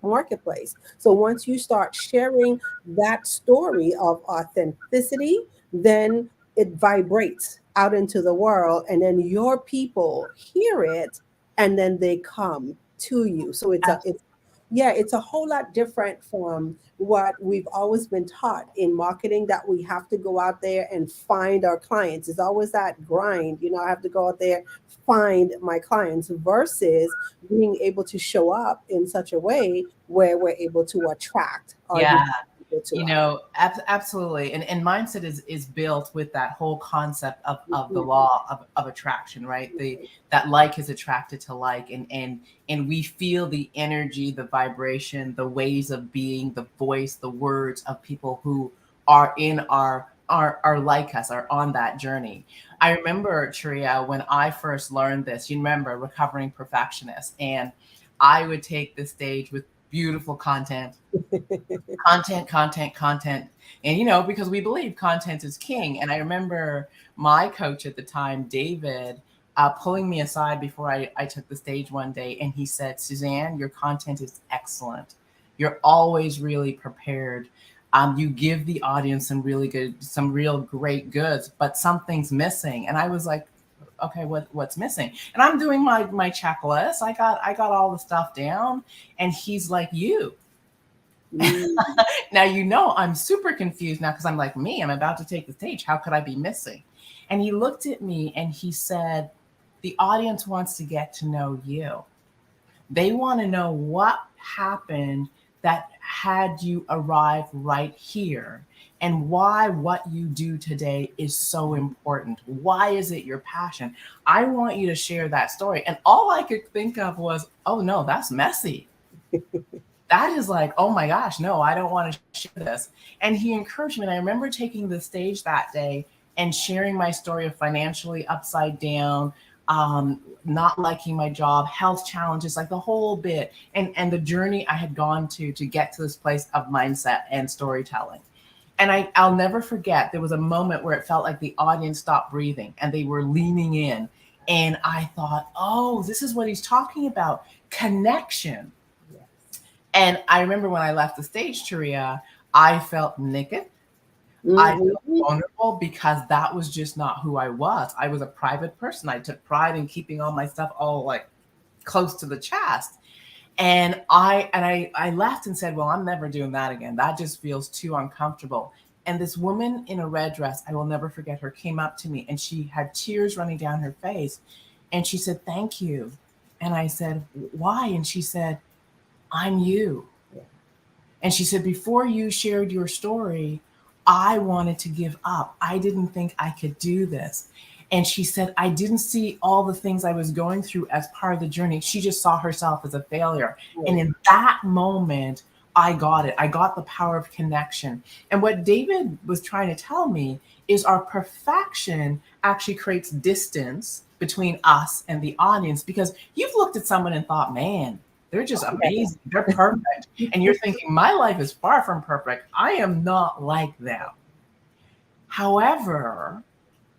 marketplace. So once you start sharing that story of authenticity, then it vibrates out into the world, and then your people hear it, and then they come to you. So it's a whole lot different from what we've always been taught in marketing, that we have to go out there and find our clients. It's always that grind, I have to go out there, find my clients, versus being able to show up in such a way where we're able to attract our absolutely. And mindset is built with that whole concept of the law of attraction, right? That like is attracted to like, and we feel the energy, the vibration, the ways of being, the voice, the words of people who are in are like us, are on that journey. I remember, Tria, when I first learned this, you remember, recovering perfectionist, and I would take the stage with beautiful content. And because we believe content is king. And I remember my coach at the time, David, pulling me aside before I took the stage one day, and he said, Suzanne, your content is excellent. You're always really prepared. You give the audience some real great goods, but something's missing. And I was like, okay, what's missing? And I'm doing my checklist. I got all the stuff down, and he's like, you. Now, I'm super confused now, because I'm like, I'm about to take the stage. How could I be missing? And he looked at me and he said, the audience wants to get to know you. They want to know what happened that had you arrive right here, and why what you do today is so important. Why is it your passion? I want you to share that story. And all I could think of was, oh no, that's messy. That is like, oh my gosh, no, I don't want to share this. And he encouraged me. And I remember taking the stage that day and sharing my story of financially upside down, not liking my job, health challenges, like the whole bit, and the journey I had gone to get to this place of mindset and storytelling. And I'll never forget, there was a moment where it felt like the audience stopped breathing and they were leaning in. And I thought, oh, this is what he's talking about, connection. And I remember when I left the stage, Taria, I felt naked. I felt vulnerable because that was just not who I was. I was a private person. I took pride in keeping all my stuff all like close to the chest. And I left and said, well, I'm never doing that again. That just feels too uncomfortable. And this woman in a red dress, I will never forget her, came up to me and she had tears running down her face. And she said, thank you. And I said, why? And she said, I'm you. And she said, before you shared your story, I wanted to give up. I didn't think I could do this. And she said, I didn't see all the things I was going through as part of the journey. She just saw herself as a failure. And in that moment, I got it. I got the power of connection. And what David was trying to tell me is our perfection actually creates distance between us and the audience, because you've looked at someone and thought, man, they're just amazing. They're perfect. And you're thinking, my life is far from perfect. I am not like them. However,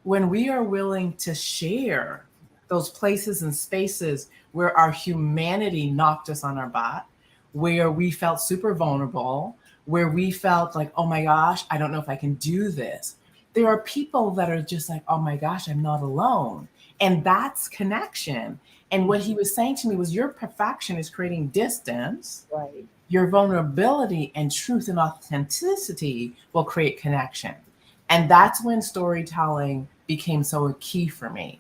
when we are willing to share those places and spaces where our humanity knocked us on our butt, where we felt super vulnerable, where we felt like, oh my gosh, I don't know if I can do this. There are people that are just like, oh my gosh, I'm not alone. And that's connection. And what he was saying to me was, your perfection is creating distance. Right. Your vulnerability and truth and authenticity will create connection. And that's when storytelling became so key for me.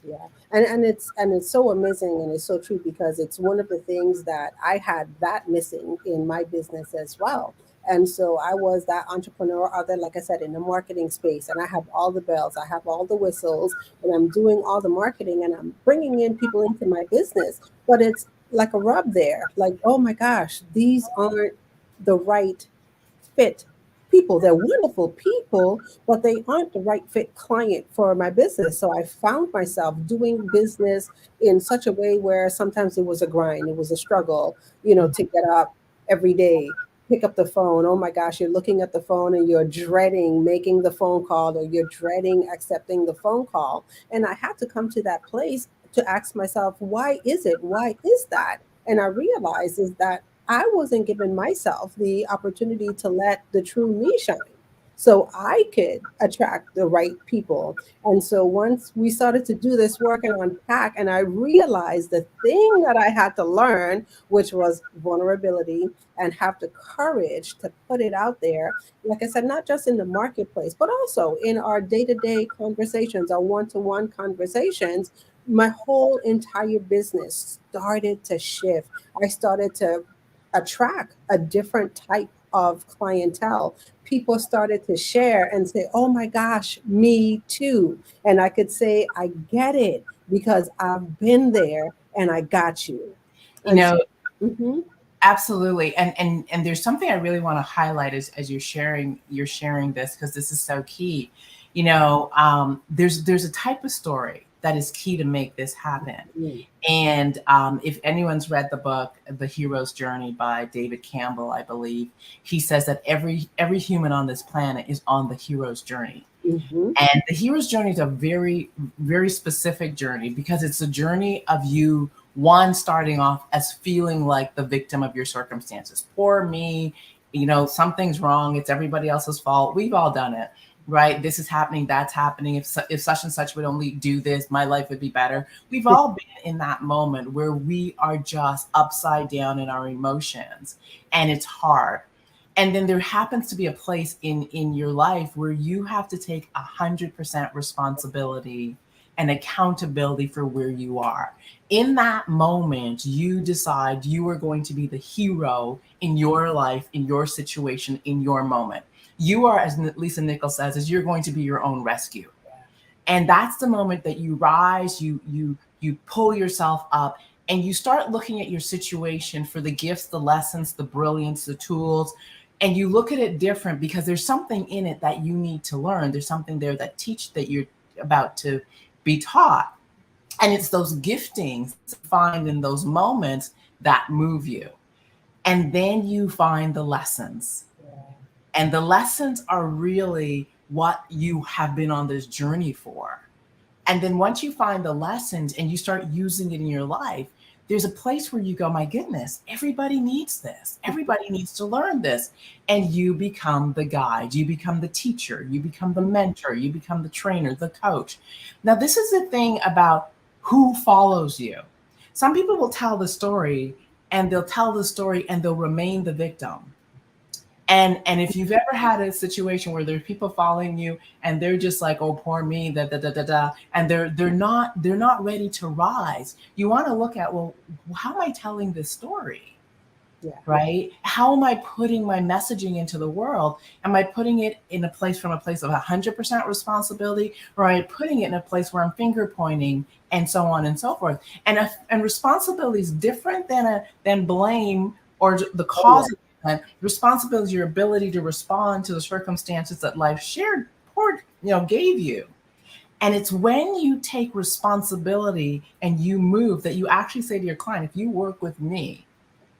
Yeah. And it's so amazing and it's so true, because it's one of the things that I had that missing in my business as well. And so I was that entrepreneur out there, like I said, in the marketing space, and I have all the bells, I have all the whistles, and I'm doing all the marketing and I'm bringing in people into my business. But it's like a rub there, like, oh my gosh, these aren't the right fit people. They're wonderful people, but they aren't the right fit client for my business. So I found myself doing business in such a way where sometimes it was a grind, it was a struggle, to get up every day, pick up the phone. Oh my gosh, you're looking at the phone and you're dreading making the phone call, or you're dreading accepting the phone call. And I had to come to that place to ask myself, why is it? Why is that? And I realized is that I wasn't giving myself the opportunity to let the true me shine, so I could attract the right people. And so once we started to do this work and unpack, and I realized the thing that I had to learn, which was vulnerability, and have the courage to put it out there, like I said, not just in the marketplace, but also in our day-to-day conversations, our one-to-one conversations. My whole entire business started to shift. I started to attract a different type of clientele. People started to share and say, oh my gosh, me too. And I could say, I get it, because I've been there and I got you. Absolutely. And there's something I really want to highlight as you're sharing this, because this is so key. There's a type of story that is key to make this happen. And if anyone's read the book, The Hero's Journey by David Campbell, I believe, he says that every human on this planet is on the hero's journey. And the hero's journey is a very, very specific journey, because it's a journey of you, one, starting off as feeling like the victim of your circumstances. Poor me, something's wrong. It's everybody else's fault. We've all done it. Right? This is happening, that's happening. If such and such would only do this, my life would be better. We've all been in that moment where we are just upside down in our emotions, and it's hard. And then there happens to be a place in your life where you have to take 100% responsibility and accountability for where you are. In that moment, you decide you are going to be the hero in your life, in your situation, in your moment. You are, as Lisa Nichols says, is you're going to be your own rescue. And that's the moment that you rise, you pull yourself up, and you start looking at your situation for the gifts, the lessons, the brilliance, the tools, and you look at it different, because there's something in it that you need to learn. There's something there that you're about to be taught. And it's those giftings you find in those moments that move you. And then you find the lessons. And the lessons are really what you have been on this journey for. And then once you find the lessons and you start using it in your life, there's a place where you go, my goodness, everybody needs this. Everybody needs to learn this. And you become the guide, you become the teacher, you become the mentor, you become the trainer, the coach. Now, this is the thing about who follows you. Some people will tell the story and they'll remain the victim. And if you've ever had a situation where there's people following you and they're just like, oh, poor me, da da da da da, and they're not ready to rise, you want to look at, well, how am I telling this story? Yeah. Right? How am I putting my messaging into the world? Am I putting it in a place from a place of 100% responsibility, or am I putting it in a place where I'm finger pointing and so on and so forth? And responsibility is different than blame or the cause of event. Responsibility is your ability to respond to the circumstances that life gave you. And it's when you take responsibility and you move that you actually say to your client, if you work with me,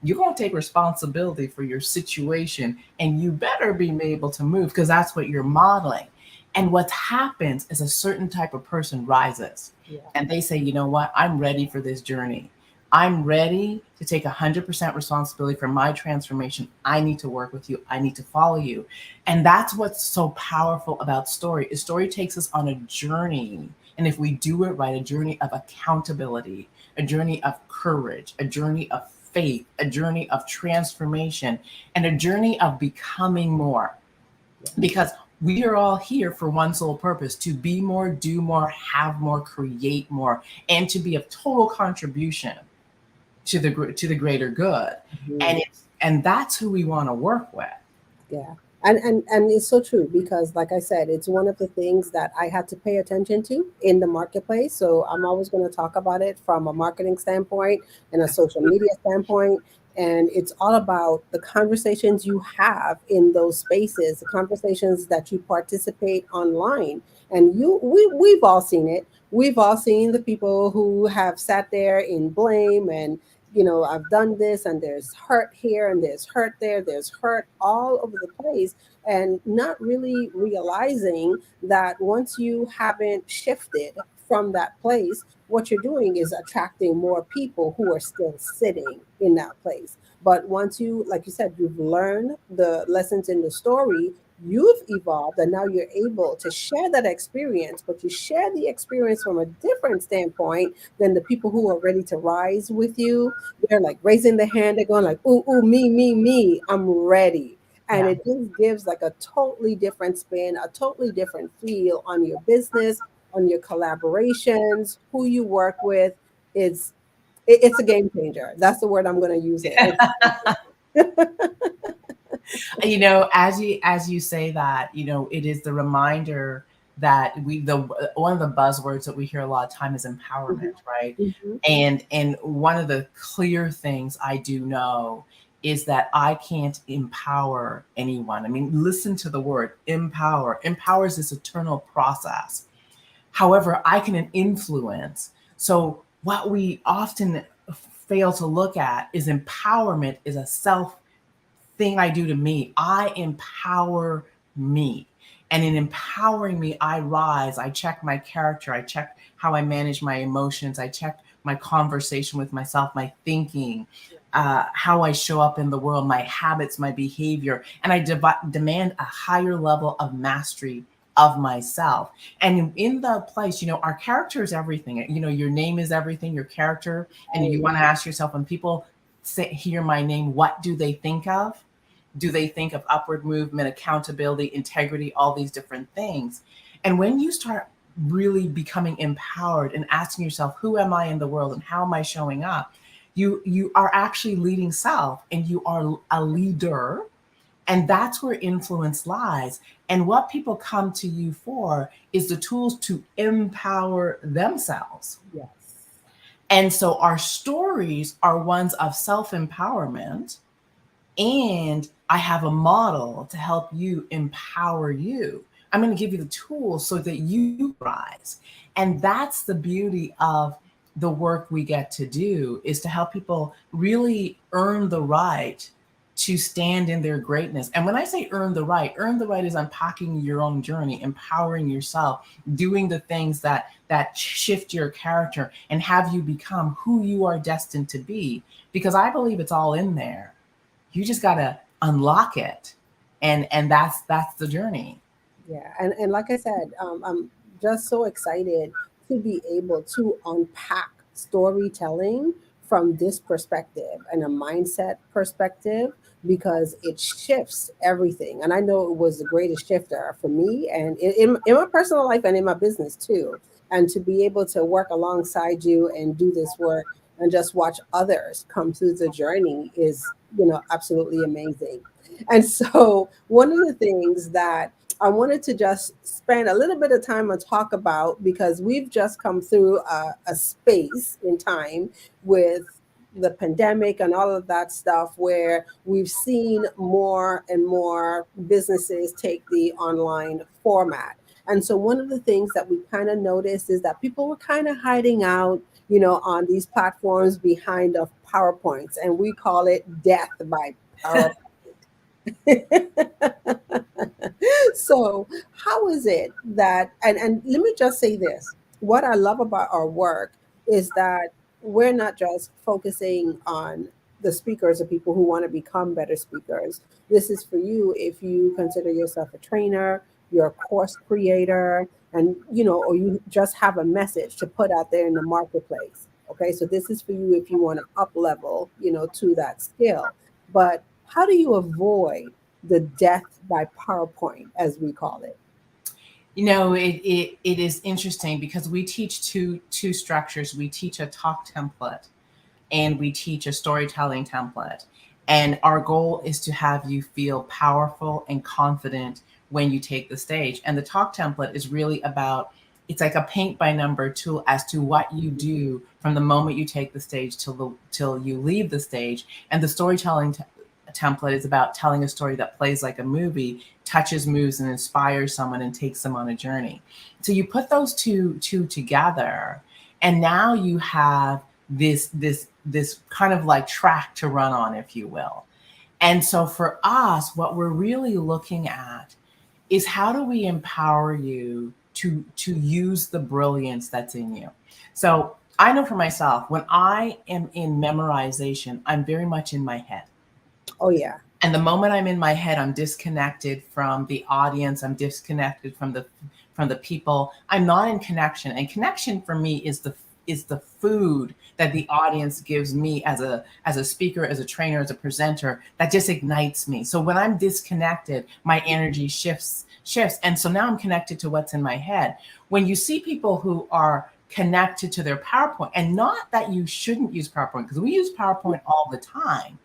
you're going to take responsibility for your situation and you better be able to move, because that's what you're modeling. And what happens is a certain type of person rises and they say, you know what, I'm ready for this journey. I'm ready to take 100% responsibility for my transformation. I need to work with you. I need to follow you. And that's what's so powerful about story. Is story takes us on a journey. And if we do it right, a journey of accountability, a journey of courage, a journey of faith, a journey of transformation, and a journey of becoming more. Because we are all here for one sole purpose: to be more, do more, have more, create more, and to be of total contribution to the greater good. And that's who we want to work with. Yeah. And it's so true, because like I said, it's one of the things that I had to pay attention to in the marketplace. So I'm always going to talk about it from a marketing standpoint and a social media standpoint. And it's all about the conversations you have in those spaces, the conversations that you participate online. And we've all seen it. We've all seen the people who have sat there in blame and, I've done this and there's hurt here and there's hurt there, there's hurt all over the place, and not really realizing that once you haven't shifted from that place, what you're doing is attracting more people who are still sitting in that place. But once you, like you said, you've learned the lessons in the story, you've evolved, and now you're able to share that experience, but you share the experience from a different standpoint than the people who are ready to rise with you. They're like raising their hand, they're going like, ooh, me, I'm ready. And it just gives like a totally different spin, a totally different feel on your business, on your collaborations, who you work with. It's a game changer. That's the word I'm going to use it. As you say that, it is the reminder that one of the buzzwords that we hear a lot of time is empowerment, right? And one of the clear things I do know is that I can't empower anyone. I mean, listen to the word empower. Empower is this eternal process. However, I can influence. So what we often fail to look at is empowerment is a self thing I do to me. I empower me. And in empowering me, I rise. I check my character. I check how I manage my emotions. I check my conversation with myself, my thinking, how I show up in the world, my habits, my behavior. And I demand a higher level of mastery of myself. And in the place, our character is everything. Your name is everything, your character. And you want to ask yourself, when people hear my name, what do they think of? Do they think of upward movement, accountability, integrity, all these different things? And when you start really becoming empowered and asking yourself, who am I in the world and how am I showing up? You are actually leading self, and you are a leader. And that's where influence lies. And what people come to you for is the tools to empower themselves. Yes. And so our stories are ones of self-empowerment. And I have a model to help you empower you. I'm going to give you the tools so that you rise. And that's the beauty of the work we get to do, is to help people really earn the right to stand in their greatness. And when I say earn the right is unpacking your own journey, empowering yourself, doing the things that shift your character and have you become who you are destined to be. Because I believe it's all in there. You just got to unlock it. And that's the journey. Yeah. And like I said, I'm just so excited to be able to unpack storytelling from this perspective and a mindset perspective, because it shifts everything. And I know it was the greatest shifter for me and in my personal life and in my business too. And to be able to work alongside you and do this work and just watch others come through the journey is, absolutely amazing. And so one of the things that I wanted to just spend a little bit of time and talk about, because we've just come through a space in time with the pandemic and all of that stuff, where we've seen more and more businesses take the online format. And so one of the things that we kind of noticed is that people were kind of hiding out, on these platforms behind of PowerPoints, and we call it death by PowerPoint. So how is it that, and let me just say this, what I love about our work is that we're not just focusing on the speakers or people who want to become better speakers. This is for you if you consider yourself a trainer, you're a course creator, and or you just have a message to put out there in the marketplace. Okay, so this is for you if you want to up level, to that skill. But how do you avoid the death by PowerPoint, as we call it? It is interesting because we teach two structures. We teach a talk template and we teach a storytelling template. And our goal is to have you feel powerful and confident when you take the stage. And the talk template is really about, it's like a paint by number tool as to what you do from the moment you take the stage till you leave the stage. And the storytelling template is about telling a story that plays like a movie, touches, moves, and inspires someone and takes them on a journey. So you put those two together, and now you have this kind of like track to run on, if you will. And so for us, what we're really looking at is how do we empower you to use the brilliance that's in you. So I know for myself, when I am in memorization, I'm very much in my head. Oh, yeah. And the moment I'm in my head, I'm disconnected from the audience. I'm disconnected from the people. I'm not in connection. And connection for me is the food that the audience gives me as a speaker, as a trainer, as a presenter, that just ignites me. So when I'm disconnected, my energy shifts. And so now I'm connected to what's in my head. When you see people who are connected to their PowerPoint, and not that you shouldn't use PowerPoint, because we use PowerPoint all the time,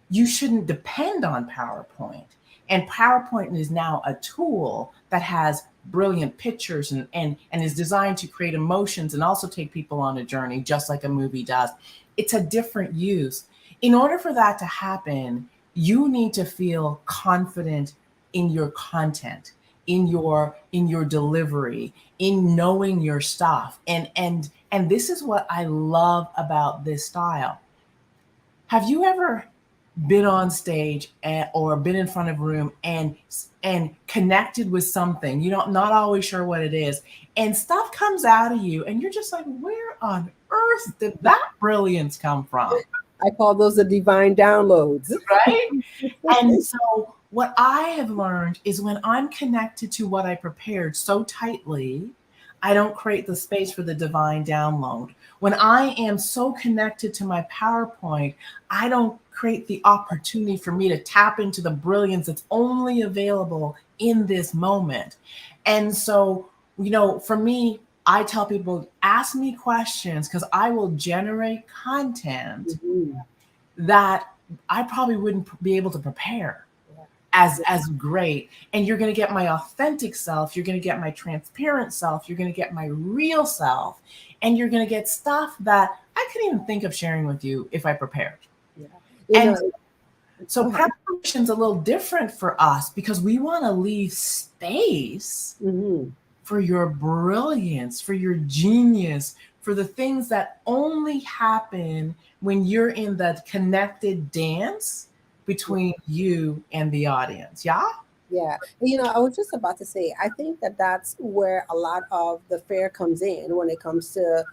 you shouldn't depend on PowerPoint. And PowerPoint is now a tool that has brilliant pictures and is designed to create emotions and also take people on a journey, just like a movie does. It's a different use. In order for that to happen, you need to feel confident in your content, in your delivery, in knowing your stuff. And this is what I love about this style. Have you ever been on stage or been in front of a room and connected with something, not always sure what it is, and stuff comes out of you and you're just like, where on earth did that brilliance come from? I call those the divine downloads. Right? And so what I have learned is when I'm connected to what I prepared so tightly, I don't create the space for the divine download. When I am so connected to my PowerPoint, I don't create the opportunity for me to tap into the brilliance that's only available in this moment. And so, for me, I tell people, ask me questions, because I will generate content that I probably wouldn't be able to prepare as great. And you're going to get my authentic self. You're going to get my transparent self. You're going to get my real self. And you're going to get stuff that I couldn't even think of sharing with you if I prepared. And so preparation's a little different for us because we want to leave space for your brilliance, for your genius, for the things that only happen when you're in that connected dance between you and the audience. Yeah? Yeah. I was just about to say, I think that that's where a lot of the fear comes in when it comes to,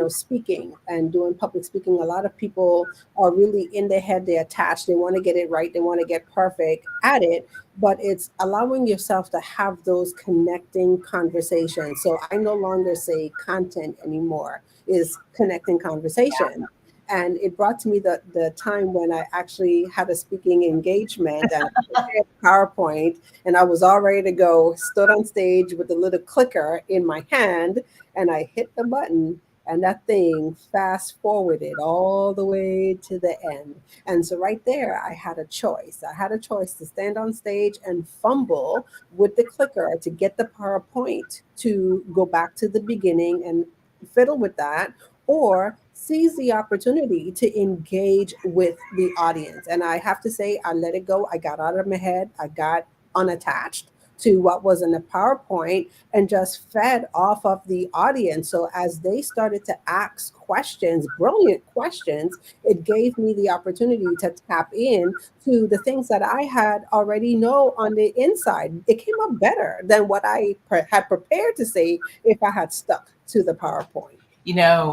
speaking and doing public speaking. A lot of people are really in their head, they're attached, they want to get it right, they want to get perfect at it, but it's allowing yourself to have those connecting conversations. So I no longer say content anymore, is connecting conversation. And it brought to me the time when I actually had a speaking engagement and I prepared PowerPoint and I was all ready to go, stood on stage with the little clicker in my hand, and I hit the button and that thing fast forwarded all the way to the end. And so right there, I had a choice. I had a choice to stand on stage and fumble with the clicker to get the PowerPoint to go back to the beginning and fiddle with that, or seize the opportunity to engage with the audience. And I have to say, I let it go. I got out of my head. I got unattached to what was in the PowerPoint and just fed off of the audience. So as they started to ask questions, brilliant questions, it gave me the opportunity to tap in to the things that I had already know on the inside. It came up better than what I had prepared to say if I had stuck to the PowerPoint.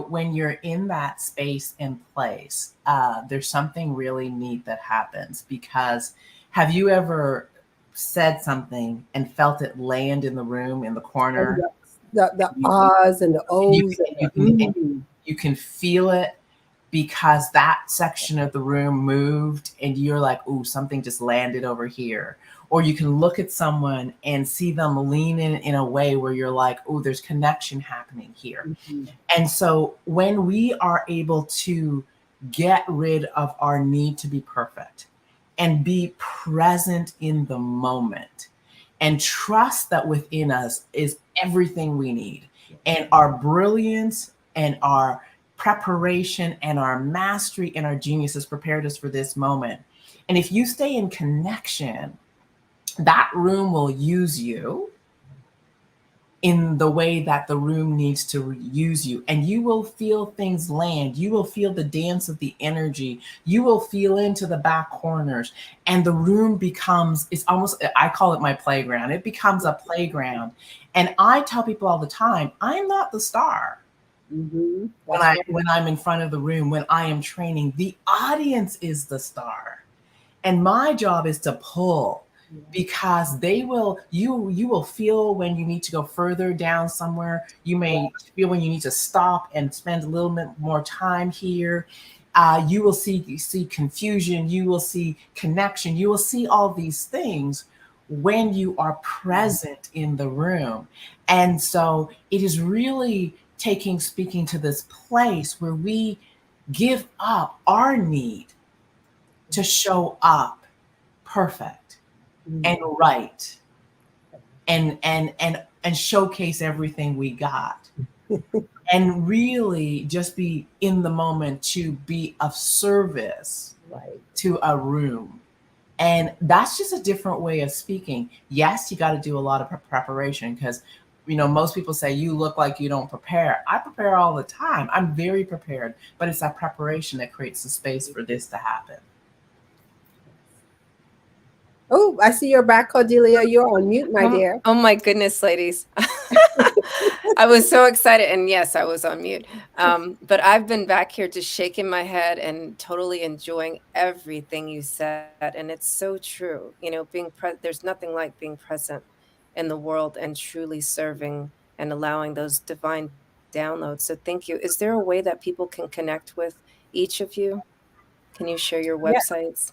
When you're in that space and place, there's something really neat that happens, because have you ever said something and felt it land in the room in the corner? The ahs and the ohs. You can feel it because that section of the room moved and you're like, ooh, something just landed over here. Or you can look at someone and see them lean in a way where you're like, oh, there's connection happening here. And so when we are able to get rid of our need to be perfect and be present in the moment and trust that within us is everything we need, and our brilliance and our preparation and our mastery and our genius has prepared us for this moment. And if you stay in connection, that room will use you in the way that the room needs to use you. And you will feel things land. You will feel the dance of the energy. You will feel into the back corners. And the room becomes, it's almost, I call it my playground. It becomes a playground. And I tell people all the time, I'm not the star. When I'm in front of the room, when I am training, the audience is the star. And my job is to pull, because you will feel when you need to go further down somewhere. You may feel when you need to stop and spend a little bit more time here. You will see confusion. You will see connection. You will see all these things when you are present in the room. And so it is really speaking to this place where we give up our need to show up perfect and right and showcase everything we got and really just be in the moment to be of service to a room. And that's just a different way of speaking. Yes, you got to do a lot of preparation, because most people say you look like you don't prepare. I prepare all the time. I'm very prepared, but it's that preparation that creates the space for this to happen. Oh, I see you're back, Cordelia. You're on mute, my dear. Oh my goodness, ladies. I was so excited. And yes, I was on mute. But I've been back here just shaking my head and totally enjoying everything you said. And it's so true. There's nothing like being present in the world and truly serving and allowing those divine downloads. So thank you. Is there a way that people can connect with each of you? Can you share your websites?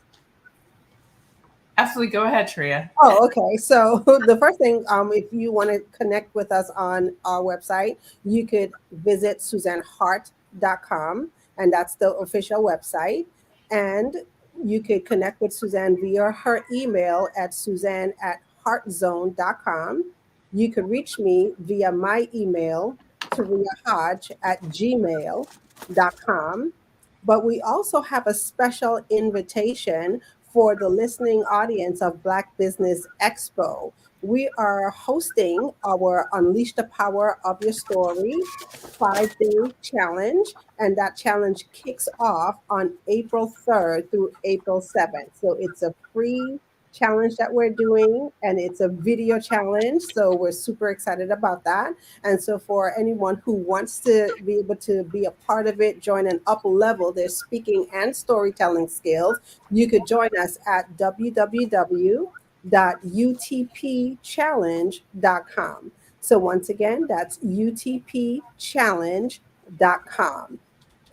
Absolutely. Go ahead, Tria. Oh, okay. So the first thing, if you want to connect with us on our website, you could visit SuzanneHart.com, and that's the official website. And you could connect with Suzanne via her email at Suzanne@heartzone.com. You could reach me via my email, TariaHodge@gmail.com. But we also have a special invitation for the listening audience of Black Business Expo, we are hosting our Unleash the Power of Your Story 5-day challenge. And that challenge kicks off on April 3rd through April 7th. So it's a free challenge that we're doing, and it's a video challenge. So we're super excited about that. And so for anyone who wants to be able to be a part of it, join and up level their speaking and storytelling skills, you could join us at www.utpchallenge.com. So once again, that's utpchallenge.com.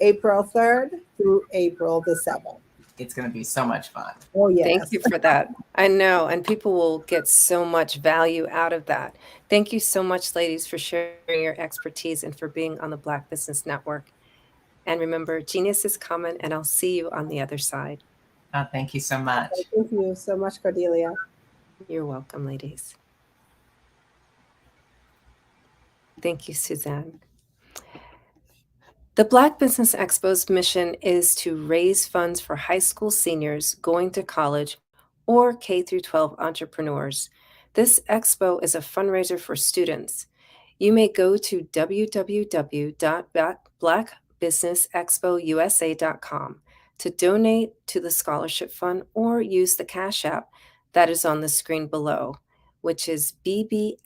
April 3rd through April the 7th. It's going to be so much fun. Oh, yes. Thank you for that. I know, and people will get so much value out of that. Thank you so much, ladies, for sharing your expertise and for being on the Black Business Network. And remember, genius is coming, and I'll see you on the other side. Oh, thank you so much. Thank you so much, Cordelia. You're welcome, ladies. Thank you, Suzanne. The Black Business Expo's mission is to raise funds for high school seniors going to college or K-12 entrepreneurs. This expo is a fundraiser for students. You may go to www.blackbusinessexpousa.com to donate to the scholarship fund or use the Cash App that is on the screen below, which is BBXUSA.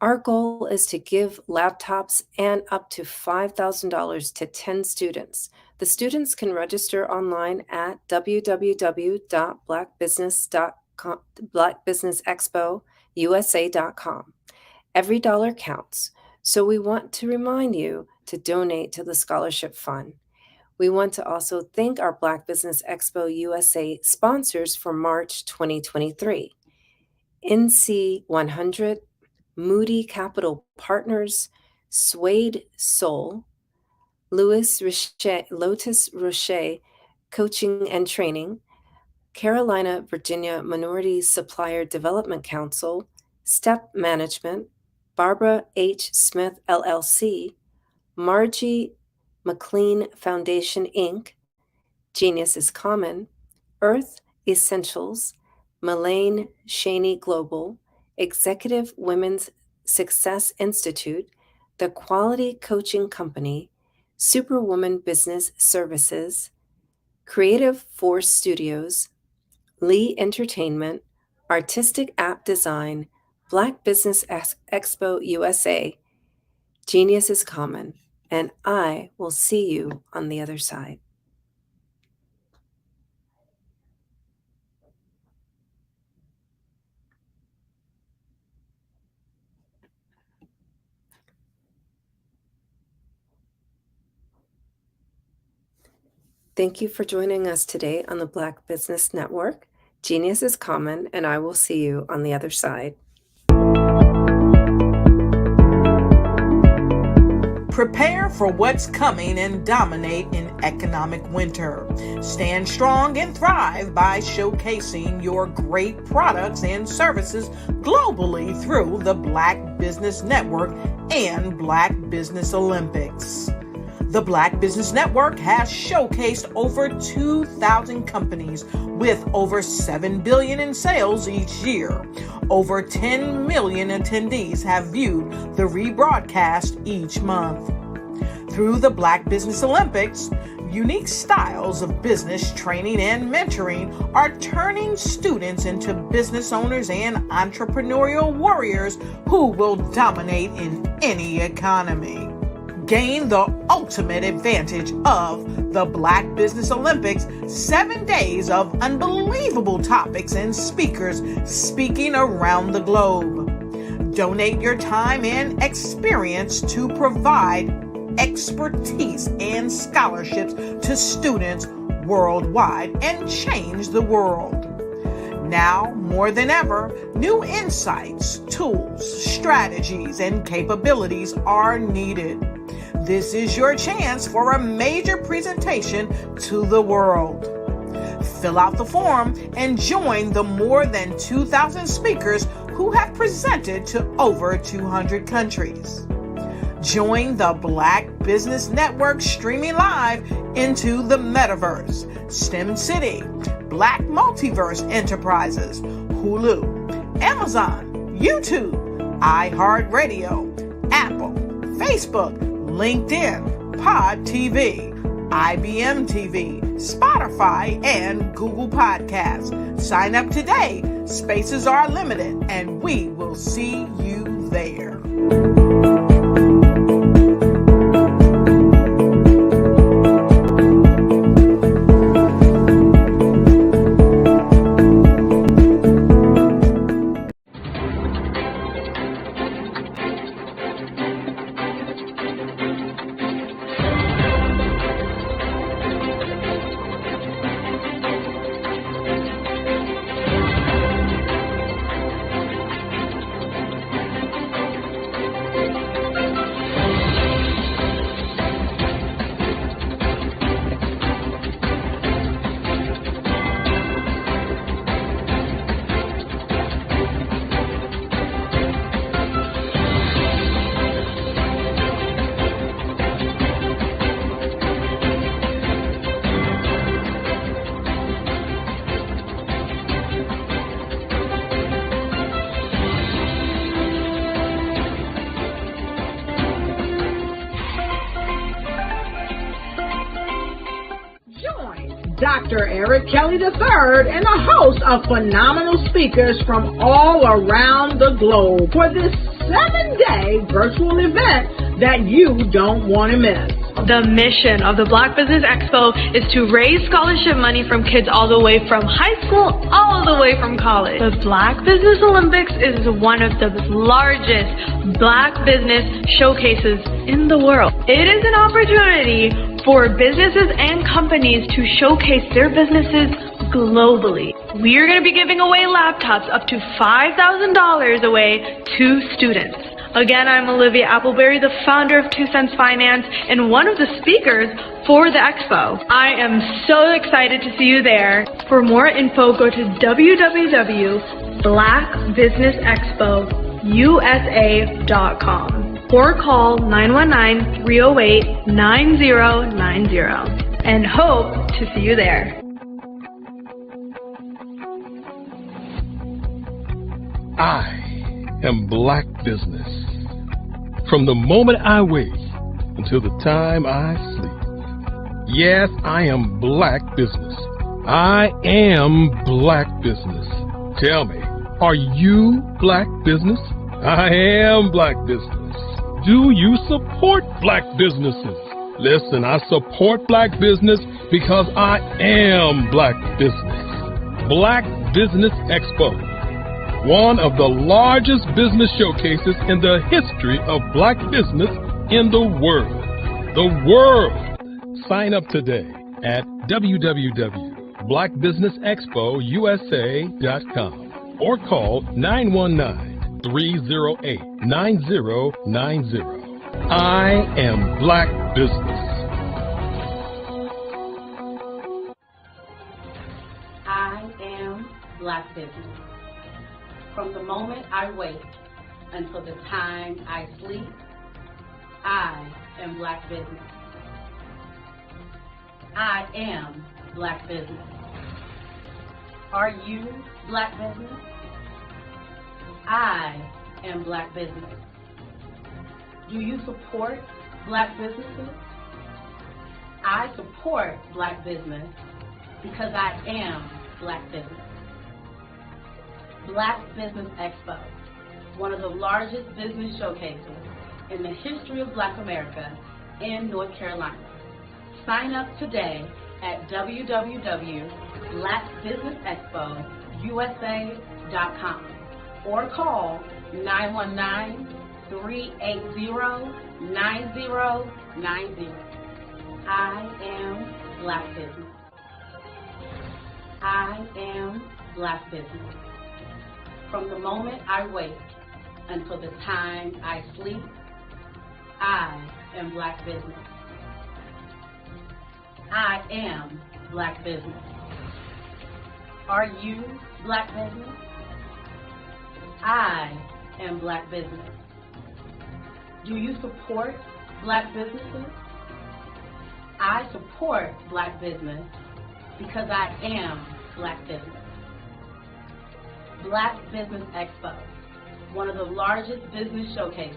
Our goal is to give laptops and up to $5,000 to 10 students. The students can register online at blackbusinessexpousa.com. Every dollar counts, so we want to remind you to donate to the scholarship fund. We want to also thank our Black Business Expo USA sponsors for March 2023. NC 100, Moody Capital Partners, Suede Soul, Lotus Rocher Coaching and Training, Carolina, Virginia Minority Supplier Development Council, Step Management, Barbara H. Smith LLC, Margie McLean Foundation Inc., Genius is Common, Earth Essentials, Melaine Shaney Global, Executive Women's Success Institute, The Quality Coaching Company, Superwoman Business Services, Creative Force Studios, Lee Entertainment, Artistic App Design, Black Business Expo USA, Genius is Common, and I will see you on the other side. Thank you for joining us today on the Black Business Network. Genius is Common, and I will see you on the other side. Prepare for what's coming and dominate in economic winter. Stand strong and thrive by showcasing your great products and services globally through the Black Business Network and Black Business Olympics. The Black Business Network has showcased over 2,000 companies with over $7 billion in sales each year. Over 10 million attendees have viewed the rebroadcast each month. Through the Black Business Olympics, unique styles of business training and mentoring are turning students into business owners and entrepreneurial warriors who will dominate in any economy. Gain the ultimate advantage of the Black Business Olympics, 7 days of unbelievable topics and speakers speaking around the globe. Donate your time and experience to provide expertise and scholarships to students worldwide and change the world. Now, more than ever, new insights, tools, strategies, and capabilities are needed. This is your chance for a major presentation to the world. Fill out the form and join the more than 2,000 speakers who have presented to over 200 countries. Join the Black Business Network streaming live into the metaverse, STEM City, Black Multiverse Enterprises, Hulu, Amazon, YouTube, iHeartRadio, Apple, Facebook, LinkedIn, Pod TV, IBM TV, Spotify, and Google Podcasts. Sign up today. Spaces are limited, and we will see you there. Dr. Eric Kelly III and a host of phenomenal speakers from all around the globe for this 7-day virtual event that you don't want to miss. The mission of the Black Business Expo is to raise scholarship money from kids all the way from high school, all the way from college. The Black Business Olympics is one of the largest Black business showcases in the world. It is an opportunity for businesses and companies to showcase their businesses globally. We are going to be giving away laptops up to $5,000 away to students. Again, I'm Olivia Appleberry, the founder of 2 Cents Finance and one of the speakers for the expo. I am so excited to see you there. For more info, go to www.blackbusinessexpousa.com or call 919-308-9090 and hope to see you there. I am Black Business. From the moment I wake until the time I sleep. Yes, I am Black Business. I am Black Business. Tell me, are you Black Business? I am Black Business. Do you support Black businesses? Listen, I support Black business because I am Black Business. Black Business Expo, one of the largest business showcases in the history of Black business in the world. The world! Sign up today at www.blackbusinessexpousa.com or call 919-308-9090. I am Black Business. I am Black Business. From the moment I wake until the time I sleep, I am Black Business. I am Black Business. Are you Black Business? I am Black Business. Do you support Black businesses? I support Black business because I am Black Business. Black Business Expo, one of the largest business showcases in the history of Black America in North Carolina. Sign up today at www.blackbusinessexpousa.com or call 919-380-9090. I am Black Business. I am Black Business. From the moment I wake until the time I sleep, I am Black Business. I am Black Business. Are you Black Business? I am Black Business. Do you support Black businesses? I support Black business because I am Black business. Black Business Expo, one of the largest business showcases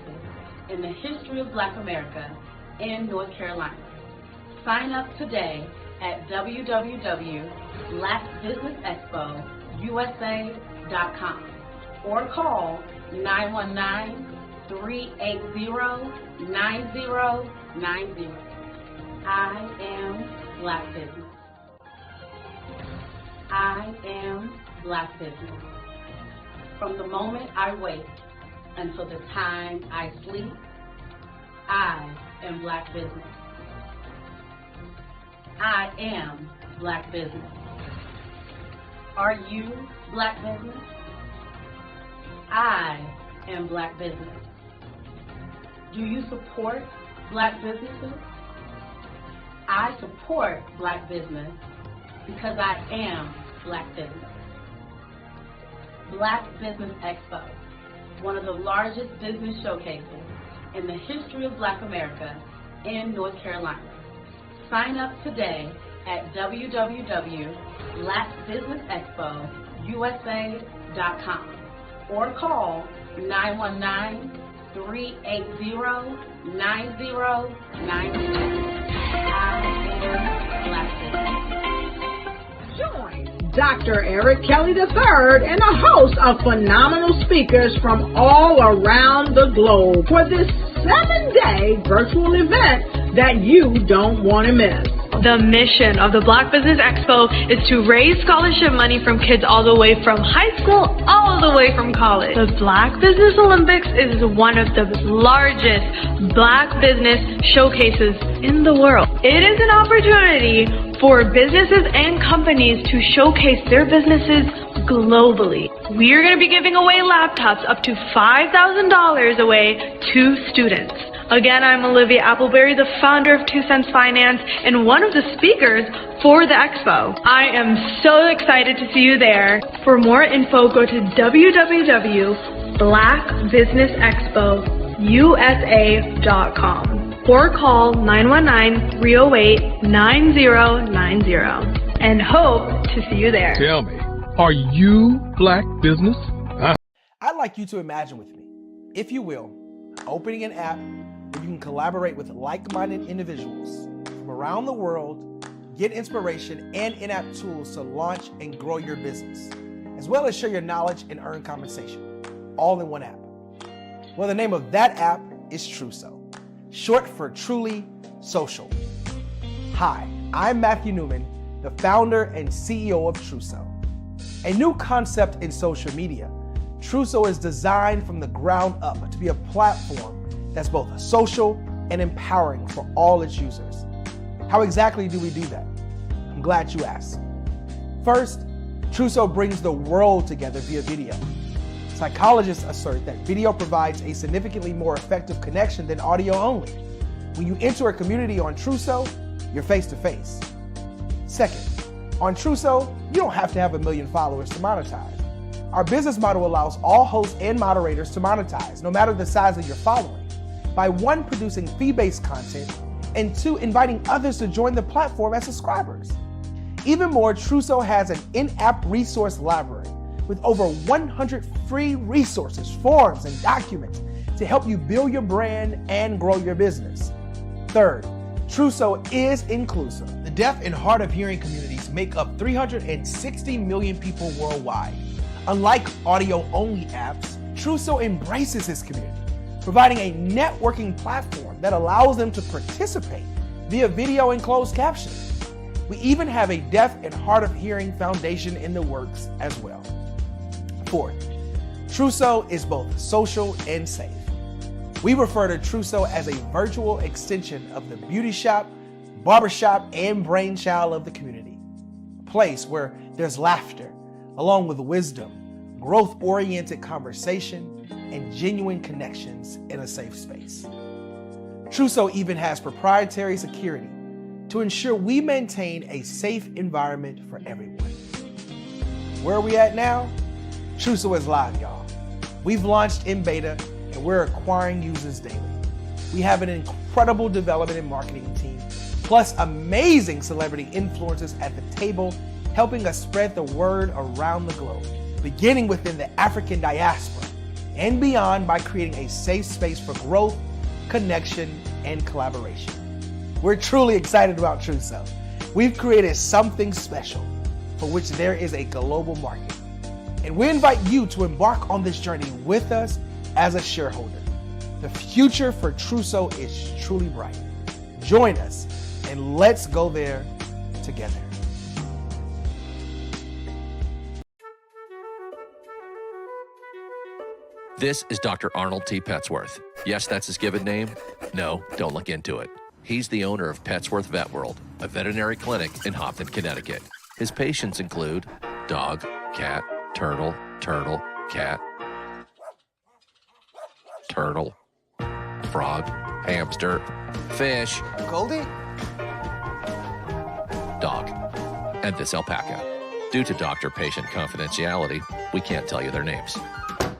in the history of Black America in North Carolina. Sign up today at www.blackbusinessexpousa.com or call 919-380-9090. I am Black Business. I am Black Business. From the moment I wake until the time I sleep, I am Black Business. I am Black Business. Are you Black Business? I am Black Business. Do you support Black businesses? I support Black business because I am Black business. Black Business Expo, one of the largest business showcases in the history of Black America in North Carolina. Sign up today at www.blackbusinessexpousa.com or call 919-380-9090. I am Black Business. Join Dr. Eric Kelly III and a host of phenomenal speakers from all around the globe for this 7-day virtual event that you don't want to miss. The mission of the Black Business Expo is to raise scholarship money from kids all the way from high school all the way from college. The Black Business Olympics is one of the largest Black business showcases in the world. It is an opportunity for businesses and companies to showcase their businesses globally. We are going to be giving away laptops up to $5,000 away to students. Again, I'm Olivia Appleberry, the founder of 2 Cents Finance and one of the speakers for the expo. I am so excited to see you there. For more info, go to www.blackbusinessexpousa.com or call 919-308-9090 and hope to see you there. Tell me, are you Black business? I'd like you to imagine with me, if you will, opening an app where you can collaborate with like-minded individuals from around the world, get inspiration and in-app tools to launch and grow your business, as well as share your knowledge and earn compensation, all in one app. Well, the name of that app is Truso, short for Truly Social. Hi, I'm Matthew Newman, the founder and CEO of Truso. A new concept in social media, Truso is designed from the ground up to be a platform that's both social and empowering for all its users. How exactly do we do that? I'm glad you asked. First, Truso brings the world together via video. Psychologists assert that video provides a significantly more effective connection than audio only. When you enter a community on Truso, you're face-to-face. Second, on Truso, you don't have to have 1 million followers to monetize. Our business model allows all hosts and moderators to monetize, no matter the size of your following, by 1, producing fee-based content, and 2, inviting others to join the platform as subscribers. Even more, Truso has an in-app resource library with over 100 free resources, forms, and documents to help you build your brand and grow your business. Third, Truso is inclusive. The deaf and hard of hearing communities make up 360 million people worldwide. Unlike audio-only apps, Truso embraces this community, providing a networking platform that allows them to participate via video and closed captioning. We even have a deaf and hard of hearing foundation in the works as well. Fourth, Truso is both social and safe. We refer to Truso as a virtual extension of the beauty shop, barbershop, and brainchild of the community. A place where there's laughter, along with wisdom, growth-oriented conversation, and genuine connections in a safe space. Truso even has proprietary security to ensure we maintain a safe environment for everyone. Where are we at now? Truso is live, y'all. We've launched in beta and we're acquiring users daily. We have an incredible development and marketing team, plus amazing celebrity influencers at the table helping us spread the word around the globe, beginning within the African diaspora and beyond by creating a safe space for growth, connection, and collaboration. We're truly excited about Truso. We've created something special for which there is a global market. And we invite you to embark on this journey with us as a shareholder. The future for Truso is truly bright. Join us and let's go there together. This is Dr. Arnold T. Petsworth. Yes, that's his given name. No, don't look into it. He's the owner of Petsworth Vet World, a veterinary clinic in Hopton, Connecticut. His patients include dog, cat, turtle, cat, turtle, frog, hamster, fish, Goldie, dog, and this alpaca. Due to doctor-patient confidentiality, we can't tell you their names.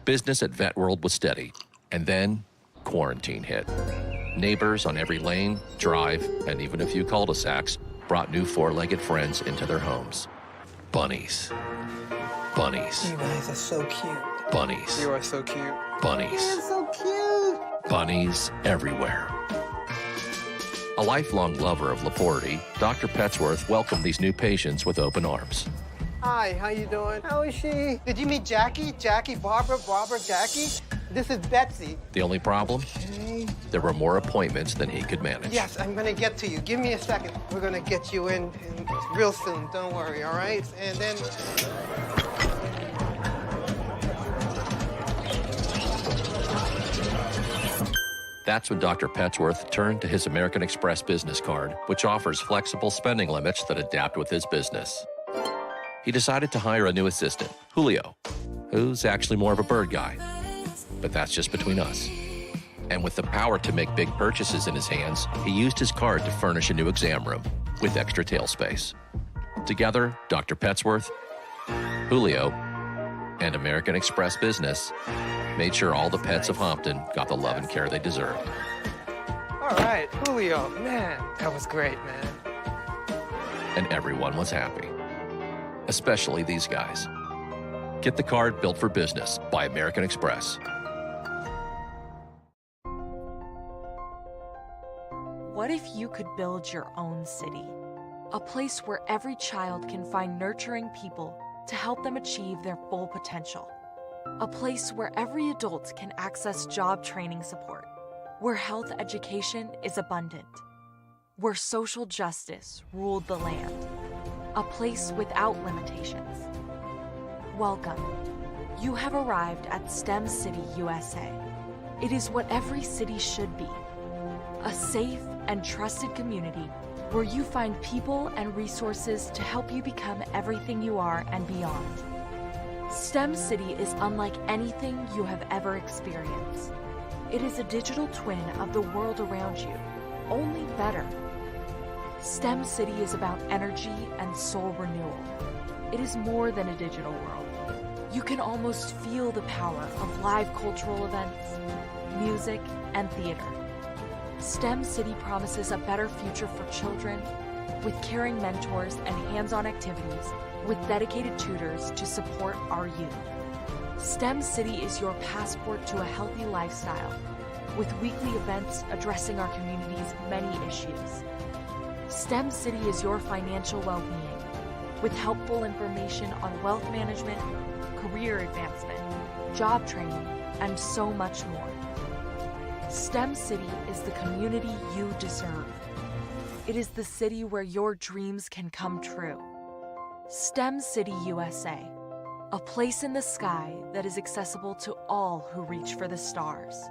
Business at Vet World was steady, and then quarantine hit. Neighbors on every lane, drive, and even a few cul-de-sacs brought new four-legged friends into their homes. Bunnies. Bunnies. You guys are so cute. Bunnies. You are so cute. Bunnies. You're so cute. Bunnies everywhere. A lifelong lover of Laporte, Dr. Petsworth welcomed these new patients with open arms. Hi, how you doing? How is she? Did you meet Jackie? Jackie, Barbara, Jackie? This is Betsy. The only problem? There were more appointments than he could manage. Yes, I'm gonna get to you. Give me a second. We're gonna get you in real soon. Don't worry, all right? And then... That's when Dr. Petsworth turned to his American Express business card, which offers flexible spending limits that adapt with his business. He decided to hire a new assistant, Julio, who's actually more of a bird guy. But that's just between us. And with the power to make big purchases in his hands, he used his card to furnish a new exam room with extra tail space. Together, Dr. Petsworth, Julio, and American Express Business made sure all the pets of Hopton got the love and care they deserved. All right, Julio, man, that was great, man. And everyone was happy. Especially these guys. Get the card built for business by American Express. What if you could build your own city? A place where every child can find nurturing people to help them achieve their full potential. A place where every adult can access job training support. Where health education is abundant. Where social justice ruled the land. A place without limitations. Welcome. You have arrived at STEM City USA. It is what every city should be. A safe and trusted community where you find people and resources to help you become everything you are and beyond. STEM City is unlike anything you have ever experienced. It is a digital twin of the world around you, only better. STEM City is about energy and soul renewal. It is more than a digital world. You can almost feel the power of live cultural events, music, and theater. STEM City promises a better future for children with caring mentors and hands-on activities with dedicated tutors to support our youth. STEM City is your passport to a healthy lifestyle with weekly events addressing our community's many issues. STEM City is your financial well-being with helpful information on wealth management, career advancement, job training, and so much more. STEM City is the community you deserve. It is the city where your dreams can come true. STEM City USA, a place in the sky that is accessible to all who reach for the stars.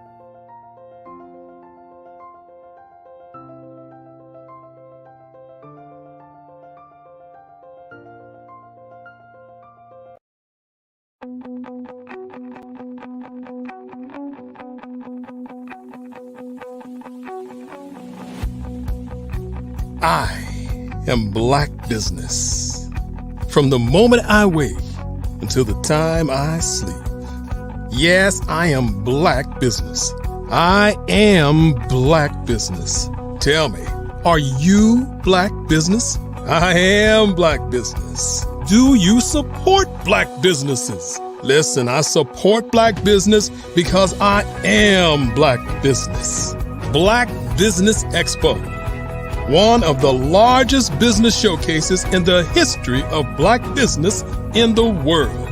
I am Black Business. From the moment I wake until the time I sleep. Yes, I am Black Business. I am Black Business. Tell me, are you Black Business? I am Black Business. Do you support Black businesses? Listen, I support Black business because I am Black business. Black Business Expo, one of the largest business showcases in the history of Black business in the world.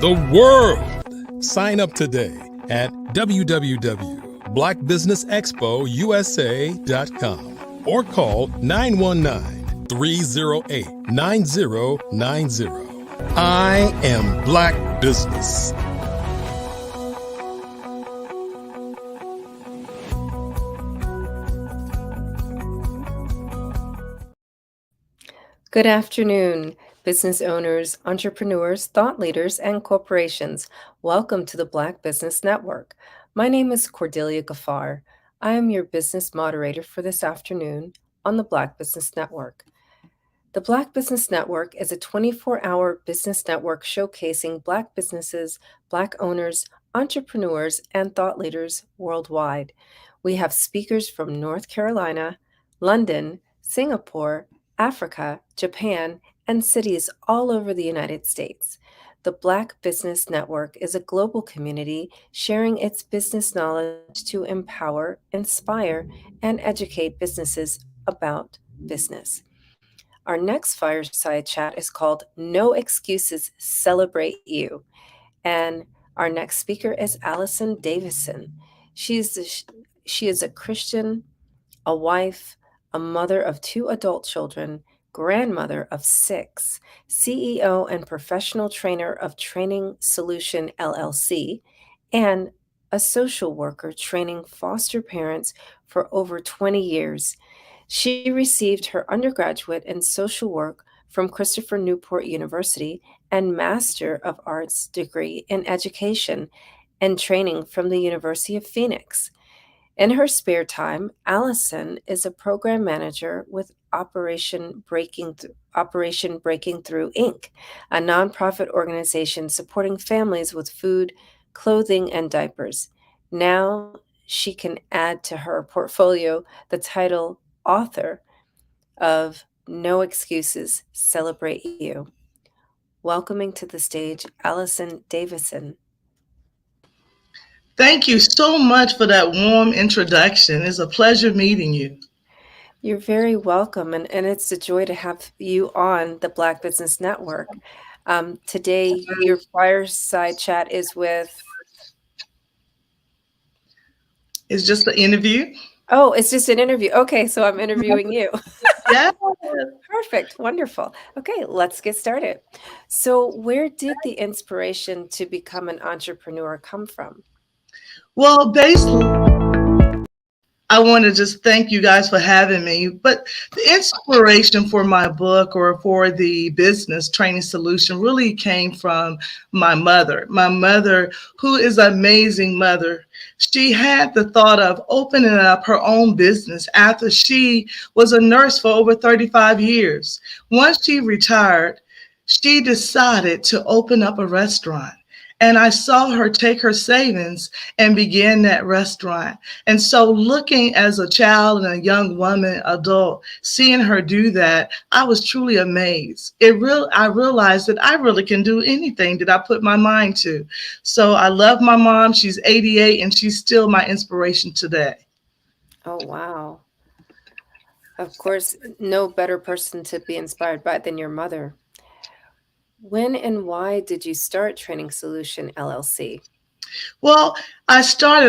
The world! Sign up today at www.blackbusinessexpousa.com or call 919-308-9090. I am Black business. Good afternoon, business owners, entrepreneurs, thought leaders, and corporations. Welcome to the Black Business Network. My name is Cordelia Gaffar. I am your business moderator for this afternoon on the Black Business Network. The Black Business Network is a 24-hour business network showcasing Black businesses, Black owners, entrepreneurs, and thought leaders worldwide. We have speakers from North Carolina, London, Singapore, Africa, Japan, and cities all over the United States. The Black Business Network is a global community sharing its business knowledge to empower, inspire, and educate businesses about business. Our next fireside chat is called No Excuses, Celebrate You. And our next speaker is Allison Davison. She is a Christian, a wife, a mother of 2 adult children, grandmother of 6, CEO and professional trainer of Training Solution LLC, and a social worker training foster parents for over 20 years. She received her undergraduate in social work from Christopher Newport University and Master of Arts degree in education and training from the University of Phoenix. In her spare time, Allison is a program manager with Operation Breaking Through, Inc., a nonprofit organization supporting families with food, clothing, and diapers. Now she can add to her portfolio the title author of No Excuses, Celebrate You. Welcoming to the stage, Allison Davison. Thank you so much for that warm introduction. It's a pleasure meeting you. You're very welcome, and it's a joy to have you on the Black Business Network. Today, your fireside chat is with... It's just an interview. Oh, it's just an interview. Okay, so I'm interviewing you. Yeah. Perfect. Wonderful. Okay, let's get started. So where did the inspiration to become an entrepreneur come from? Well, basically, I want to just thank you guys for having me. But the inspiration for my book or for the business training solution really came from my mother. My mother, who is an amazing mother. She had the thought of opening up her own business after she was a nurse for over 35 years. Once she retired, she decided to open up a restaurant. And I saw her take her savings and begin that restaurant. And so looking as a child and a young woman, adult, seeing her do that, I was truly amazed. I realized that I really can do anything that I put my mind to. So I love my mom. She's 88 and she's still my inspiration today. Oh, wow. Of course, no better person to be inspired by than your mother. When and why did you start Training Solution LLC? Well, it's been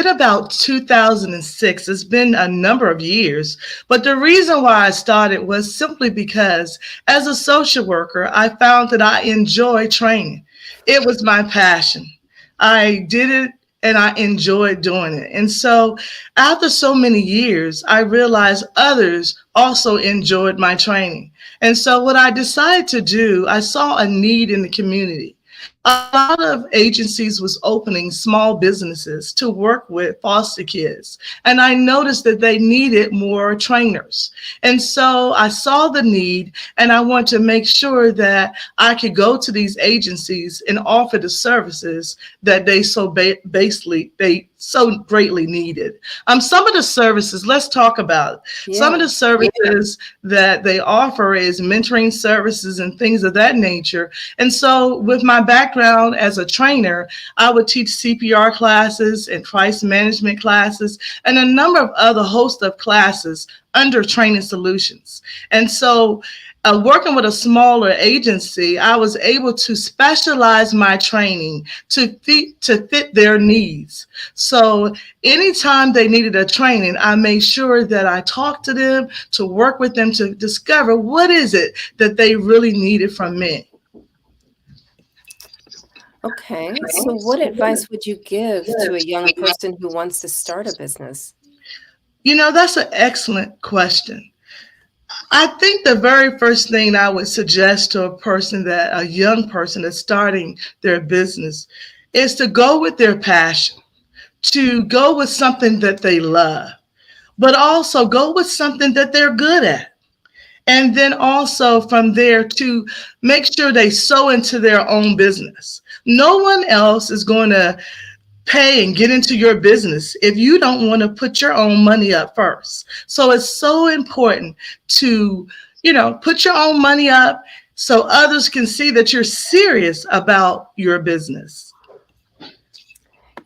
about 2006. It's been a number of years. But the reason why I started was simply because as a social worker, I found that I enjoy training. It was my passion. I did it and I enjoyed doing it. And so after so many years, I realized others also enjoyed my training. And so what I decided to do, I saw a need in the community. a lot of agencies was opening small businesses to work with foster kids. And I noticed that they needed more trainers. And so I saw the need, and I want to make sure that I could go to these agencies and offer the services that they so greatly needed. Some of the services, let's talk about. Yeah. Some of the services that they offer is mentoring services and things of that nature. And so with my background as a trainer, I would teach CPR classes and crisis management classes and a number of other host of classes under Training Solutions. And so working with a smaller agency, I was able to specialize my training to fit their needs. So anytime they needed a training, I made sure that I talked to them, to work with them, to discover what is it that they really needed from me. Okay, so what advice would you give to a young person who wants to start a business? That's an excellent question. I think the very first thing I would suggest to a young person that's starting their business is to go with their passion, to go with something that they love, but also go with something that they're good at. And then also from there to make sure they sow into their own business. No one else is going to pay and get into your business if you don't want to put your own money up first. So it's so important to, put your own money up so others can see that you're serious about your business.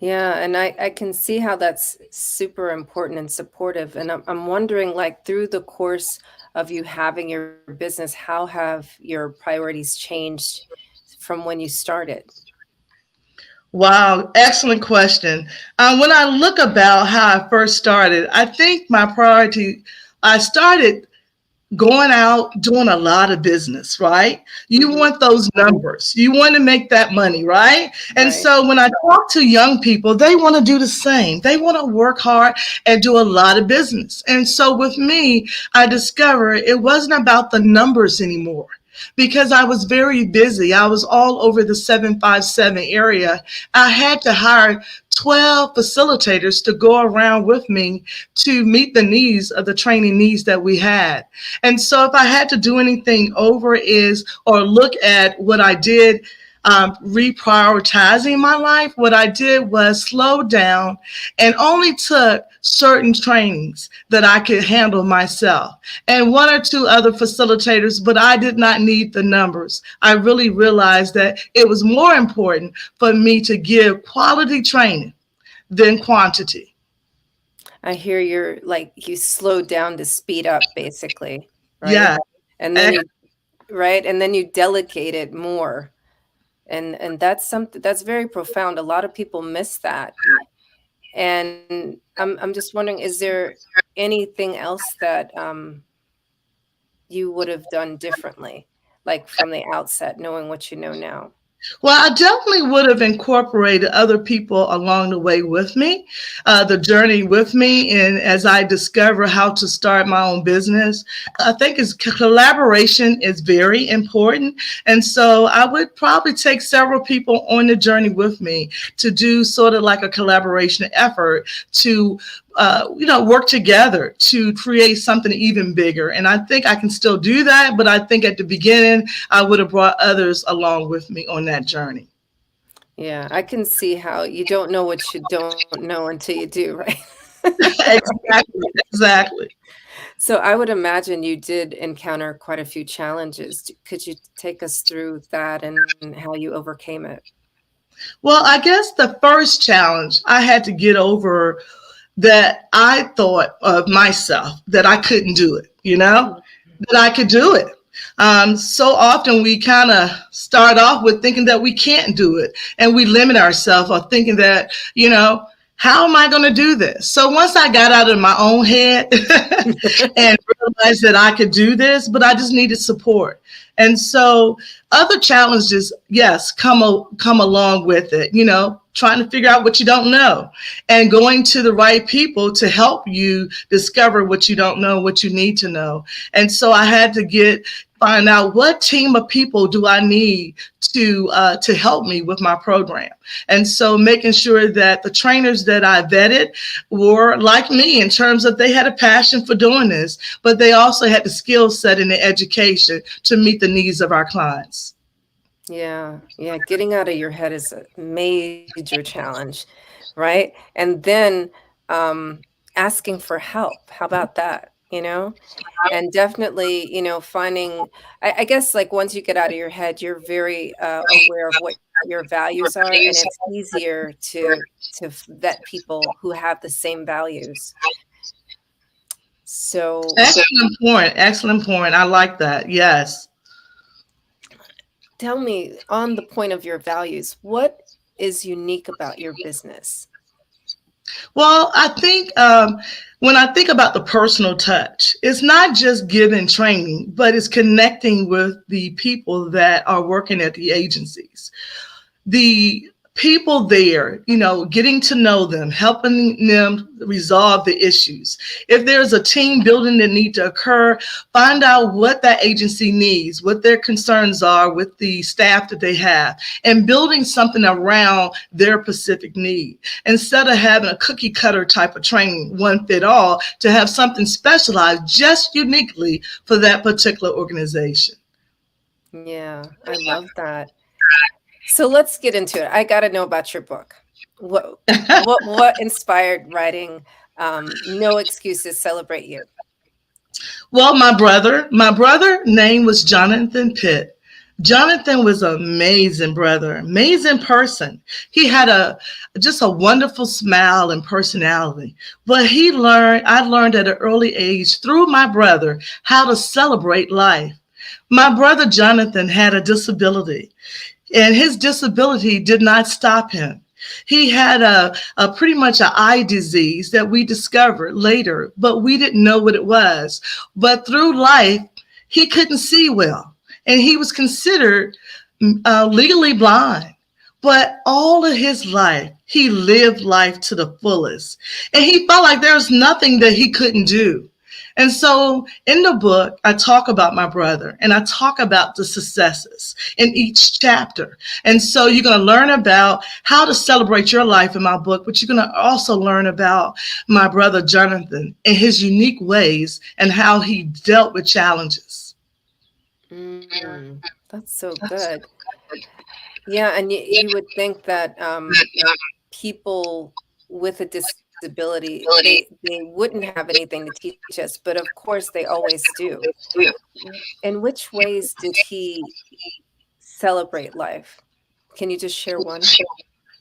Yeah, and I can see how that's super important and supportive. And I'm wondering, like, through the course of you having your business, how have your priorities changed from when you started? Wow, excellent question. When I look about how I first started, I think my priority, I started going out, doing a lot of business, right? You want those numbers. You want to make that money, right? And so when I talk to young people, they want to do the same. They want to work hard and do a lot of business. And so with me, I discovered it wasn't about the numbers anymore, because I was very busy. I was all over the 757 area. I had to hire 12 facilitators to go around with me to meet the needs of the training needs that we had. And so if I had to do anything over or look at what I did, reprioritizing my life, what I did was slow down and only took certain trainings that I could handle myself and one or two other facilitators, but I did not need the numbers. I really realized that it was more important for me to give quality training than quantity. I hear you slowed down to speed up, basically, right? Yeah. And then you delegated more. And that's something that's very profound. A lot of people miss that. And I'm just wondering, is there anything else that you would have done differently, like from the outset, knowing what you know now? Well, I definitely would have incorporated other people along the way with me, the journey with me. And as I discover how to start my own business, I think collaboration is very important. And so I would probably take several people on the journey with me to do sort of like a collaboration effort to work together to create something even bigger. And I think I can still do that. But I think at the beginning, I would have brought others along with me on that journey. Yeah, I can see how you don't know what you don't know until you do, right? Exactly. So I would imagine you did encounter quite a few challenges. Could you take us through that and how you overcame it? Well, I guess the first challenge I had to get over that I thought of myself that I couldn't do it, that I could do it. So often we kind of start off with thinking that we can't do it, and we limit ourselves or thinking that, how am I going to do this? So once I got out of my own head and realized that I could do this, but I just needed support. And so other challenges, yes, come along with it. trying to figure out what you don't know, and going to the right people to help you discover what you don't know, what you need to know. And so I had to find out what team of people do I need to help me with my program. And so making sure that the trainers that I vetted were like me in terms of they had a passion for doing this, but they also had the skill set and the education to meet the needs of our clients. Yeah, yeah. Getting out of your head is a major challenge, right? And then asking for help. How about that? And definitely, finding, I guess, like once you get out of your head, you're very aware of what your values are, and it's easier to vet people who have the same values. So excellent point. I like that. Yes. Tell me, on the point of your values, what is unique about your business? Well, I think when I think about the personal touch, it's not just giving training, but it's connecting with the people that are working at the agencies. The people there, getting to know them, helping them resolve the issues. If there's a team building that needs to occur, find out what that agency needs, what their concerns are with the staff that they have, and building something around their specific need. Instead of having a cookie cutter type of training, one fit all, to have something specialized just uniquely for that particular organization. Yeah, I love that. So let's get into it. I got to know about your book. What inspired writing No Excuses, Celebrate You? Well, my brother name was Jonathan Pitt. Jonathan was an amazing brother, amazing person. He had just a wonderful smile and personality. But I learned at an early age through my brother how to celebrate life. My brother Jonathan had a disability, and his disability did not stop him. He had a pretty much an eye disease that we discovered later, but we didn't know what it was. But through life, he couldn't see well, and he was considered legally blind. But all of his life, he lived life to the fullest, and he felt like there was nothing that he couldn't do. And so in the book, I talk about my brother, and I talk about the successes in each chapter. And so you're going to learn about how to celebrate your life in my book, but you're going to also learn about my brother Jonathan and his unique ways and how he dealt with challenges. That's so good. Yeah, and you would think that people with a disability, they wouldn't have anything to teach us, but of course they always do. In which ways did he celebrate life? Can you just share one?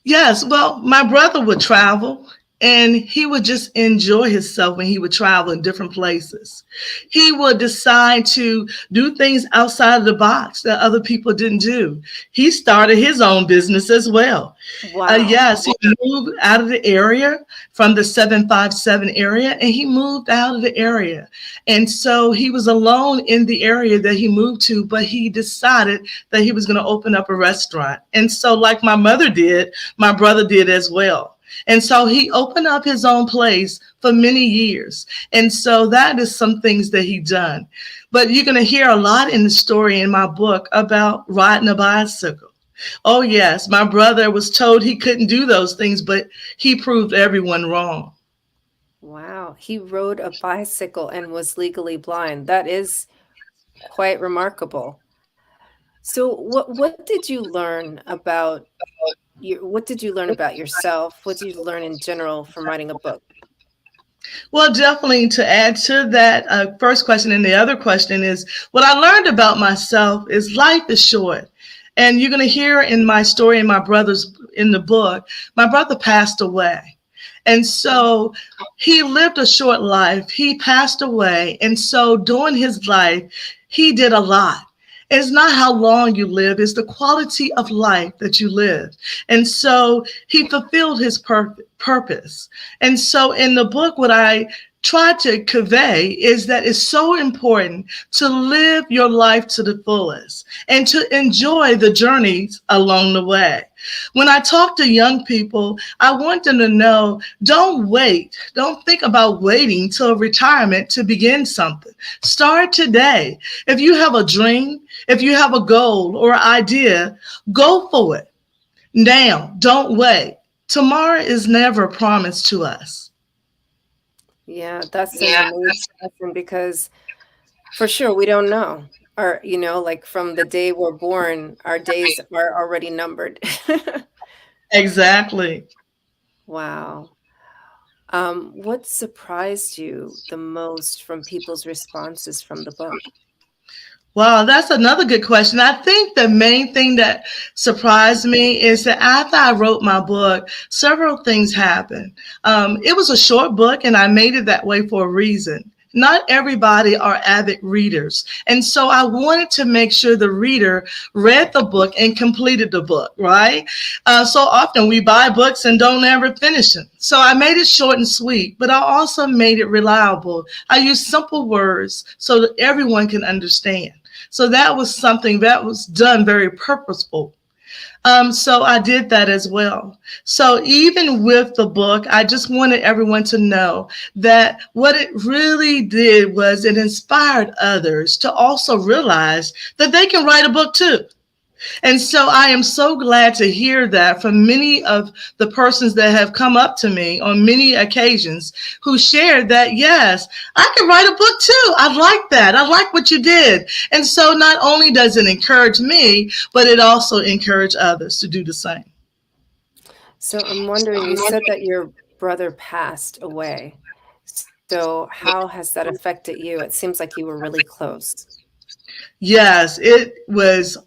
Yes, well, my brother would travel, and he would just enjoy himself when he would travel in different places. He would decide to do things outside of the box that other people didn't do. He started his own business as well. Wow. Yes, he moved out of the area from the 757 area, and he moved out of the area. And so he was alone in the area that he moved to, but he decided that he was going to open up a restaurant. And so like my mother did, my brother did as well. And so he opened up his own place for many years. And so that is some things that he done. But you're going to hear a lot in the story in my book about riding a bicycle. Oh, yes, my brother was told he couldn't do those things, but he proved everyone wrong. Wow. He rode a bicycle and was legally blind. That is quite remarkable. So what did you learn about what did you learn about yourself? What did you learn in general from writing a book? Well, definitely to add to that first question, and the other question is, what I learned about myself is life is short. And you're going to hear in my story in my brother's in the book, my brother passed away. And so he lived a short life. He passed away. And so during his life, he did a lot. It's not how long you live, it's the quality of life that you live. And so he fulfilled his purpose. And so in the book, what I try to convey is that it's so important to live your life to the fullest and to enjoy the journeys along the way. When I talk to young people, I want them to know, don't wait. Don't think about waiting till retirement to begin something. Start today. If you have a dream, if you have a goal or idea, go for it. Now, don't wait. Tomorrow is never promised to us. Yeah, that's an amazing lesson because for sure we don't know. Or, like from the day we're born, our days are already numbered. Exactly. Wow. What surprised you the most from people's responses from the book? Wow, that's another good question. I think the main thing that surprised me is that after I wrote my book, several things happened. It was a short book, and I made it that way for a reason. Not everybody are avid readers. And so I wanted to make sure the reader read the book and completed the book, right? So often we buy books and don't ever finish them. So I made it short and sweet, but I also made it reliable. I used simple words so that everyone can understand. So that was something that was done very purposeful. So I did that as well. So even with the book, I just wanted everyone to know that what it really did was it inspired others to also realize that they can write a book too. And so I am so glad to hear that from many of the persons that have come up to me on many occasions who shared that, yes, I can write a book too. I like that. I like what you did. And so not only does it encourage me, but it also encourages others to do the same. So I'm wondering, you said that your brother passed away. So how has that affected you? It seems like you were really close. Yes, it was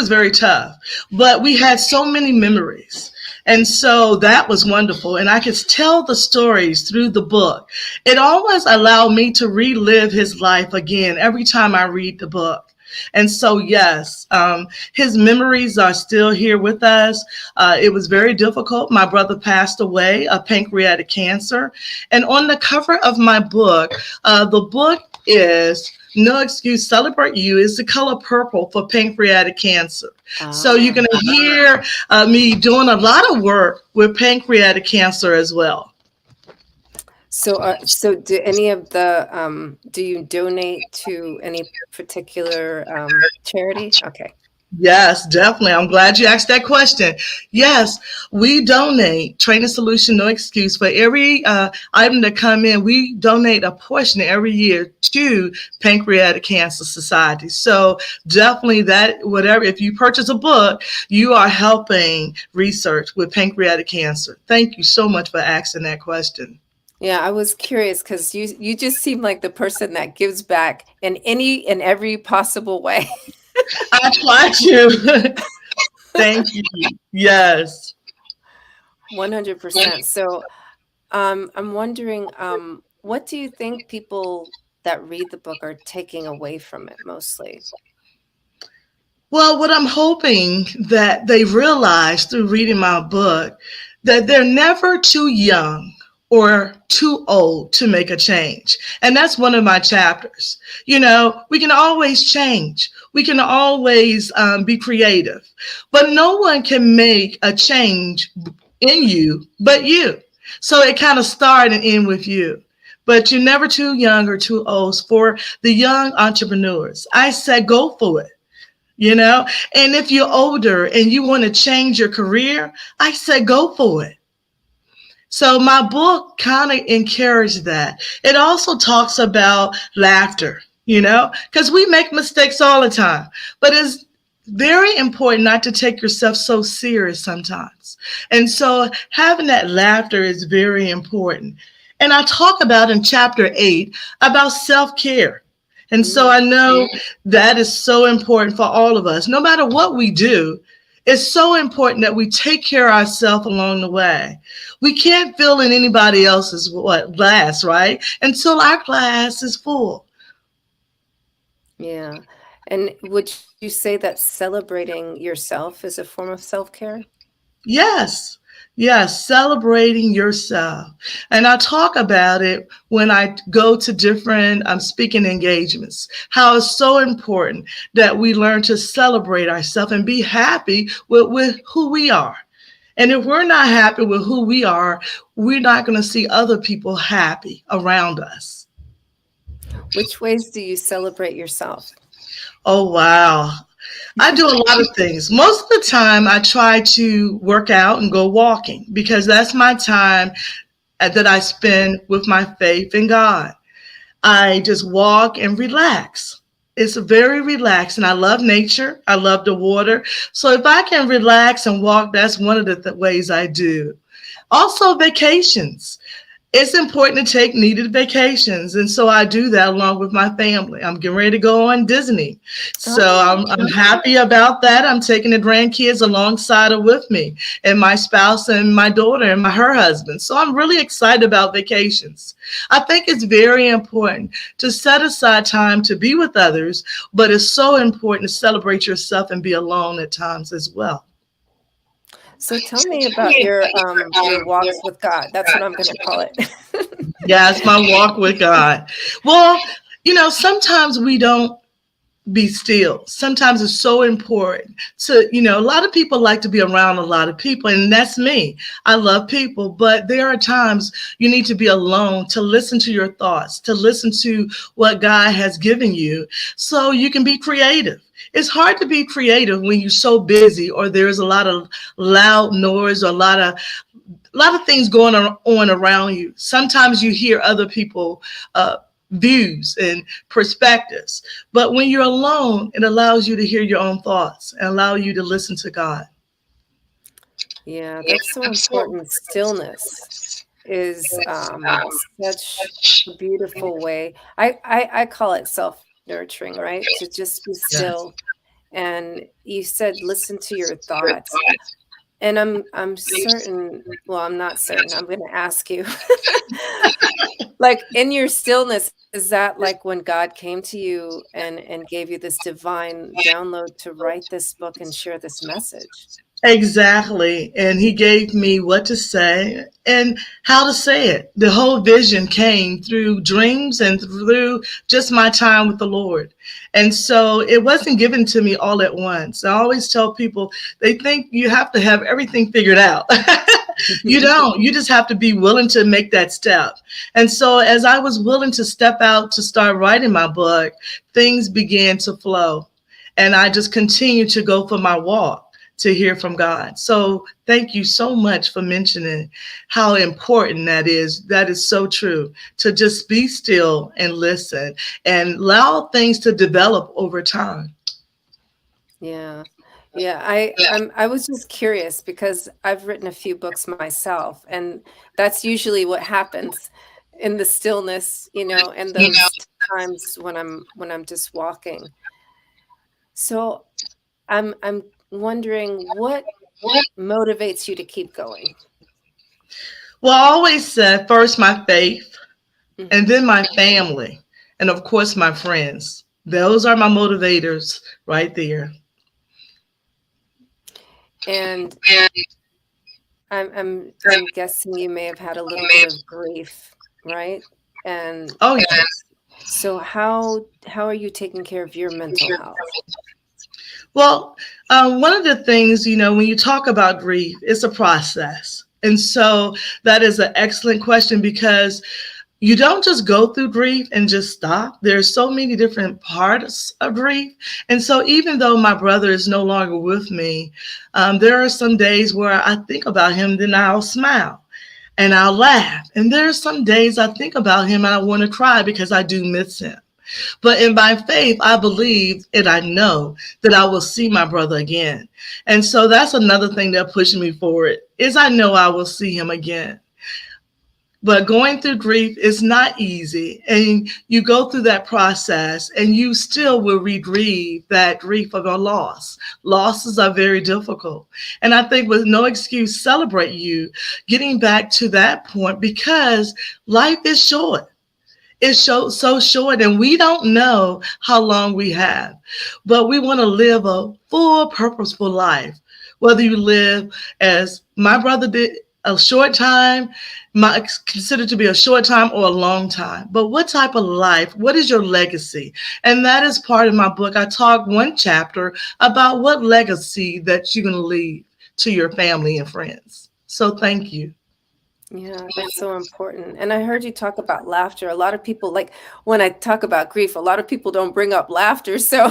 very tough, but we had so many memories. And so that was wonderful. And I could tell the stories through the book. It always allowed me to relive his life again every time I read the book. And so, yes, his memories are still here with us. It was very difficult. My brother passed away of pancreatic cancer. And on the cover of my book, the book is No Excuse, Celebrate You, is the color purple for pancreatic cancer. So you're going to hear me doing a lot of work with pancreatic cancer as well. So, so do any of the, do you donate to any particular charity? Okay. Yes, definitely. I'm glad you asked that question. Yes, we donate Training Solution No Excuse. For every item that come in, we donate a portion every year to Pancreatic Cancer Society. So definitely that, whatever, if you purchase a book, you are helping research with pancreatic cancer. Thank you so much for asking that question. Yeah, I was curious because you just seem like the person that gives back in any and every possible way. I try to. Thank you. Yes. 100%. So I'm wondering, what do you think people that read the book are taking away from it mostly? Well, what I'm hoping that they realize through reading my book, that they're never too young or too old to make a change. And that's one of my chapters. You know, we can always change. We can always be creative, but no one can make a change in you but you. So it kind of started and end with you. But you're never too young or too old. For the young entrepreneurs, I say go for it. You know, and if you're older and you want to change your career, I say go for it. So my book kind of encouraged that. It also talks about laughter, you know, because we make mistakes all the time, but it's very important not to take yourself so serious sometimes. And so having that laughter is very important. And I talk about in chapter 8 about self-care. And so I know that is so important for all of us. No matter what we do, it's so important that we take care of ourselves along the way. We can't fill in anybody else's glass, right? Until our glass is full. Yeah. And would you say that celebrating yourself is a form of self-care? Yes. Yes, celebrating yourself. And I talk about it when I go to different speaking engagements, how it's so important that we learn to celebrate ourselves and be happy with who we are. And if we're not happy with who we are, we're not going to see other people happy around us. Which ways do you celebrate yourself? Oh, wow. I do a lot of things. Most of the time, I try to work out and go walking because that's my time that I spend with my faith in God. I just walk and relax. It's very relaxing. I love nature. I love the water. So if I can relax and walk, that's one of the ways I do. Also, vacations. It's important to take needed vacations. And so I do that along with my family. I'm getting ready to go on Disney. So I'm happy about that. I'm taking the grandkids alongside of with me and my spouse and my daughter and her husband. So I'm really excited about vacations. I think it's very important to set aside time to be with others, but it's so important to celebrate yourself and be alone at times as well. So tell me about your walks with God. That's what I'm going to call it. Yes, my walk with God. Well, sometimes we don't be still. Sometimes it's so important to, a lot of people like to be around a lot of people, and that's me. I love people, but there are times you need to be alone to listen to your thoughts, to listen to what God has given you so you can be creative. It's hard to be creative when you're so busy or there's a lot of loud noise or a lot of things going on around you. Sometimes you hear other people views and perspectives, but when you're alone, it allows you to hear your own thoughts and allow you to listen to God. Yeah, that's so important. Stillness is such a beautiful way. I call it self-nurturing, right? To just be still. And you said listen to your thoughts. And I'm certain, well, I'm not certain. I'm going to ask you. Like in your stillness, is that like when God came to you and gave you this divine download to write this book and share this message? Exactly. And he gave me what to say and how to say it. The whole vision came through dreams and through just my time with the Lord. And so it wasn't given to me all at once. I always tell people, they think you have to have everything figured out. You don't. You just have to be willing to make that step. And so as I was willing to step out to start writing my book, things began to flow. And I just continued to go for my walk to hear from God. So thank you so much for mentioning how important that is. That is so true, to just be still and listen and allow things to develop over time. Yeah. Yeah, I was just curious because I've written a few books myself, and that's usually what happens in the stillness, and those times when I'm just walking. So I'm wondering what motivates you to keep going. Well, I always said first my faith, and then my family, and of course my friends. Those are my motivators right there. And I'm guessing you may have had a little bit of grief, right? And oh yes. So how are you taking care of your mental health? Well, one of the things, when you talk about grief, it's a process. And so that is an excellent question because you don't just go through grief and just stop. There's so many different parts of grief. And so even though my brother is no longer with me, there are some days where I think about him, then I'll smile and I'll laugh. And there are some days I think about him and I want to cry because I do miss him. But in my faith, I believe and I know that I will see my brother again. And so that's another thing that pushed me forward is I know I will see him again. But going through grief is not easy. And you go through that process and you still will re-grieve that grief of a loss. Losses are very difficult. And I think with no excuse, celebrate you getting back to that point because life is short. It's so short and we don't know how long we have, but we want to live a full, purposeful life. Whether you live as my brother did a short time, considered to be a short time or a long time. But what type of life? What is your legacy? And that is part of my book. I talk one chapter about what legacy that you're going to leave to your family and friends. So thank you. Yeah, that's so important. And I heard you talk about laughter. A lot of people, like when I talk about grief, a lot of people don't bring up laughter. So,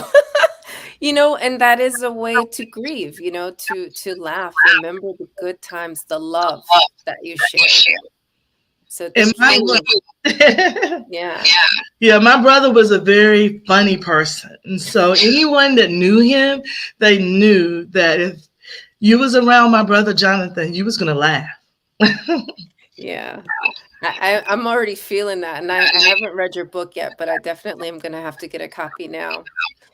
and that is a way to grieve, to laugh, remember the good times, the love that you shared. So And thank you. Yeah. Yeah, my brother was a very funny person. And so anyone that knew him, they knew that if you was around my brother Jonathan, you was going to laugh. Yeah. I'm already feeling that. And I haven't read your book yet, but I definitely am going to have to get a copy now.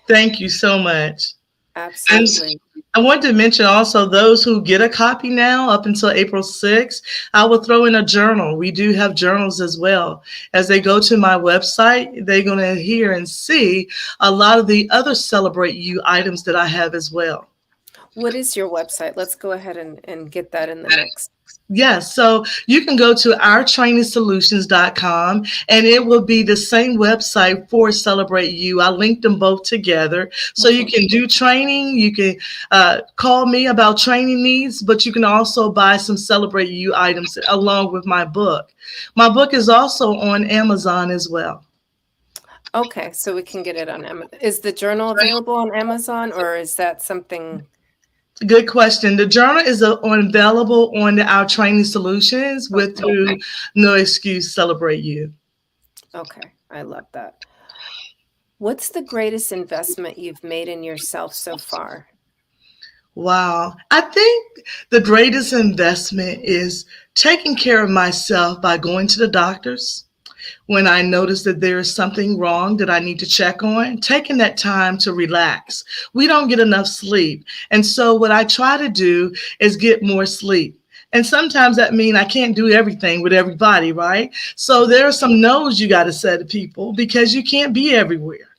Thank you so much. Absolutely. And I want to mention also those who get a copy now up until April 6th, I will throw in a journal. We do have journals as well. As they go to my website, they're going to hear and see a lot of the other Celebrate You items that I have as well. What is your website? Let's go ahead and get that in the mix. Yes, so you can go to ourtrainingsolutions.com and it will be the same website for Celebrate You. I linked them both together. So you can do training, you can call me about training needs, but you can also buy some Celebrate You items along with my book. My book is also on Amazon as well. Okay, so we can get it on Amazon. Is the journal available on Amazon, or is that something? Good question. The journal is available on Our Training Solutions through No Excuse Celebrate You. Okay, I love that. What's the greatest investment you've made in yourself so far? Wow. I think the greatest investment is taking care of myself by going to the doctors when I notice that there is something wrong that I need to check on, taking that time to relax. We don't get enough sleep. And so what I try to do is get more sleep. And sometimes that means I can't do everything with everybody, right? So there are some no's you got to say to people because you can't be everywhere.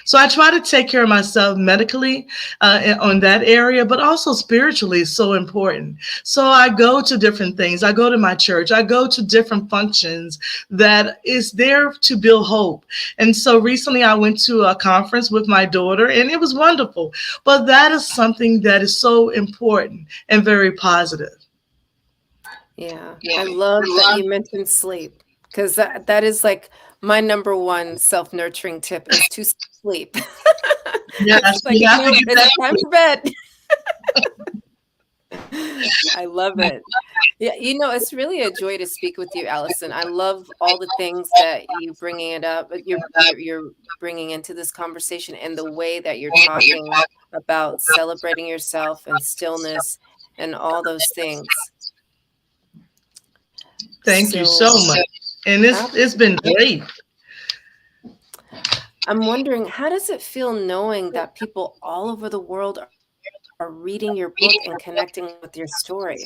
So I try to take care of myself medically on that area, but also spiritually is so important. So I go to different things. I go to my church. I go to different functions that is there to build hope. And so recently I went to a conference with my daughter and it was wonderful. But that is something that is so important and very positive. Yeah, I love that you mentioned sleep because that is like my number one self-nurturing tip is to sleep. Yes, like, it's time for bed. I love it. Yeah, it's really a joy to speak with you, Allison. I love all the things that you're bringing bringing into this conversation and the way that you're talking about celebrating yourself and stillness and all those things. Thank you so much. And it's been great. I'm wondering, how does it feel knowing that people all over the world are reading your book and connecting with your story?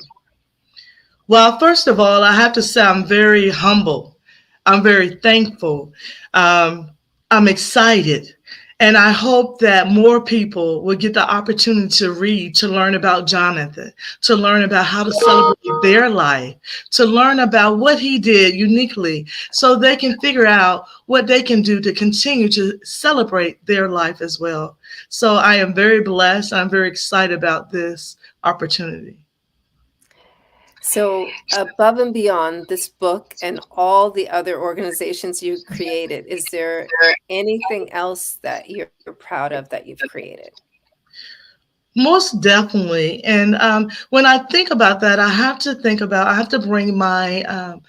Well, first of all, I have to say I'm very humble. I'm very thankful. I'm excited. And I hope that more people will get the opportunity to read, to learn about Jonathan, to learn about how to celebrate their life, to learn about what he did uniquely so they can figure out what they can do to continue to celebrate their life as well. So I am very blessed. I'm very excited about this opportunity. So above and beyond this book and all the other organizations you created, is there anything else that you're proud of that you've created? Most definitely. And when I think about that, I have to bring my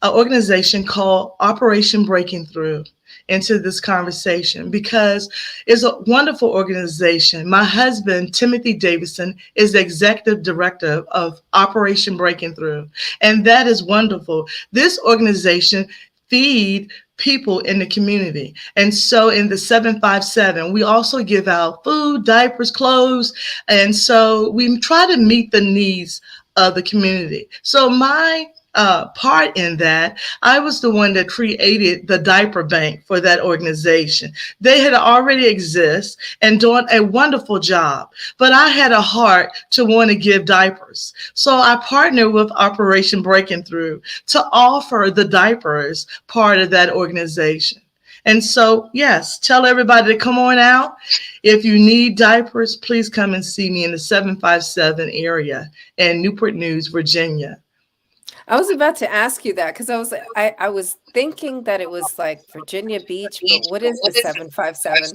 organization called Operation Breaking Through into this conversation because it's a wonderful organization. My husband, Timothy Davidson, is the executive director of Operation Breaking Through, and that is wonderful. This organization feeds people in the community. And so in the 757, we also give out food, diapers, clothes. And so we try to meet the needs of the community. So my part in that. I was the one that created the diaper bank for that organization. They had already exist and doing a wonderful job, but I had a heart to want to give diapers. So I partnered with Operation Breaking Through to offer the diapers part of that organization. And so, yes, tell everybody to come on out. If you need diapers, please come and see me in the 757 area in Newport News, Virginia. I was about to ask you that because I was thinking that it was like Virginia Beach, but what is the 757?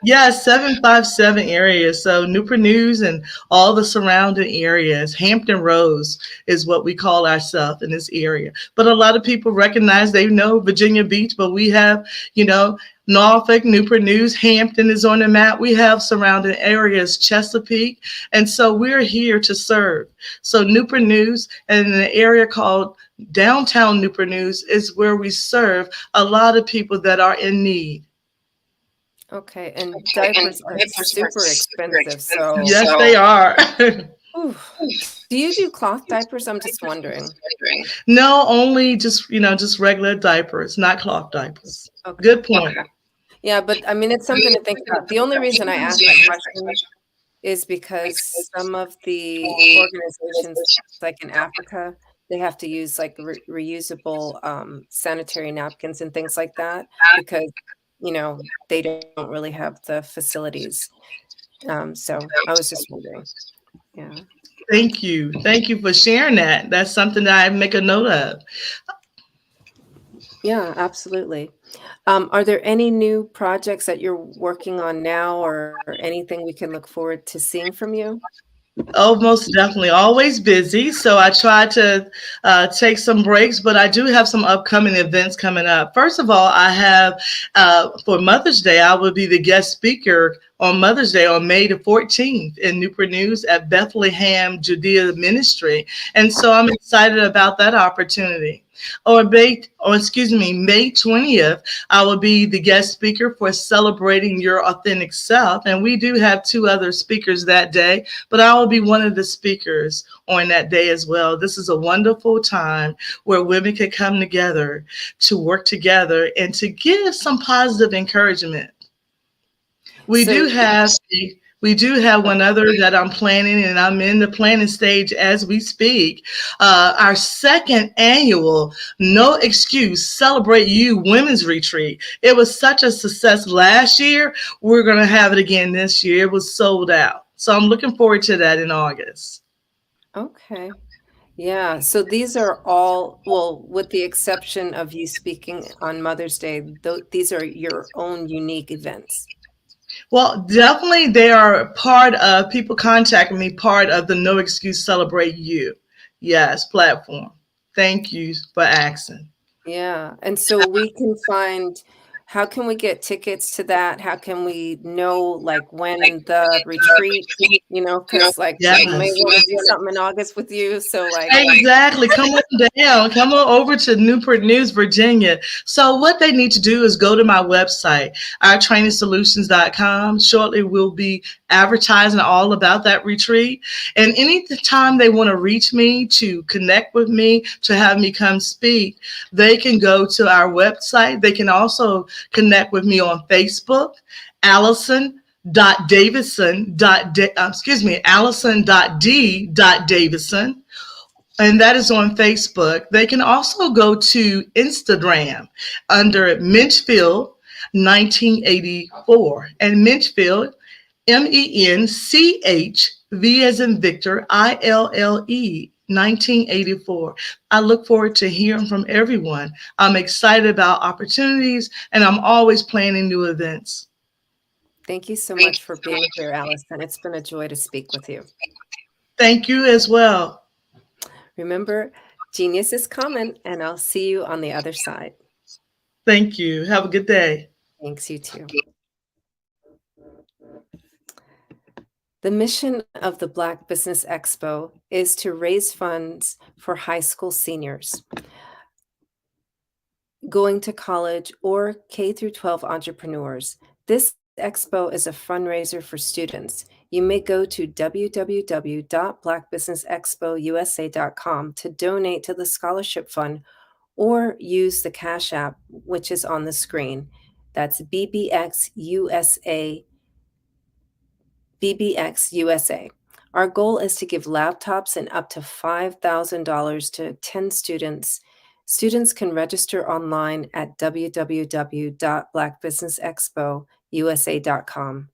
Yeah, 757 area. So Newport News and all the surrounding areas. Hampton Roads is what we call ourselves in this area. But a lot of people recognize, they know Virginia Beach, but we have, Norfolk, Newport News, Hampton is on the map. We have surrounding areas, Chesapeake. And so we're here to serve. So Newport News and an area called downtown Newport News is where we serve a lot of people that are in need. Okay, and diapers are super expensive. So yes, they are. Do you do cloth diapers? I'm just wondering. No, only just regular diapers, not cloth diapers. Okay. Good point. Yeah, but I mean, it's something to think about. The only reason I asked that question is because some of the organizations, like in Africa, they have to use like reusable sanitary napkins and things like that because, they don't really have the facilities. So I was just wondering. Yeah. Thank you. Thank you for sharing that. That's something that I make a note of. Yeah, absolutely. Are there any new projects that you're working on now or anything we can look forward to seeing from you? Oh, most definitely. Always busy. So I try to take some breaks, but I do have some upcoming events coming up. First of all, I have for Mother's Day, I will be the guest speaker on Mother's Day on May the 14th in Newport News at Bethlehem Judea Ministry. And so I'm excited about that opportunity. May 20th, I will be the guest speaker for Celebrating Your Authentic Self. And we do have 2 other speakers that day, but I will be one of the speakers on that day as well. This is a wonderful time where women can come together to work together and to give some positive encouragement. We do have one other that I'm planning, and I'm in the planning stage as we speak. Our second annual No Excuse Celebrate You Women's Retreat. It was such a success last year. We're going to have it again this year. It was sold out. So I'm looking forward to that in August. Okay. Yeah. So these are all, well, with the exception of you speaking on Mother's Day, these are your own unique events. Well, definitely they are part of, people contacting me, part of the No Excuse Celebrate You, platform. Thank you for asking. Yeah. And so we can find, how can we get tickets to that? How can we know like when the retreat, because like I may want to do something in August with you. So like exactly. Come on down. Come on over to Newport News, Virginia. So what they need to do is go to my website, ourtrainingsolutions.com. Shortly we'll be advertising all about that retreat. And any time they want to reach me, to connect with me, to have me come speak, they can go to our website. They can also connect with me on Facebook, Allison.Davison, Allison.D.Davison, and that is on Facebook. They can also go to Instagram under Minchfield 1984, and Minchfield, MENCHV as in Victor, ILLE 1984. I look forward to hearing from everyone. I'm excited about opportunities, and I'm always planning new events. Thank you so much for being here, Allison. It's been a joy to speak with you. Thank you as well. Remember, genius is common, and I'll see you on the other side. Thank you. Have a good day. Thanks, you too. The mission of the Black Business Expo is to raise funds for high school seniors going to college or K through 12 entrepreneurs. This expo is a fundraiser for students. You may go to www.blackbusinessexpousa.com to donate to the scholarship fund or use the Cash App, which is on the screen. That's BBX USA. Our goal is to give laptops and up to $5,000 to 10 students. Students can register online at www.blackbusinessexpousa.com.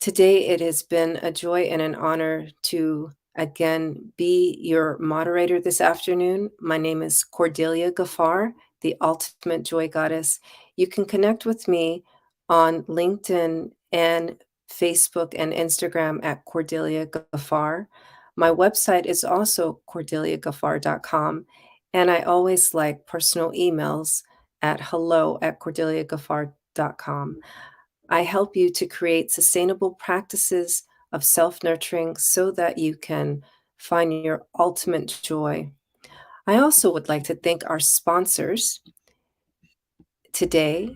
Today, it has been a joy and an honor to again be your moderator this afternoon. My name is Cordelia Gaffar, the Ultimate Joy Goddess. You can connect with me on LinkedIn and Facebook and Instagram at Cordelia Gaffar. My website is also cordeliagaffar.com, and I always like personal emails at hello@cordeliagaffar.com. I help you to create sustainable practices of self-nurturing so that you can find your ultimate joy. I also would like to thank our sponsors. Today,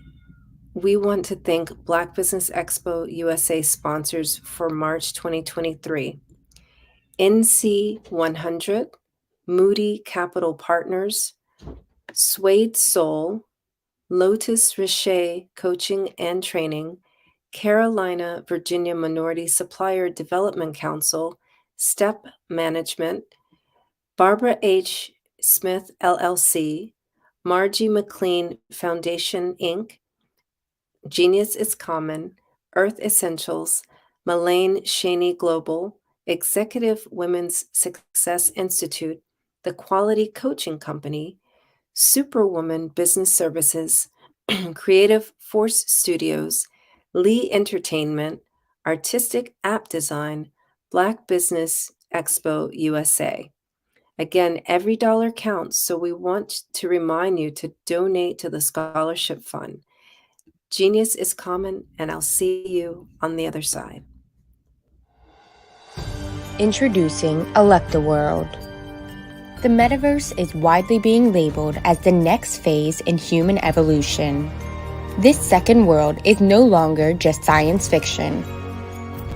we want to thank Black Business Expo USA sponsors for March 2023. NC 100, Moody Capital Partners, Suede Soul, Lotus Richer Coaching and Training, Carolina, Virginia Minority Supplier Development Council, STEP Management, Barbara H. Smith LLC, Margie McLean Foundation Inc., Genius is Common, Earth Essentials, Malane Shaney Global, Executive Women's Success Institute, The Quality Coaching Company, Superwoman Business Services, Creative Force Studios, Lee Entertainment, Artistic App Design, Black Business Expo USA. Again, every dollar counts, so we want to remind you to donate to the scholarship fund. Genius is common, and I'll see you on the other side. Introducing Electa World. The metaverse is widely being labeled as the next phase in human evolution. This second world is no longer just science fiction.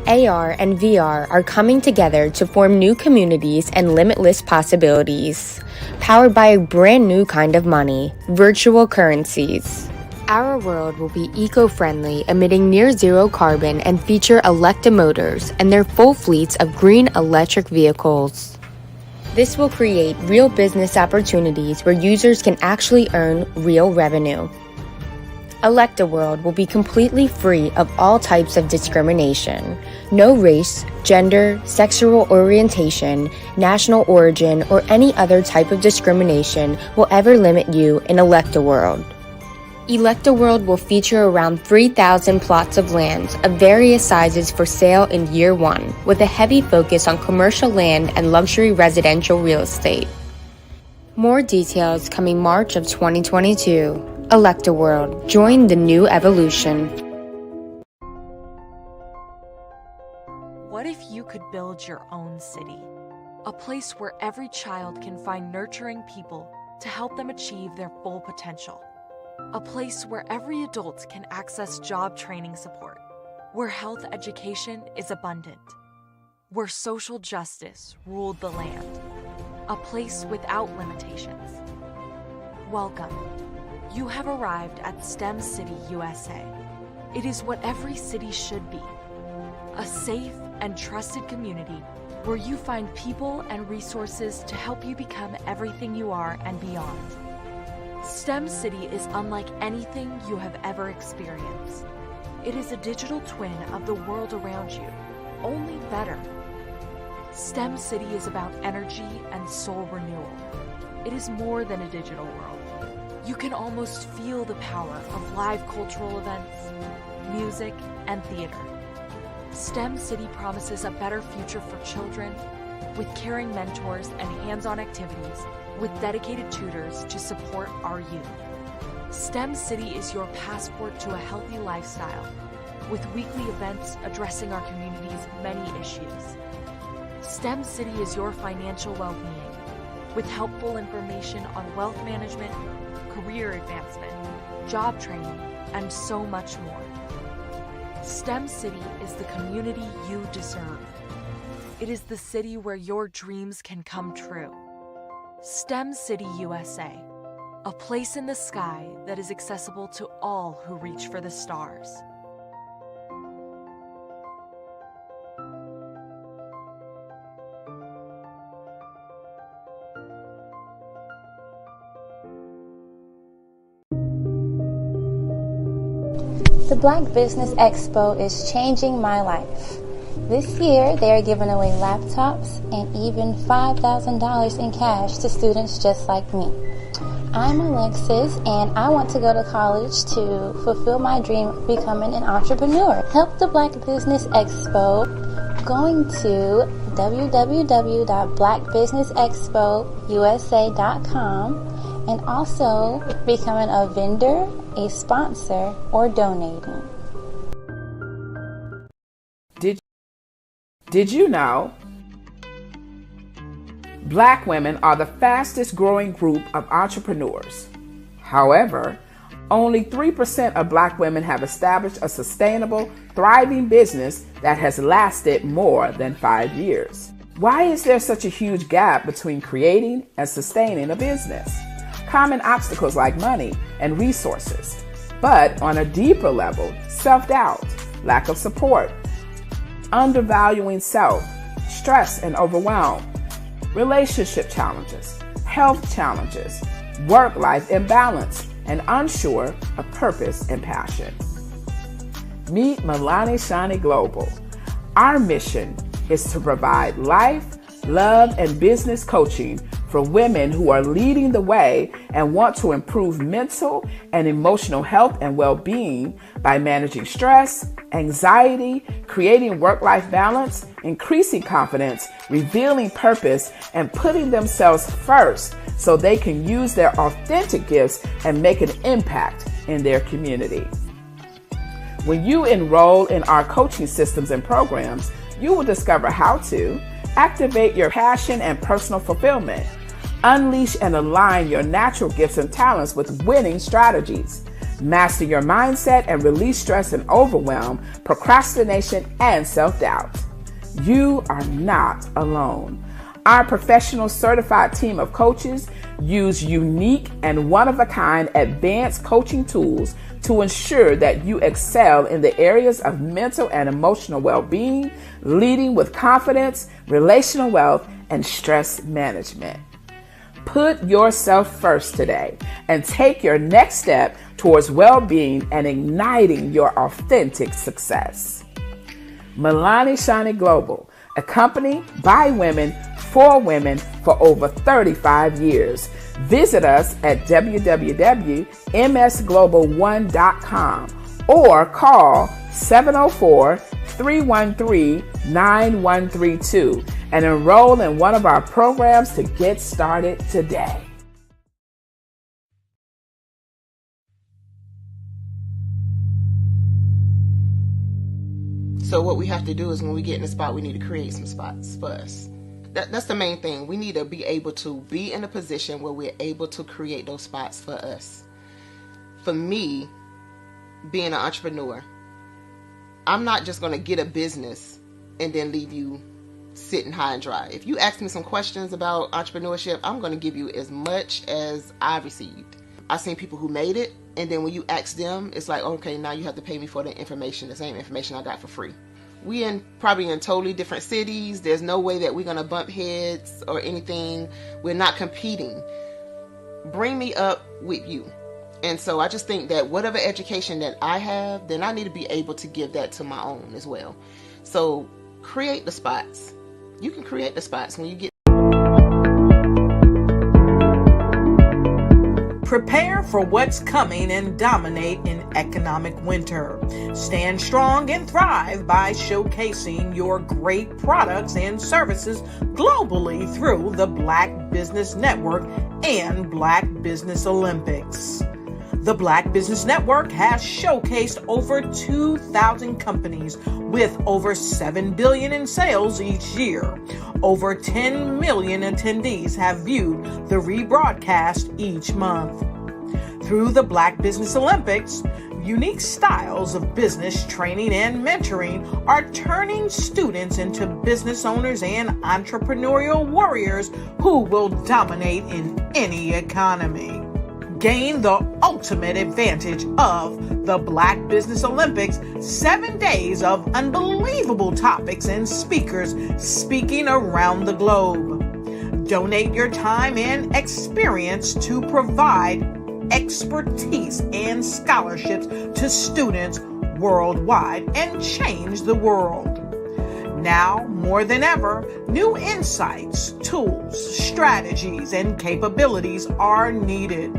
AR and VR are coming together to form new communities and limitless possibilities, powered by a brand new kind of money, virtual currencies. Our world will be eco-friendly, emitting near-zero carbon, and feature Electa motors and their full fleets of green electric vehicles. This will create real business opportunities where users can actually earn real revenue. Electa World will be completely free of all types of discrimination. No race, gender, sexual orientation, national origin, or any other type of discrimination will ever limit you in Electa World. Electa World will feature around 3,000 plots of land of various sizes for sale in year one, with a heavy focus on commercial land and luxury residential real estate. More details coming March of 2022. Electa World. Join the new evolution. What if you could build your own city? A place where every child can find nurturing people to help them achieve their full potential. A place where every adult can access job training support, where health education is abundant, where social justice ruled the land. A place without limitations. Welcome. You have arrived at STEM City USA. It is what every city should be. A safe and trusted community where you find people and resources to help you become everything you are and beyond. STEM City is unlike anything you have ever experienced. It is a digital twin of the world around you, only better. STEM City is about energy and soul renewal. It is more than a digital world. You can almost feel the power of live cultural events, music, and theater. STEM City promises a better future for children with caring mentors and hands-on activities with dedicated tutors to support our youth. STEM City is your passport to a healthy lifestyle with weekly events addressing our community's many issues. STEM City is your financial well-being with helpful information on wealth management, career advancement, job training, and so much more. STEM City is the community you deserve. It is the city where your dreams can come true. STEM City USA, a place in the sky that is accessible to all who reach for the stars. The Black Business Expo is changing my life. This year, they are giving away laptops and even $5,000 in cash to students just like me. I'm Alexis, and I want to go to college to fulfill my dream of becoming an entrepreneur. Help the Black Business Expo going to www.blackbusinessexpousa.com and also becoming a vendor, a sponsor, or donating. Did you know Black women are the fastest growing group of entrepreneurs? However, only 3% of Black women have established a sustainable, thriving business that has lasted more than 5 years. Why is there such a huge gap between creating and sustaining a business? Common obstacles like money and resources, but on a deeper level, self-doubt, lack of support, undervaluing self, stress and overwhelm, relationship challenges, health challenges, work-life imbalance, and unsure of purpose and passion. Meet Milani Shani Global. Our mission is to provide life, love, and business coaching for women who are leading the way and want to improve mental and emotional health and well-being by managing stress, anxiety, creating work-life balance, increasing confidence, revealing purpose, and putting themselves first so they can use their authentic gifts and make an impact in their community. When you enroll in our coaching systems and programs, you will discover how to activate your passion and personal fulfillment, unleash and align your natural gifts and talents with winning strategies, master your mindset and release stress and overwhelm, procrastination, and self-doubt. You are not alone. Our professional certified team of coaches use unique and one-of-a-kind advanced coaching tools to ensure that you excel in the areas of mental and emotional well-being, leading with confidence, relational wealth, and stress management. Put yourself first today and take your next step towards well-being and igniting your authentic success. Milani Shani Global, a company by women for women for over 35 years. Visit us at www.msglobal1.com or call 704-313-9132 and enroll in one of our programs to get started today. So what we have to do is when we get in the spot, we need to create some spots for us. That's the main thing. We need to be able to be in a position where we're able to create those spots for us. For me, being an entrepreneur, I'm not just going to get a business and then leave you sitting high and dry. If you ask me some questions about entrepreneurship, I'm going to give you as much as I received. I've seen people who made it, and then when you ask them, it's like, okay, now you have to pay me for the information, the same information I got for free. We probably in totally different cities. There's no way that we're going to bump heads or anything. We're not competing. Bring me up with you. And so I just think that whatever education that I have, then I need to be able to give that to my own as well. So create the spots. You can create the spots when you get. Prepare for what's coming and dominate in economic winter. Stand strong and thrive by showcasing your great products and services globally through the Black Business Network and Black Business Olympics. The Black Business Network has showcased over 2,000 companies with over $7 billion in sales each year. Over 10 million attendees have viewed the rebroadcast each month. Through the Black Business Olympics, Unique styles of business training and mentoring are turning students into business owners and entrepreneurial warriors who will dominate in any economy. Gain the ultimate advantage of the Black Business Olympics, 7 days of unbelievable topics and speakers speaking around the globe. Donate your time and experience to provide expertise and scholarships to students worldwide and change the world. Now, more than ever, new insights, tools, strategies, and capabilities are needed.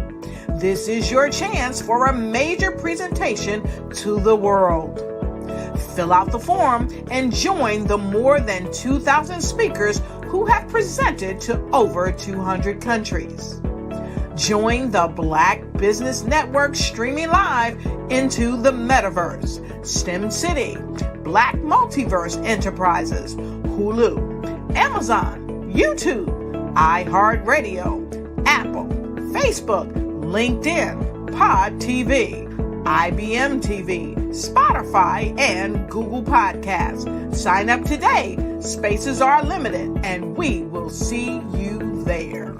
This is your chance for a major presentation to the world. Fill out the form and join the more than 2,000 speakers who have presented to over 200 countries. Join the Black Business Network streaming live into the Metaverse, STEM City, Black Multiverse Enterprises, Hulu, Amazon, YouTube, iHeartRadio, Apple, Facebook, LinkedIn, Pod TV, IBM TV, Spotify, and Google Podcasts. Sign up today. Spaces are limited, and we will see you there.